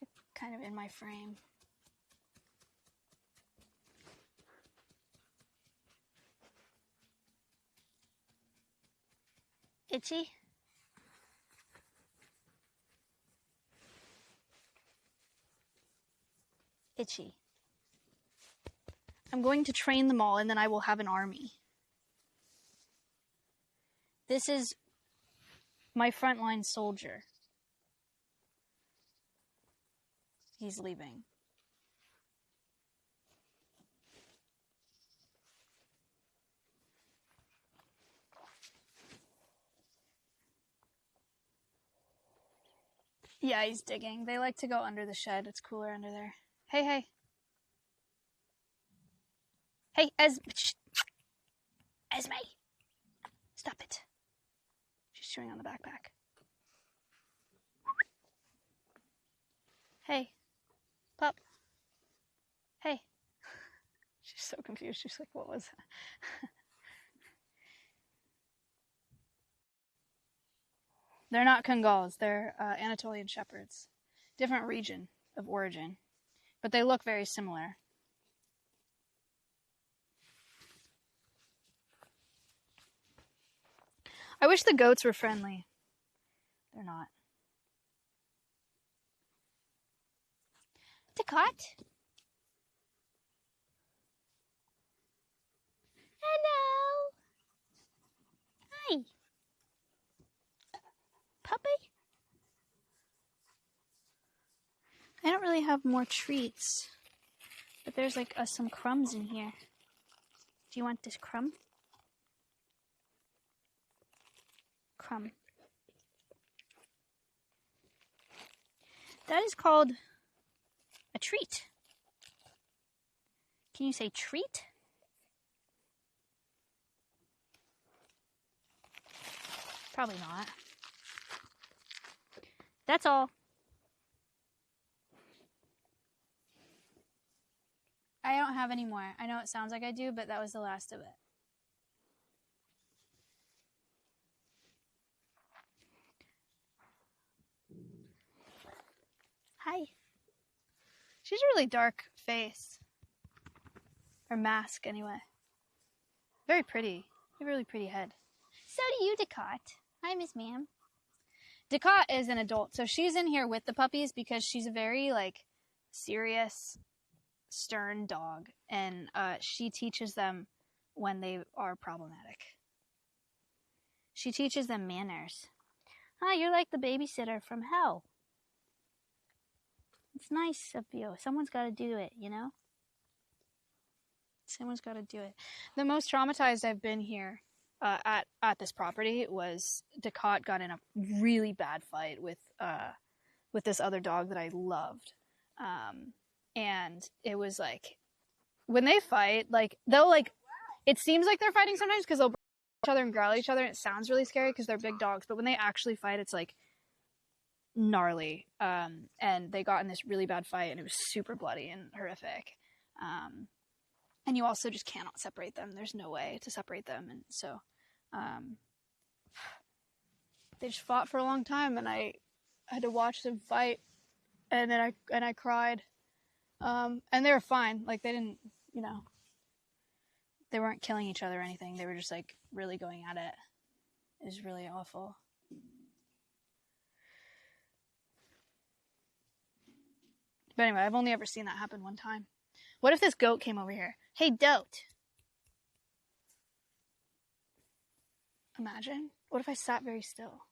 You're kind of in my frame. Itchy? Itchy. I'm going to train them all and then I will have an army. This is my frontline soldier. He's leaving. Yeah, he's digging. They like to go under the shed. It's cooler under there. Hey, hey. Hey, Esme. Stop it. She's chewing on the backpack. Hey. Pup. Hey. She's so confused. She's like, what was that? They're not Kangals. They're Anatolian Shepherds. Different region of origin. But they look very similar. I wish the goats were friendly. They're not. Ducat. Hello. Hi. Puppy? I don't really have more treats. But there's like some crumbs in here. Do you want this crumb? Crumb. That is called a treat. Can you say treat? Probably not. That's all. I don't have any more. I know it sounds like I do, but that was the last of it. Hi. She's a really dark face. Or mask, anyway. Very pretty. You have a really pretty head. So do you, Ducat. Hi, Miss Ma'am. Ducat is an adult, so she's in here with the puppies because she's a very, like, serious, stern dog, and she teaches them when they are problematic. She teaches them manners. Hi, you're like the babysitter from hell. It's nice of you. Someone's got to do it, you know? Someone's got to do it. The most traumatized I've been here at this property was Ducat got in a really bad fight with this other dog that I loved. And it was like, when they fight, like, they'll, like, it seems like they're fighting sometimes because they'll bite each other and growl at each other, and it sounds really scary because they're big dogs, but when they actually fight, it's, like, gnarly. And they got in this really bad fight, and it was super bloody and horrific. And you also just cannot separate them. There's no way to separate them, and so they just fought for a long time, and I had to watch them fight, and then I cried. And they were fine. Like, they didn't, you know, they weren't killing each other or anything. They were just, like, really going at it. It was really awful. But anyway, I've only ever seen that happen one time. What if this goat came over here? Hey, Dote. Imagine. What if I sat very still?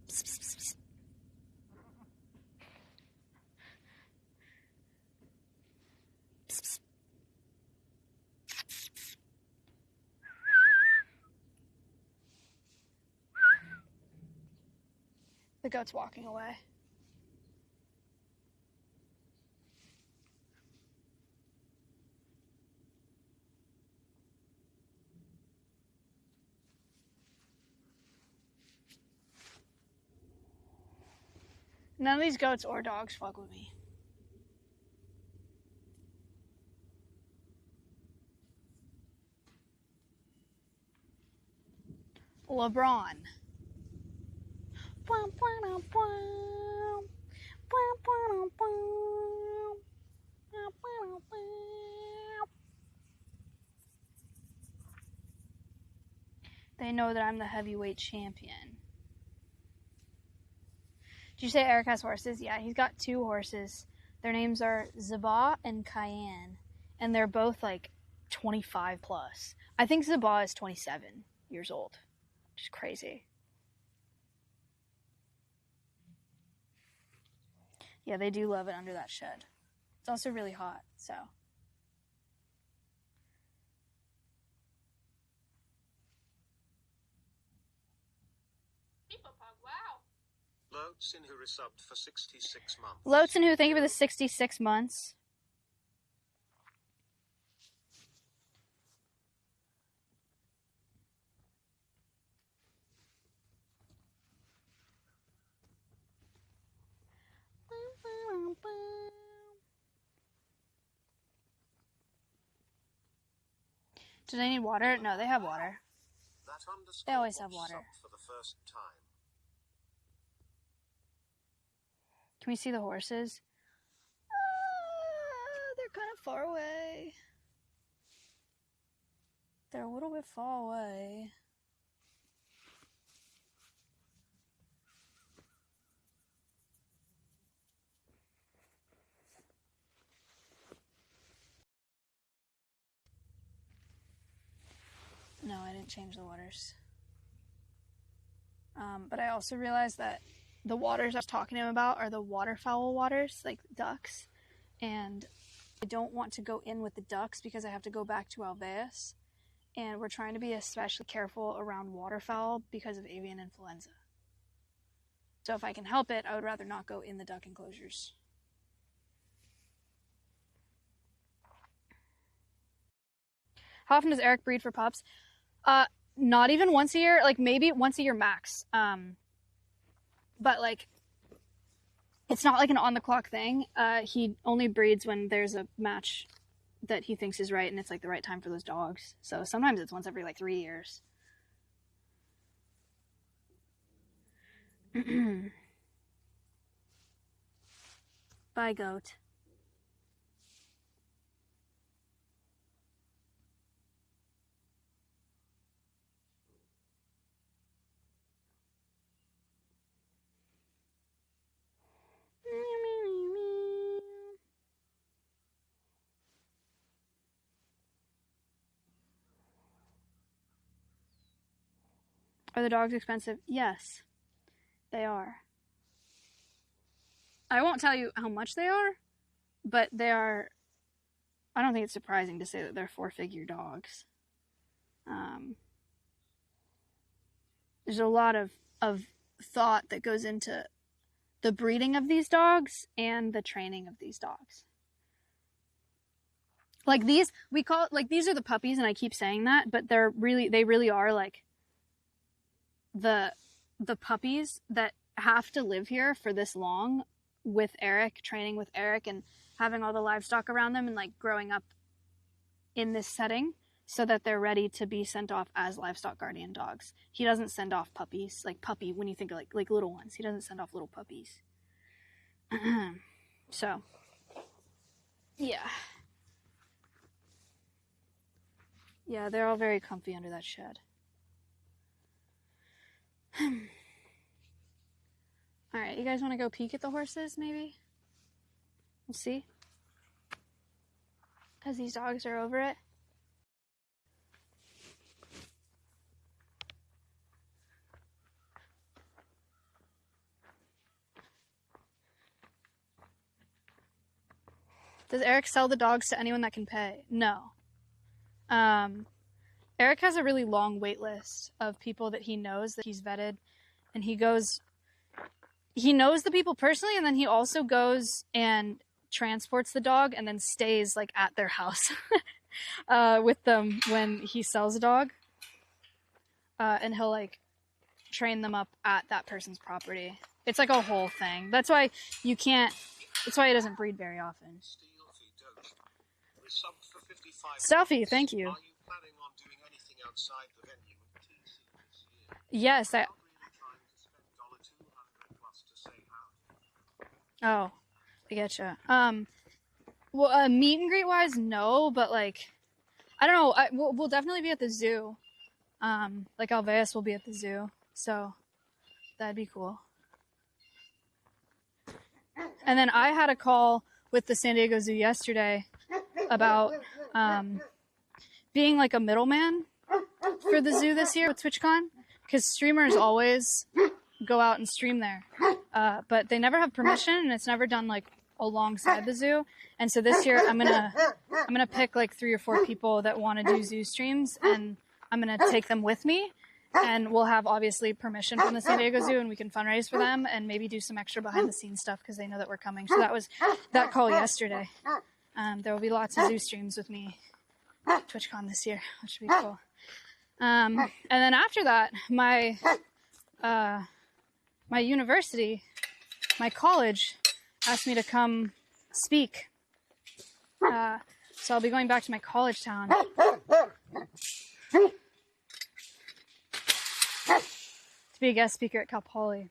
Psst, psst, psst, psst. Psst, psst. The goat's walking away. None of these goats or dogs fuck with me. LeBron. They know that I'm the heavyweight champion. Did you say Eric has horses? Yeah, he's got 2 horses. Their names are Zabah and Cayenne. And they're both like 25 plus. I think Zabah is 27 years old. Which is crazy. Yeah, they do love it under that shed. It's also really hot, so. Lotsin who resubbed for 66 months. Lotsin who, thank you for the 66 months. Do they need water? No, they have water. They always have water. For the first time. Can we see the horses? They're kind of far away. They're a little bit far away. No, I didn't change the waters. But I also realized that the waters I was talking to him about are the waterfowl waters, like ducks. And I don't want to go in with the ducks because I have to go back to Alveus. And we're trying to be especially careful around waterfowl because of avian influenza. So if I can help it, I would rather not go in the duck enclosures. How often does Eric breed for pups? Not even once a year, like maybe once a year max. But like, it's not like an on-the-clock thing. He only breeds when there's a match that he thinks is right and it's like the right time for those dogs. So sometimes it's once every like 3 years. Bye, goat. Are the dogs expensive? Yes, they are. I won't tell you how much they are, but they are. I don't think it's surprising to say that they're 4-figure dogs. There's a lot of thought that goes into the breeding of these dogs and the training of these dogs. Like these, we call it, like these are the puppies, and I keep saying that, but they really are like the puppies that have to live here for this long with Eric, training with Eric and having all the livestock around them and like growing up in this setting so that they're ready to be sent off as livestock guardian dogs. He doesn't send off puppies, like puppy, when you think of like little ones. He doesn't send off little puppies. So, yeah. Yeah, they're all very comfy under that shed. Alright, you guys want to go peek at the horses, maybe? We'll see. Because these dogs are over it. Does Eric sell the dogs to anyone that can pay? No. Eric has a really long wait list of people that he knows that he's vetted, and he knows the people personally, and then he also goes and transports the dog and then stays like at their house with them when he sells a dog. And he'll like train them up at that person's property. It's like a whole thing. That's why he doesn't breed very often. Stuffy, thank you. Are you planning on doing anything outside the venue at TC this year? Yes, Not really trying to spend $200 plus to say how. Oh, I getcha. Well, meet and greet wise, no, but like, I don't know. We'll definitely be at the zoo. Like Alveus will be at the zoo, so that'd be cool. And then I had a call with the San Diego Zoo yesterday about being like a middleman for the zoo this year with TwitchCon, because streamers always go out and stream there, but they never have permission, and it's never done like alongside the zoo. And so this year I'm gonna pick like 3 or 4 people that want to do zoo streams, and I'm gonna take them with me, And we'll have obviously permission from the San Diego Zoo, and we can fundraise for them and maybe do some extra behind the scenes stuff because they know that we're coming. So that was that call yesterday. There will be lots of zoo streams with me at TwitchCon this year, which should be cool. And then after that, my university, my college, asked me to come speak. So I'll be going back to my college town. To be a guest speaker at Cal Poly,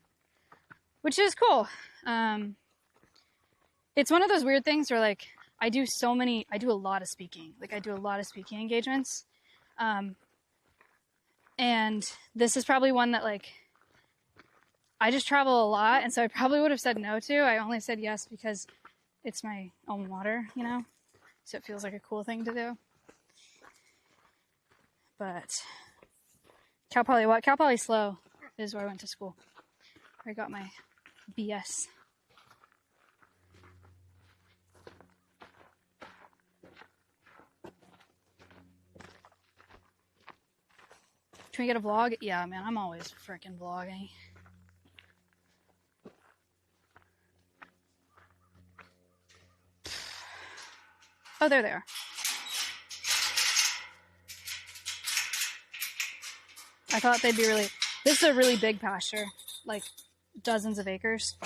which is cool. It's one of those weird things where like I do a lot of speaking. Like I do a lot of speaking engagements. And this is probably one that like I just travel a lot, and so I probably would have said no to. I only said yes because it's my alma mater, you know? So it feels like a cool thing to do. But Cal Poly Slow is where I went to school. Where I got my BS. Can we get a vlog? Yeah, man, I'm always freaking vlogging. Oh, there they are. I thought they'd be really... This is a really big pasture, like dozens of acres.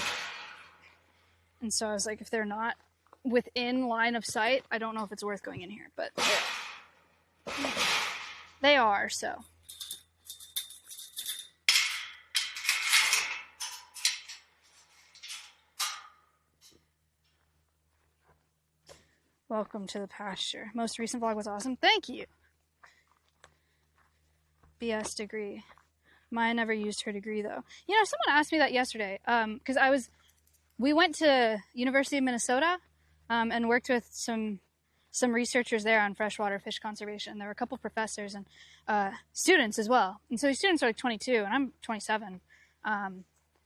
And so I was like, if they're not within line of sight, I don't know if it's worth going in here, but they are, so. Welcome to the pasture. Most recent vlog was awesome. Thank you. BS degree. Maya never used her degree though. You know, someone asked me that yesterday. Because we went to University of Minnesota and worked with some researchers there on freshwater fish conservation. There were a couple of professors and students as well. And so these students are like 22 and I'm 27.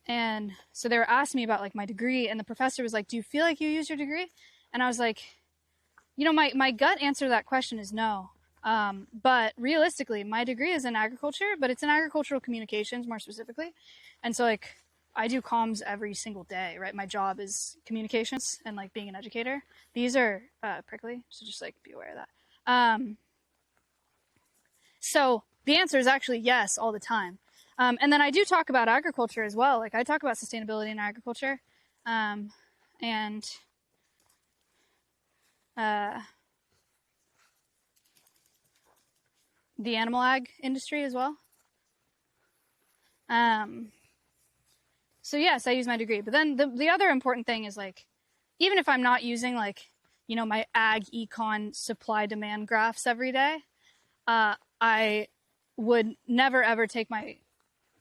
And so they were asking me about like my degree, and the professor was like, do you feel like you used your degree? And I was like, you know, my gut answer to that question is no. But realistically, my degree is in agriculture, but it's in agricultural communications more specifically. And so like I do comms every single day, right? My job is communications and like being an educator. These are prickly, so just like be aware of that. So the answer is actually yes all the time. And then I do talk about agriculture as well. Like I talk about sustainability in agriculture. The animal ag industry as well. So yes, I use my degree. But then the other important thing is like, even if I'm not using like, you know, my ag econ supply demand graphs every day, I would never ever take my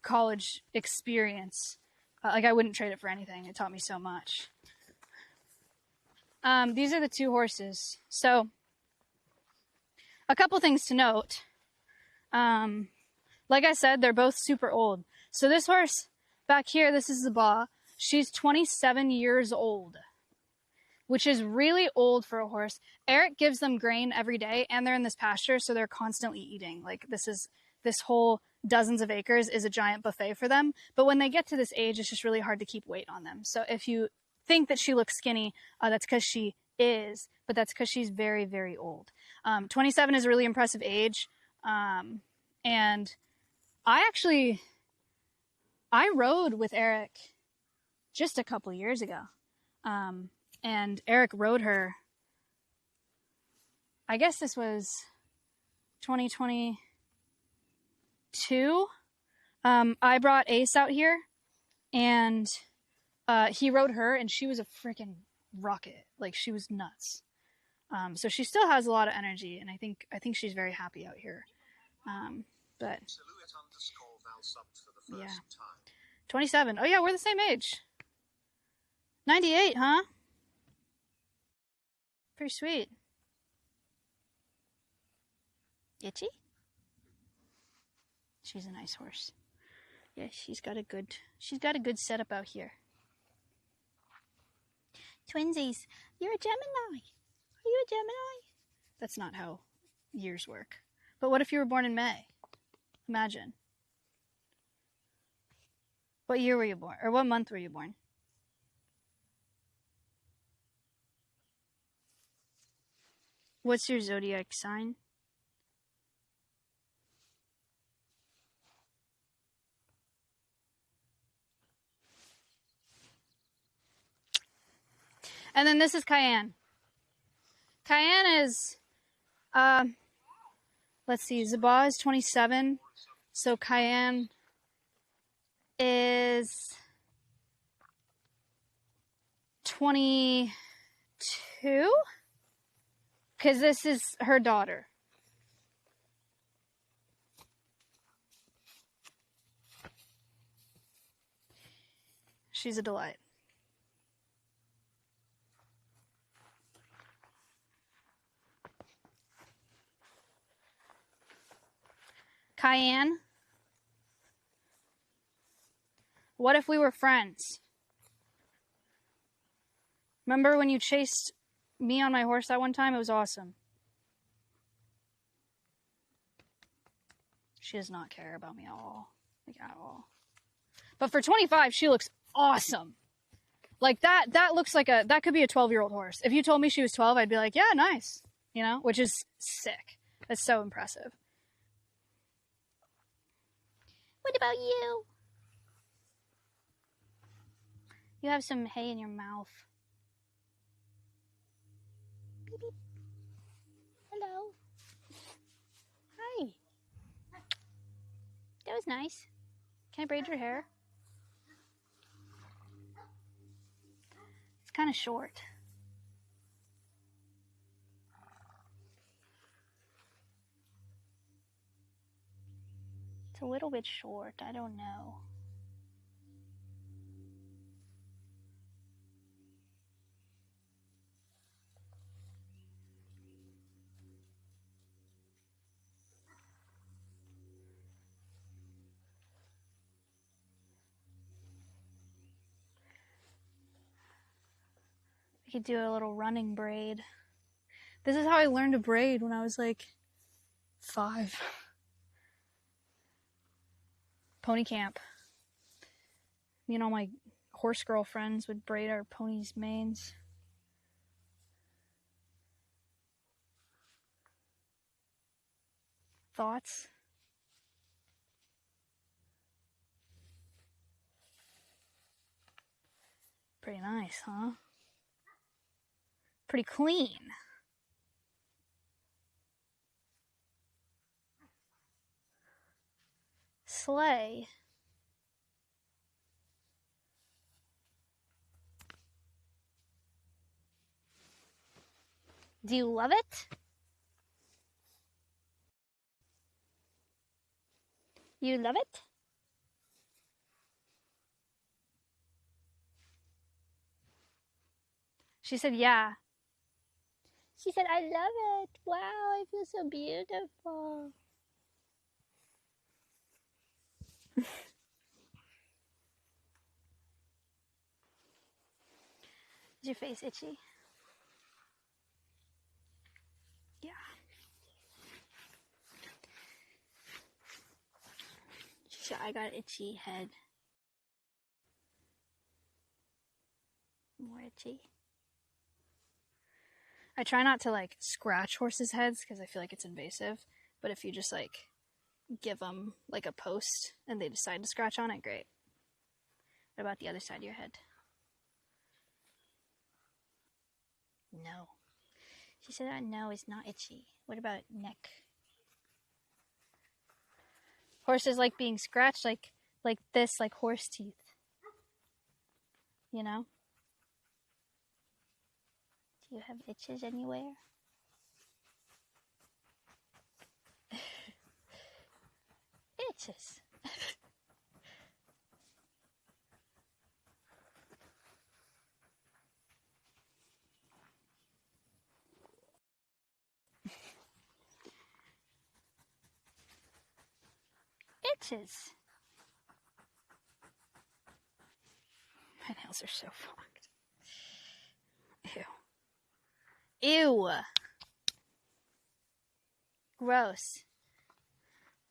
college experience. Like I wouldn't trade it for anything. It taught me so much. These are the two horses. So a couple things to note. Like I said, they're both super old. So this horse back here, this is Zaba. She's 27 years old, which is really old for a horse. Eric gives them grain every day, and they're in this pasture, so they're constantly eating. Like this whole dozens of acres is a giant buffet for them. But when they get to this age, it's just really hard to keep weight on them. So if you think that she looks skinny, that's because she is, but that's because she's very, very old. 27 is a really impressive age. And I rode with Eric just a couple years ago. And Eric rode her, I guess this was 2022. I brought Ace out here and he rode her, and she was a freaking rocket. Like she was nuts. So she still has a lot of energy, and I think she's very happy out here. But yeah, 27. Oh yeah, we're the same age. 98, huh? Pretty sweet. Itchy? She's a nice horse. Yeah, she's got a good setup out here. Twinsies, you're a Gemini. Are you a Gemini? That's not how years work. But what if you were born in May? Imagine. What year were you born? Or what month were you born? What's your zodiac sign? And then this is Cayenne. Cayenne is, let's see, Zabah is 27. So Cayenne is 22? Because this is her daughter. She's a delight. Cayenne, what if we were friends? Remember when you chased me on my horse that one time? It was awesome. She does not care about me at all. Like, at all. But for 25, she looks awesome. Like, that looks like that could be a 12-year-old horse. If you told me she was 12, I'd be like, yeah, nice. You know? Which is sick. That's so impressive. What about you? You have some hay in your mouth. Beep, beep. Hello. Hi. That was nice. Can I braid your hair? It's kind of short. It's a little bit short. I don't know. We could do a little running braid. This is how I learned to braid when I was like 5. Pony camp. Me and all my horse girl friends would braid our ponies' manes. Thoughts? Pretty nice, huh? Pretty clean. Slay. Do you love it? You love it? She said, yeah. She said, I love it. Wow, I feel so beautiful. Is your face itchy? Yeah. I got itchy head. More itchy. I try not to like scratch horses' heads because I feel like it's invasive. But if you just like give them like a post and they decide to scratch on it, great. What about the other side of your head? No. She said that no, it's not itchy. What about neck? Horses like being scratched like this, like horse teeth. You know? Do you have itches anywhere? Itches. Itches. My nails are so fucked. Ew. Ew. Gross.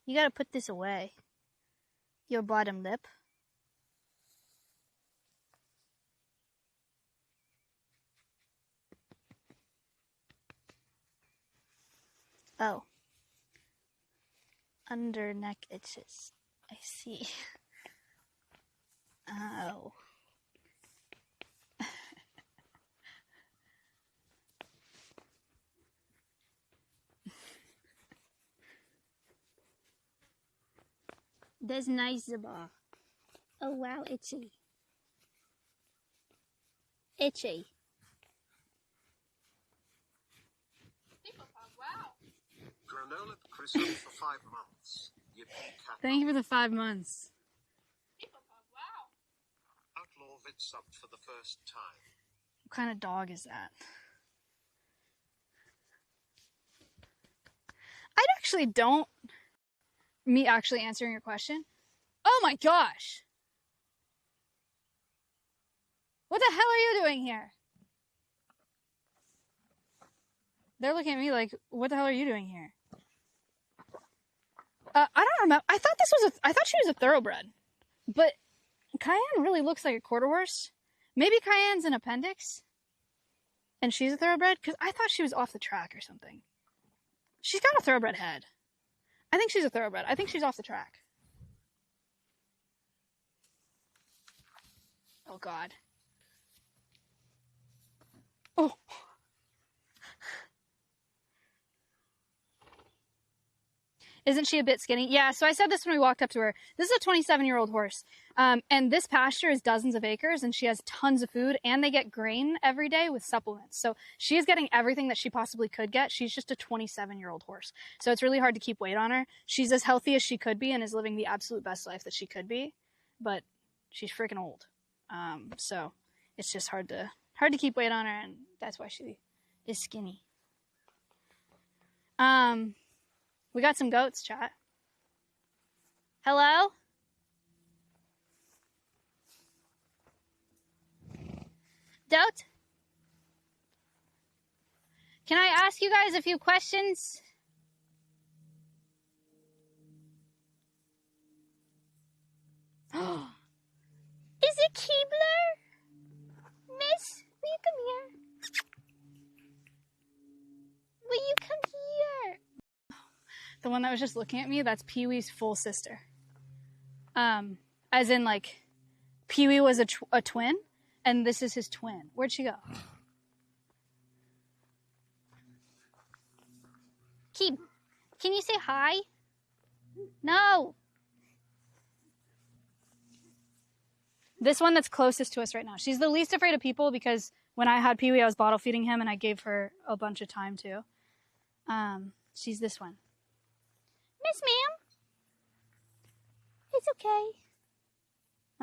You gotta put this away. Your bottom lip. Oh. Under neck itches. I see. Oh. That's nice, Zaba. Oh wow, itchy. Itchy. People Pug, wow. Granola Chris up for 5 months. Yippee cat. Thank you for the 5 months. People Pug, wow. Outlaw Vid sub for the first time. What kind of dog is that? I actually don't. Me actually answering your question. Oh my gosh! What the hell are you doing here? They're looking at me like, what the hell are you doing here? I don't remember. I thought she was a thoroughbred, but Cayenne really looks like a quarter horse. Maybe Cayenne's an appendix, and she's a thoroughbred, because I thought she was off the track or something. She's got a thoroughbred head. I think she's a thoroughbred. I think she's off the track. Oh, God. Oh. Isn't she a bit skinny? Yeah, so I said this when we walked up to her. This is a 27-year-old horse. And this pasture is dozens of acres, and she has tons of food, and they get grain every day with supplements. So she is getting everything that she possibly could get. She's just a 27-year-old horse. So it's really hard to keep weight on her. She's as healthy as she could be and is living the absolute best life that she could be. But she's freaking old. So it's just hard to keep weight on her, and that's why she is skinny. We got some goats, chat. Hello? Goat? Can I ask you guys a few questions? Is it Keebler? Miss, will you come here? Will you come here? The one that was just looking at me, that's Pee-wee's full sister. As in, like, Pee-wee was a twin, and this is his twin. Where'd she go? Keeb, can you say hi? No. This one that's closest to us right now. She's the least afraid of people because when I had Pee-wee, I was bottle feeding him, and I gave her a bunch of time, too. She's this one. Miss Ma'am. It's okay.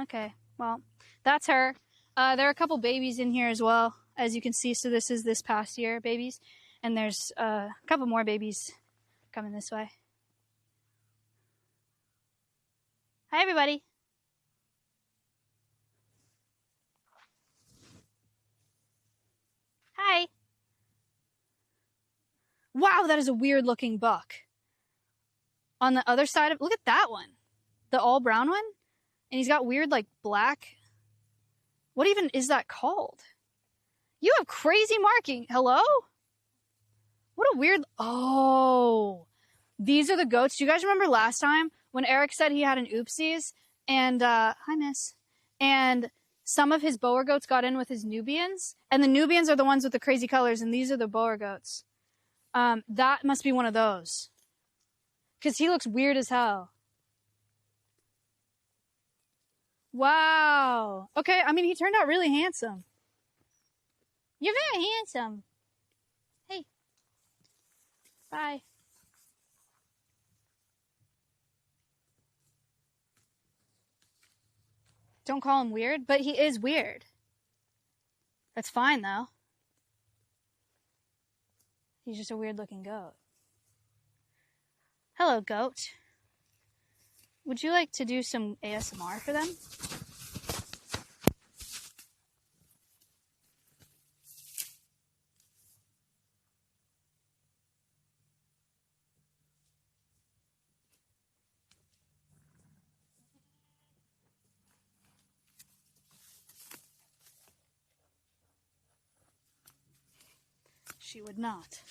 Okay, well, that's her. There are a couple babies in here as well, as you can see. So this is this past year babies. And there's a couple more babies coming this way. Hi, everybody. Hi. Wow, that is a weird looking buck. On the other side of, look at that one. The all brown one. And he's got weird, like, black. What even is that called? You have crazy marking. Hello? What a weird, oh. These are the goats. Do you guys remember last time when Eric said he had an oopsies? And, hi, miss. And some of his Boer goats got in with his Nubians. And the Nubians are the ones with the crazy colors, and these are the Boer goats. That must be one of those. Because he looks weird as hell. Wow. Okay, I mean, he turned out really handsome. You're very handsome. Hey. Bye. Don't call him weird, but he is weird. That's fine, though. He's just a weird-looking goat. Hello, goat. Would you like to do some ASMR for them? She would not.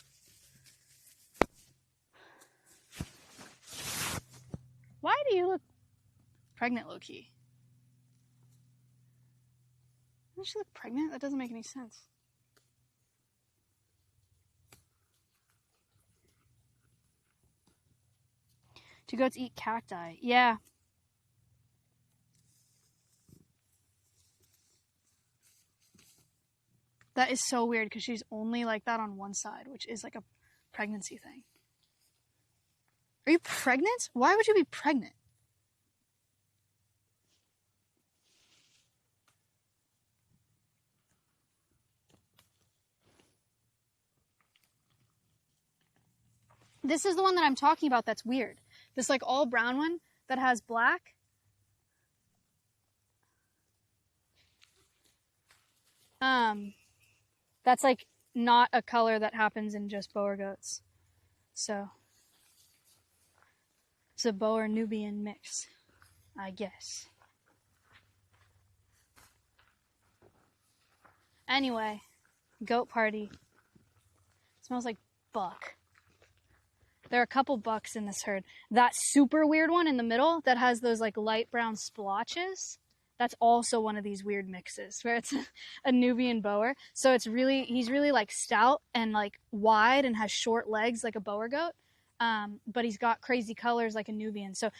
Why do you look pregnant, low-key? Does she look pregnant? That doesn't make any sense. Do goats eat cacti? Yeah. That is so weird because she's only like that on one side, which is like a pregnancy thing. Are you pregnant? Why would you be pregnant? This is the one that I'm talking about that's weird. This like all brown one that has black. That's like not a color that happens in just Boer goats. So it's a Boer Nubian mix, I guess. Anyway, goat party. It smells like buck. There are a couple bucks in this herd. That super weird one in the middle that has those like light brown splotches, that's also one of these weird mixes where it's a Nubian Boer. So he's really like stout and like wide and has short legs like a Boer goat. But he's got crazy colors like a Nubian. So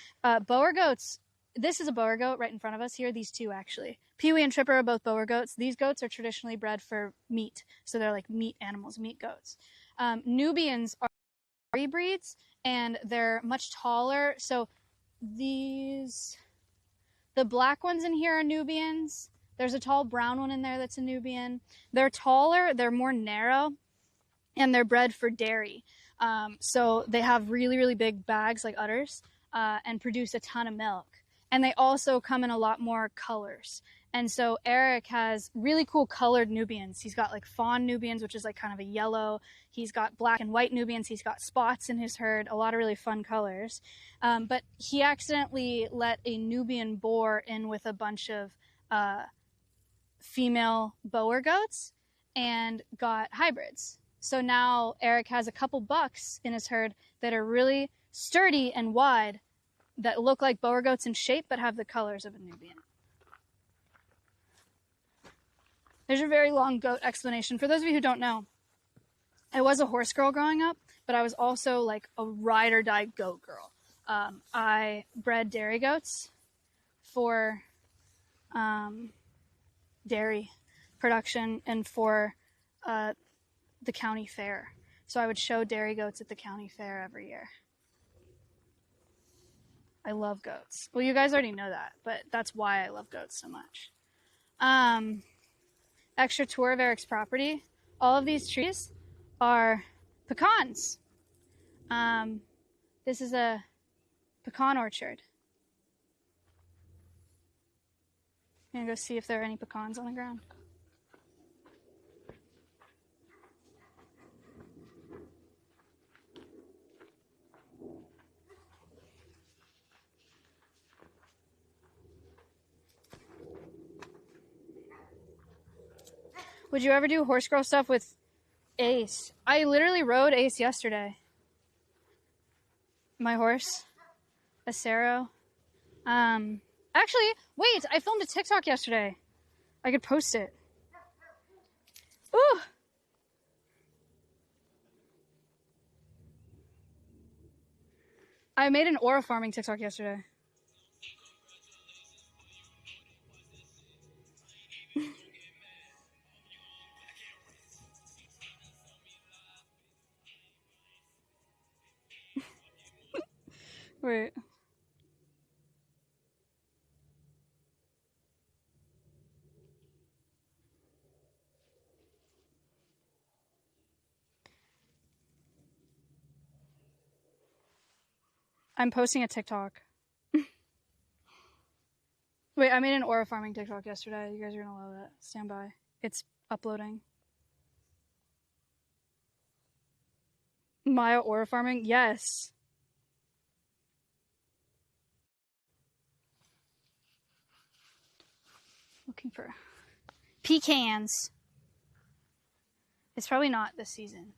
Boer goats, this is a Boer goat right in front of us here. These two actually. Pee-wee and Tripper are both Boer goats. These goats are traditionally bred for meat. So they're like meat animals, meat goats. Nubians are breeds and they're much taller. So the black ones in here are Nubians. There's a tall brown one in there that's a Nubian. They're taller, they're more narrow, and they're bred for dairy. So they have really, really big bags like udders and produce a ton of milk. And they also come in a lot more colors. And so Eric has really cool colored Nubians. He's got like fawn Nubians, which is like kind of a yellow. He's got black and white Nubians. He's got spots in his herd, a lot of really fun colors. But he accidentally let a Nubian boar in with a bunch of female Boer goats and got hybrids. So now Eric has a couple bucks in his herd that are really sturdy and wide that look like Boer goats in shape but have the colors of a Nubian. There's your very long goat explanation. For those of you who don't know, I was a horse girl growing up, but I was also like a ride or die goat girl. I bred dairy goats for dairy production and for the county fair. So I would show dairy goats at the county fair every year. I love goats. Well, you guys already know that, but that's why I love goats so much. Extra tour of Eric's property. All of these trees are pecans. This is a pecan orchard. I'm gonna go see if there are any pecans on the ground. Would you ever do horse girl stuff with Ace? I literally rode Ace yesterday. My horse, Acero. Actually, wait, I filmed a TikTok yesterday. I could post it. Ooh! I made an aura farming TikTok yesterday. Wait. I'm posting a TikTok. Wait, I made an aura farming TikTok yesterday. You guys are gonna love it. Stand by. It's uploading. Maya aura farming? Yes. Looking for pecans. It's probably not this season.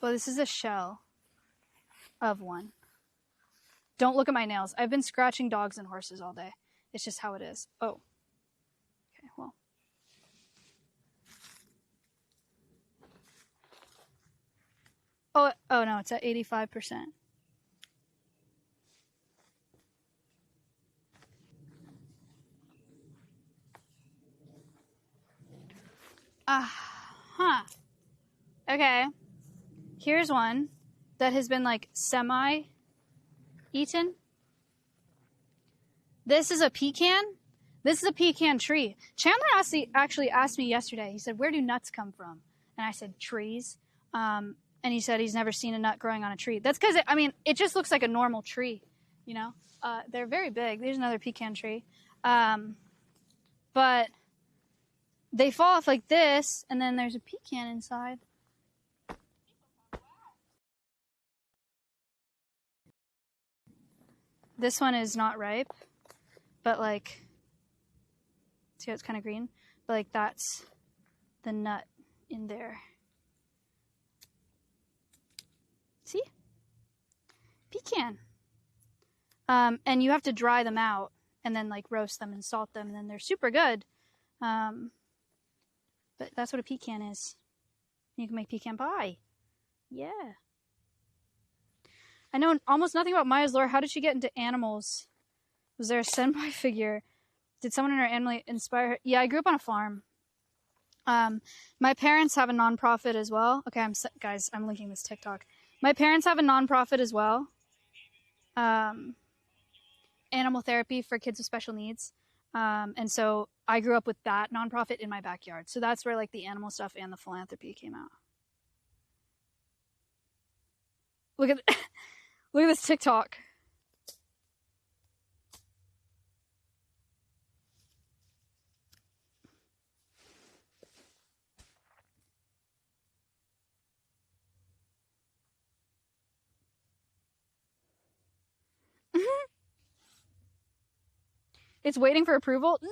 Well, this is a shell of one. Don't look at my nails. I've been scratching dogs and horses all day. It's just how it is. Oh. Okay, well. Oh no, it's at 85%. Huh. Okay. Here's one that has been like semi-eaten. This is a pecan. This is a pecan tree. Chandler actually asked me yesterday. He said, "Where do nuts come from?" And I said, "Trees." And he said he's never seen a nut growing on a tree. That's because, it just looks like a normal tree, you know? They're very big. There's another pecan tree. But they fall off like this, and then there's a pecan inside. This one is not ripe, but like, see how it's kind of green? But like, that's the nut in there. See? Pecan. And you have to dry them out and then like roast them and salt them, and then they're super good. But that's what a pecan is. You can make pecan pie. Yeah. I know almost nothing about Maya's lore. How did she get into animals? Was there a senpai figure? Did someone in her family inspire her? Yeah, I grew up on a farm. My parents have a nonprofit as well. Okay, guys, I'm linking this TikTok. My parents have a nonprofit as well. Animal therapy for kids with special needs. And so I grew up with that nonprofit in my backyard. So that's where like the animal stuff and the philanthropy came out. Look at this TikTok. It's waiting for approval. No!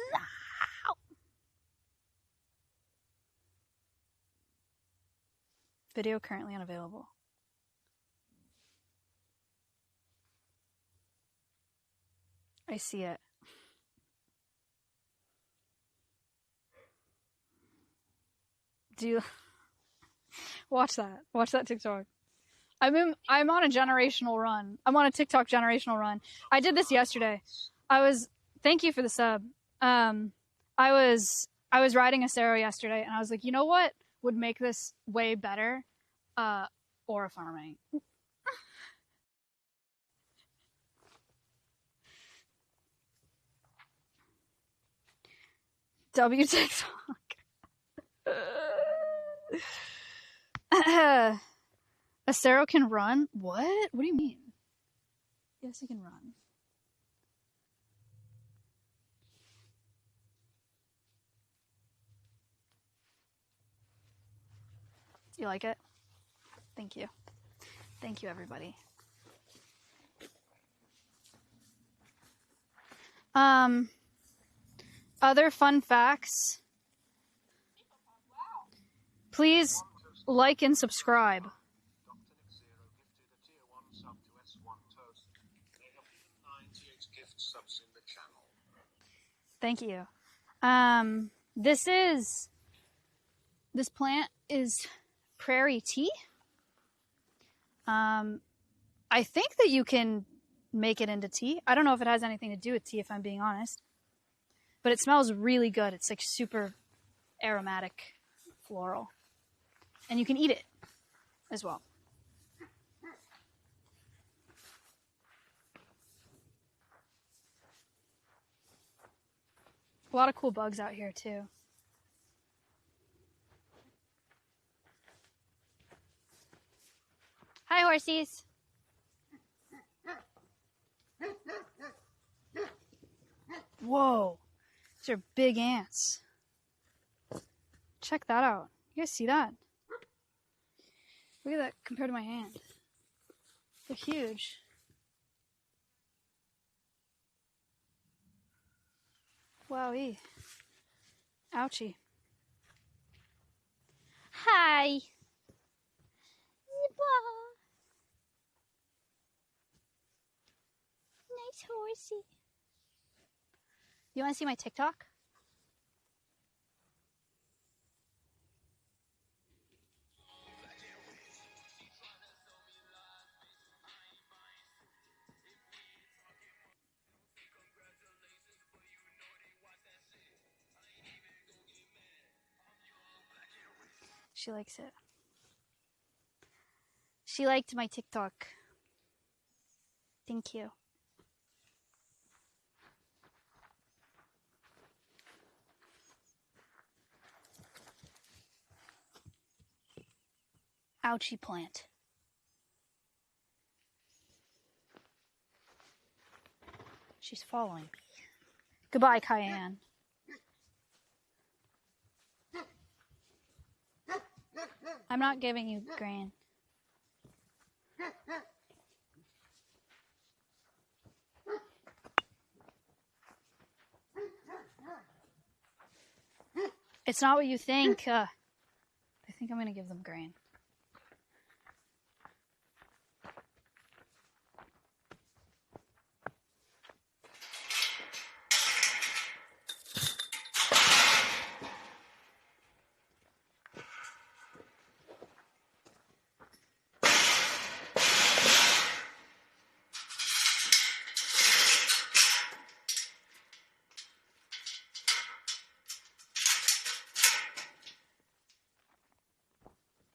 Video currently unavailable. I see it. Do you watch that? Watch that TikTok. I'm on a generational run. I'm on a TikTok generational run. I did this yesterday. Thank you for the sub. I was riding a Sero yesterday, and I was like, you know what would make this way better? Aura farming. W TikTok. A Sero can run? What? What do you mean? Yes, he can run. You like it? Thank you. Thank you, everybody. Other fun facts. Please like and subscribe. Thank you. This plant is prairie tea. I think that you can make it into tea. I don't know if it has anything to do with tea, if I'm being honest. But it smells really good. It's like super aromatic, floral. And you can eat it as well. A lot of cool bugs out here too. Hi, horsies. Whoa. These are big ants. Check that out. You guys see that? Look at that compared to my hand. They're huge. Wowee. Ouchie. Hi. nice horsey. You want to see my TikTok? She likes it. She liked my TikTok. Thank you. Ouchie plant. She's following me. Goodbye, Cayenne. I'm not giving you grain. It's not what you think. I think I'm going to give them grain.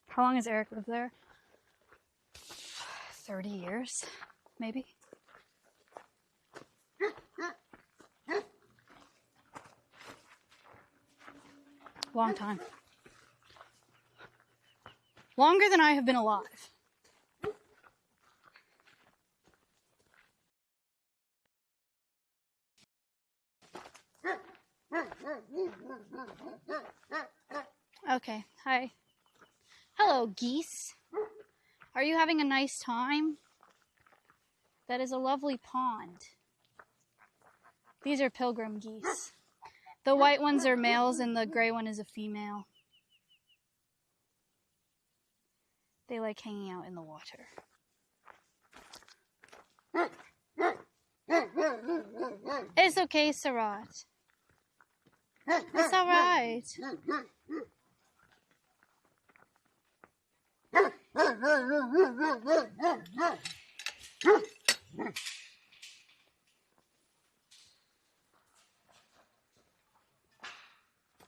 How long has Eric lived there? 30 years, maybe. Long time. Longer than I have been alive. Okay, hi. Hello, geese. Are you having a nice time? That is a lovely pond. These are pilgrim geese. The white ones are males and the gray one is a female. They like hanging out in the water. It's okay, Sarat. It's alright.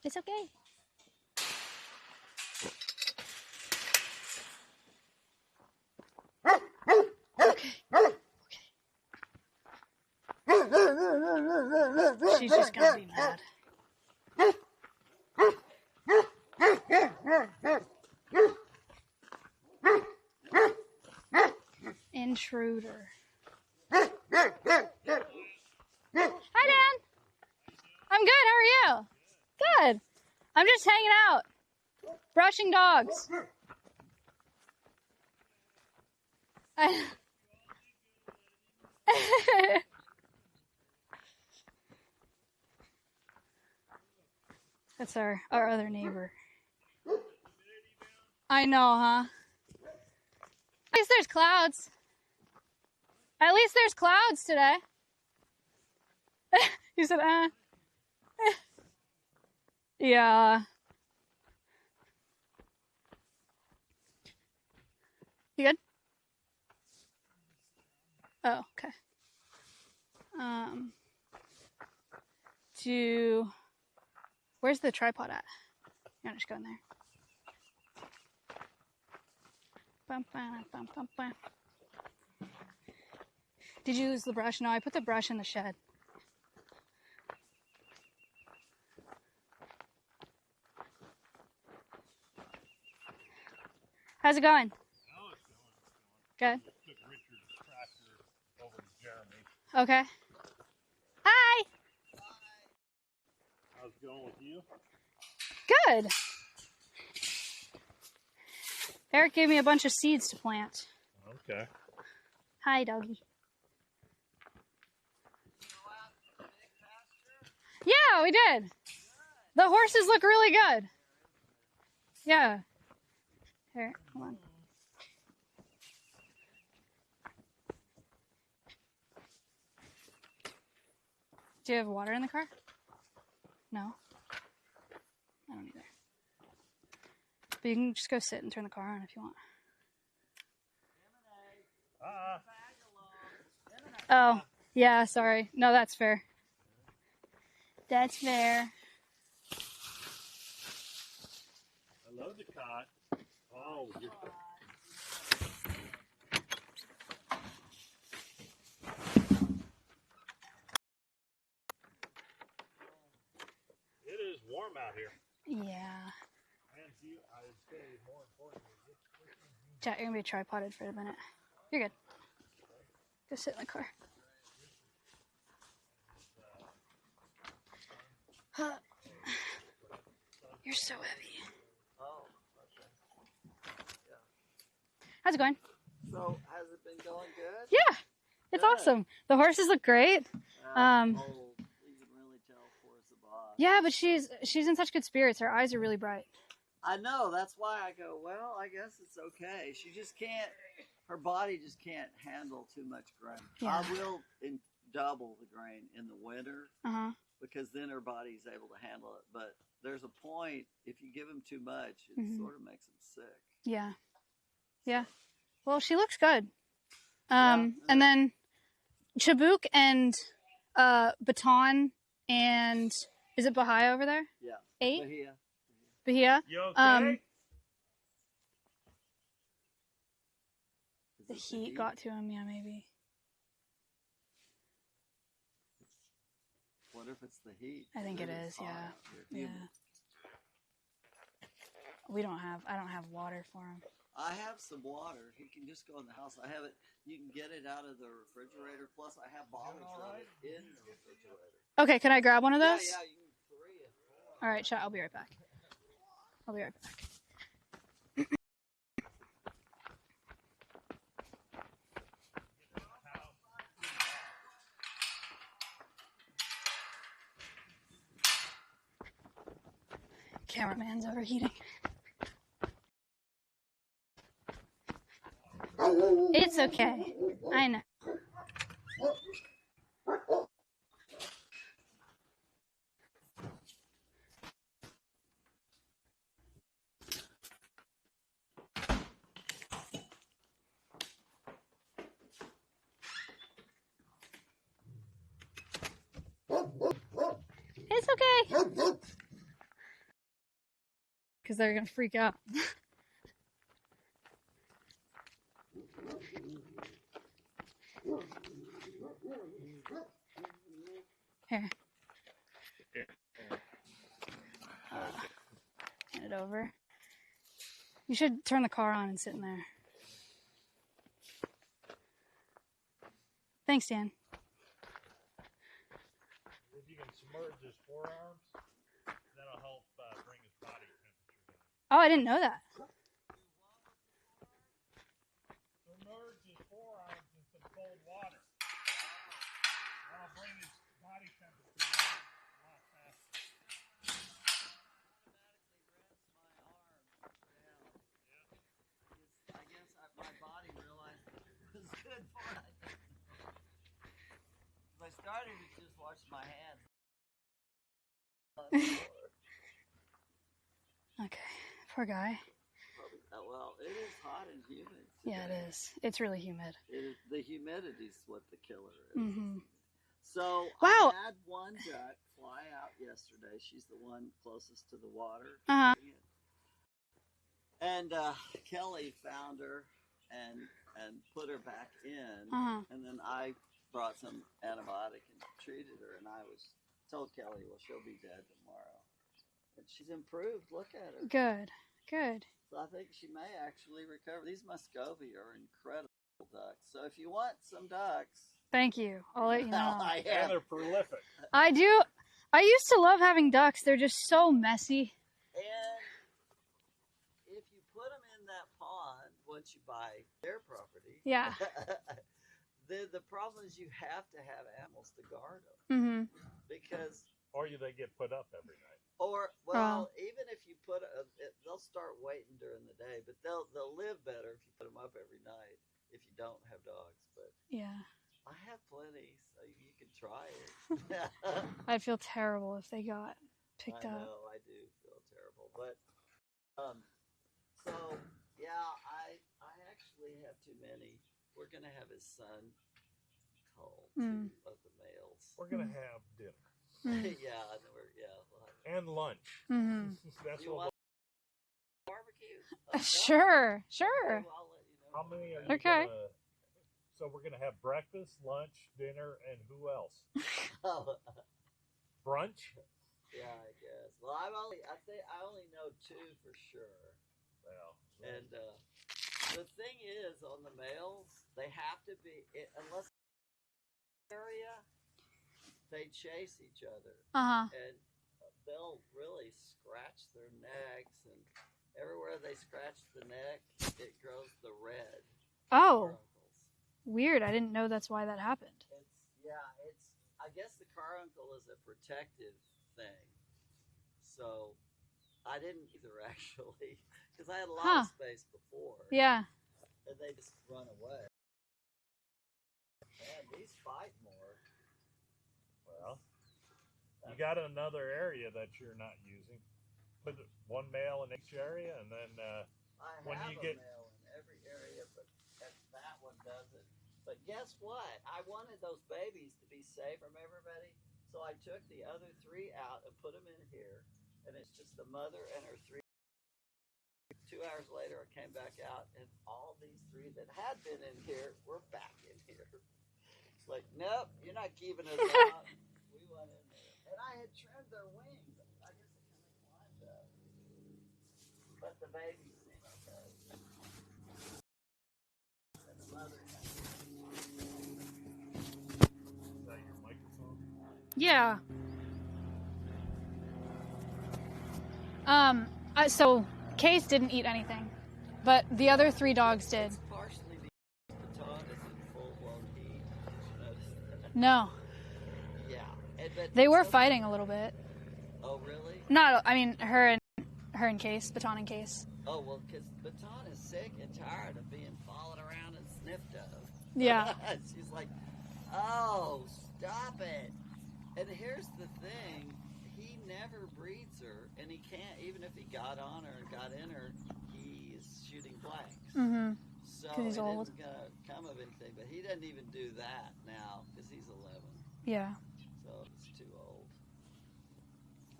It's okay. Okay. She's just gonna be mad. Intruder. Hi, Dan. I'm good. How are you? Good. I'm just hanging out, brushing dogs. That's our other neighbor. I know, huh? At least there's clouds. At least there's clouds today. You said, Yeah. You good? Oh, okay. Where's the tripod at? You want to just go in there? Bum, bum, bum, bum, bum. Did you use the brush? No, I put the brush in the shed. How's it going? Good. Okay. Hi. How's it going with you? Good. Eric gave me a bunch of seeds to plant. Okay. Hi, doggy. Yeah, we did. The horses look really good. Yeah. Here, hold on. Do you have water in the car? No? I don't either. But you can just go sit and turn the car on if you want. Oh, yeah, sorry. No, that's fair. That's fair. Hello, the cot. Oh, you're... It is warm out here. Yeah. And I'd say more importantly, Jack, you're going to be tripoded for a minute. You're good. Go sit in the car. You're so heavy. Oh, okay. How's it going? So, has it been going good? Yeah, it's Good. awesome. The horses look great. Oh, you can really tell Forrest the boss. Yeah, but she's in such good spirits. Her eyes are really bright. I know. That's why I go, well, I guess it's okay. She just can't, her body just can't handle too much grain. Yeah. I will double the grain in the winter Uh-huh. because then her body's able to handle it. But there's a point, if you give them too much, it sort of makes them sick. Yeah. Yeah. Well, she looks good. Yeah. And then Chabuk and Baton and is it Bahia over there? Yeah. 8? Bahia. Bahia. you okay? The heat got to him, yeah, maybe. What if it's the heat? I think it Maybe is, it's hot yeah. out here. Yeah. I don't have water for him. I have some water. He can just go in the house. I have it. You can get it out of the refrigerator. Plus, I have bottles of it in the refrigerator. Okay, can I grab one of those? Yeah, you can 3 it. All right, I'll be right back. I'll be right back. Cameraman's overheating. It's okay. I know. It's okay. Because they're going to freak out. Here. Hand it over. You should turn the car on and sit in there. Thanks, Dan. If you can submerge his forearms, that'll help bring his body temperature down. Oh, I didn't know that. Submerge his forearms in some cold water. That'll bring his body temperature down a lot faster. I guess my body realized it was good for it. I started to just wash my hands. Okay. Poor guy. Well, it is hot and humid. Yeah, it today. is. It's really humid. The humidity's what the killer is. Mm-hmm. So Wow. I had one duck fly out yesterday. She's the one closest to the water. Uh-huh. And Kelly found her and put her back in. Uh-huh. And then I brought some antibiotic and treated her. And I told Kelly, well, she'll be dead tomorrow. And she's improved. Look at her. Good. Good. So I think she may actually recover. These Muscovy are incredible ducks. So if you want some ducks, Thank you. I'll let you know. I And have. they're prolific. I do. I used to love having ducks. They're just so messy. And if you put them in that pond, once you buy their property, Yeah. the problem is you have to have animals to guard them Mm-hmm. because, Or they get put up every night. even if you put they'll start waiting during the day, but they'll live better if you put them up every night if you don't have dogs. But Yeah. I I have plenty, so you can try it. I'd feel terrible if they got picked I up. know, I do feel terrible, but so yeah, I actually have too many. We're gonna have his son cull two of the males. We're gonna have dinner Yeah, and we'll have and lunch. Mm-hmm. That's You what. want barbecue. Sure. Okay, well, I'll let you know. How many are you Okay. gonna? So we're gonna have breakfast, lunch, dinner, and who else? Brunch. Yeah, I guess. Well, I think I only know two for sure. Well, And the thing is, on the males, they have to be unless area, they chase each other, and they'll really scratch their necks, and everywhere they scratch the neck, it grows the red. Oh, Caruncles. weird. I didn't know that's why that happened. It's. I guess the caruncle is a protective thing. So I didn't either actually, because I had a lot of space before. Yeah. And they just run away. Man, these fight more. well, you got another area that you're not using. Put one male in each area, and then I when have you a get male in every area, but that one doesn't. But guess what? I wanted those babies to be safe from everybody, so I took the other three out and put them in here, and it's just the mother and her three. 2 hours later, I came back out, and all these three that had been in here were back in here. It's like, nope, you're not keeping us out. We went in there, and I had trimmed their wings. I guess it kind of climbed up, but the babies seem okay. And the mother. is that your microphone? Yeah. So Case didn't eat anything, but the other 3 dogs did. It's partially because Baton is in full-blown heat. No. Yeah. But They were fighting a little bit. Oh, really? Not, I mean, her and Case, Baton and Case. Oh, well, because Baton is sick and tired of being followed around and sniffed at. Yeah. She's like, oh, stop it. And here's the thing. He never breeds her, and he can't, even if he got on her and got in her, he is shooting blanks. Mm-hmm. So 'Cause he's it old. isn't going to come of anything, but he doesn't even do that now because he's 11. Yeah. So he's too old.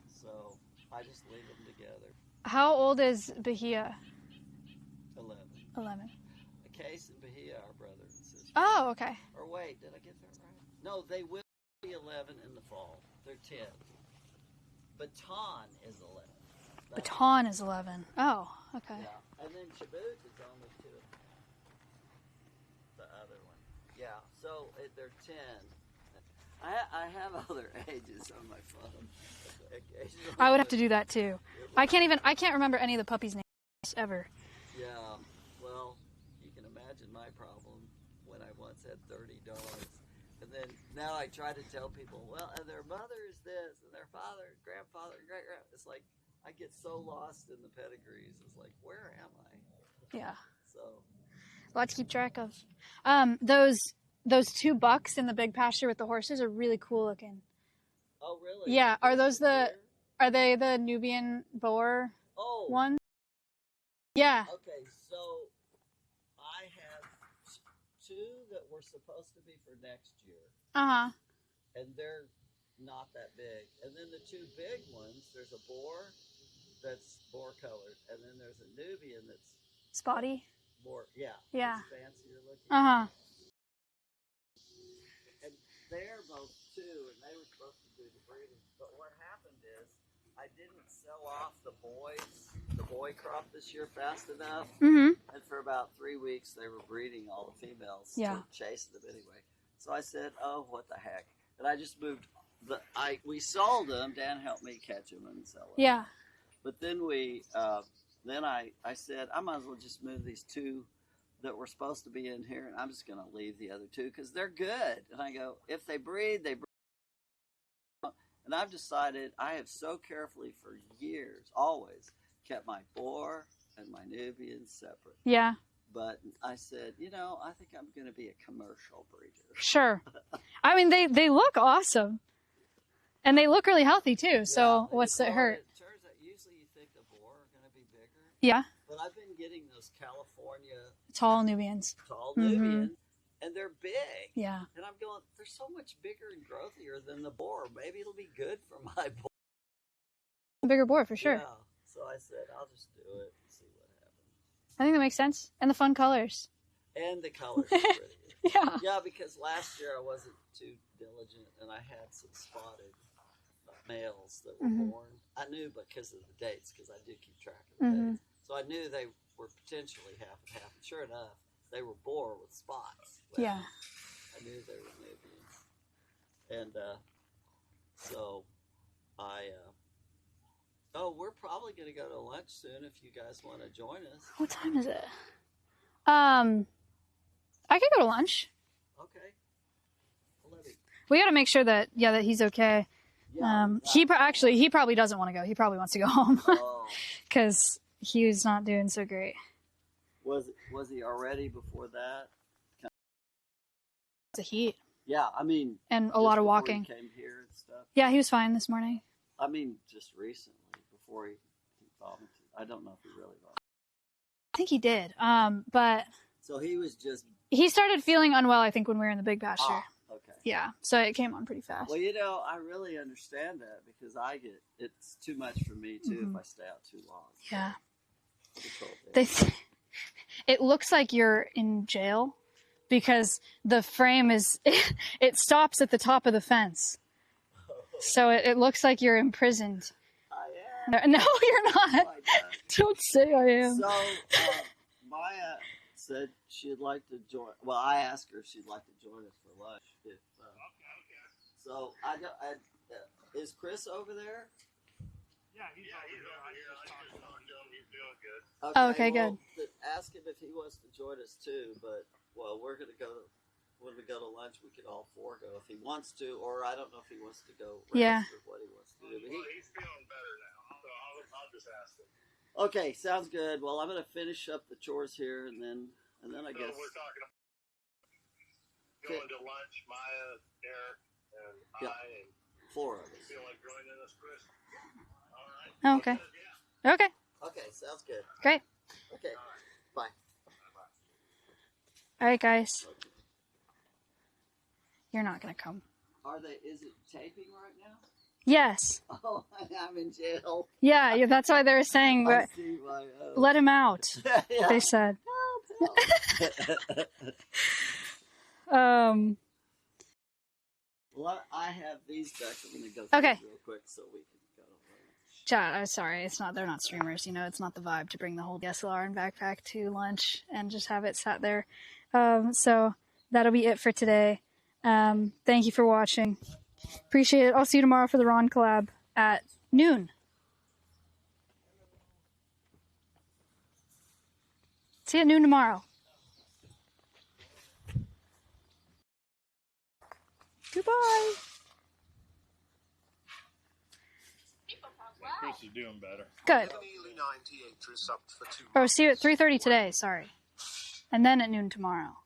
So I just leave them together. How old is Bahia? 11. 11. Case and Bahia are brother and sister. Oh, okay. Or wait, did I get that right? No, they will be 11 in the fall. They're 10. Baton is 11. Baton is 11. Oh, okay. Yeah. And then Chibouque is only 2. The other one. Yeah, so they're 10. I have other ages on my phone. I would have to do that too. I can't remember any of the puppies' names ever. Yeah, well, you can imagine my problem when I once had 30 dogs. And then now I try to tell people, well, and their mother is this, and their father, grandfather, great-grandfather. It's like I get so lost in the pedigrees. It's like, where am I? Yeah. So. A lot to keep track of. Those 2 bucks in the big pasture with the horses are really cool looking. Oh, really? Yeah. Are they the Nubian boar ones? Yeah. Okay, so I have 2 that were supposed to be for next year. Uh-huh. And they're not that big. And then the 2 big ones, there's a boar that's boar colored, and then there's a Nubian that's Spotty? more, yeah. Yeah. It's fancier looking. Uh-huh. And they're both 2, and they were supposed to do the breeding. But what happened is I didn't sell off the boy crop this year fast enough. Mm-hmm. And for about 3 weeks, they were breeding all the females. Yeah. Chasing them anyway. So I said, oh, what the heck. And I just moved. We sold them. Dan helped me catch them and sell them. Yeah. But then I said, I might as well just move these 2 that were supposed to be in here, and I'm just going to leave the other 2 because they're good. And I go, if they breed, they breed. And I've decided I have so carefully for years, always, kept my boar and my Nubians separate. Yeah. but I said, I think I'm going to be a commercial breeder. Sure. I mean, they look awesome. And they look really healthy, too. So what's it hurt? It turns out usually you think the boar are going to be bigger. Yeah. But I've been getting those California Tall Nubians. Nubian, and they're big. Yeah. And I'm going, they're so much bigger and growthier than the boar. Maybe it'll be good for my boar. A bigger boar, for sure. Yeah. So I said, I'll just do it and see what happens. I think that makes sense. And the fun colors. And the colors are pretty. Yeah. Yeah, because last year I wasn't too diligent, and I had some spotted males that were born. I knew because of the dates, because I did keep track of the dates. So I knew they were potentially half and half. And sure enough, they were boar with spots. Yeah. I knew they were Nubians. And so I... we're probably going to go to lunch soon if you guys want to join us. What time is it? I could go to lunch. Okay. We got to make sure that he's okay. Yeah, He probably doesn't want to go. He probably wants to go home because he's not doing so great. Was he already before that? It's the heat. Yeah, I mean, and a lot of before walking. He came here and stuff. Yeah, he was fine this morning. I mean, just recently before he vomited. I don't know if he really vomited. I think he did. But so he was just. He started feeling unwell, I think, when we were in the big pasture. Okay. Yeah, so it came on pretty fast. Well, I really understand that because it's too much for me too if I stay out too long. Yeah. So it looks like you're in jail because the frame it stops at the top of the fence. So it looks like you're imprisoned. I am. No, you're not. Don't say I am. So, Maya said she'd like to join. Well, I asked her if she'd like to join us for lunch. So, is Chris over there? Yeah, he's over here. I just talked to him. He's doing good. Okay, good. Ask him if he wants to join us too. But we're gonna go. When we go to lunch, we could all four go if he wants to, or I don't know if he wants to go. Yeah. With what he wants to do. But He's feeling better now, so I'll just ask him. Okay, sounds good. Well, I'm gonna finish up the chores here, and then I guess we're talking about going to lunch. Maya, Eric, and I, and 4 of us. feel like joining us, Chris. All right. Okay. Yeah. Okay. Okay, sounds good. Great. Okay, bye. All right, guys. You're not gonna come. Is it taping right now? Yes. Oh, I'm in jail. Yeah, that's why they were saying, but let him out. Yeah. They said. Well, I have these back. I'm gonna go through Okay. real quick so we can go. Chat, I'm sorry. They're not streamers. It's not the vibe to bring the whole DSLR and backpack to lunch and just have it sat there. So that'll be it for today. Thank you for watching. Appreciate it. I'll see you tomorrow for the Ron collab at noon. See you at noon tomorrow. Goodbye. Chris is doing better. Good. Nearly 98 is subbed for 2 Oh, see you at 3:30 today. Sorry. And then at noon tomorrow.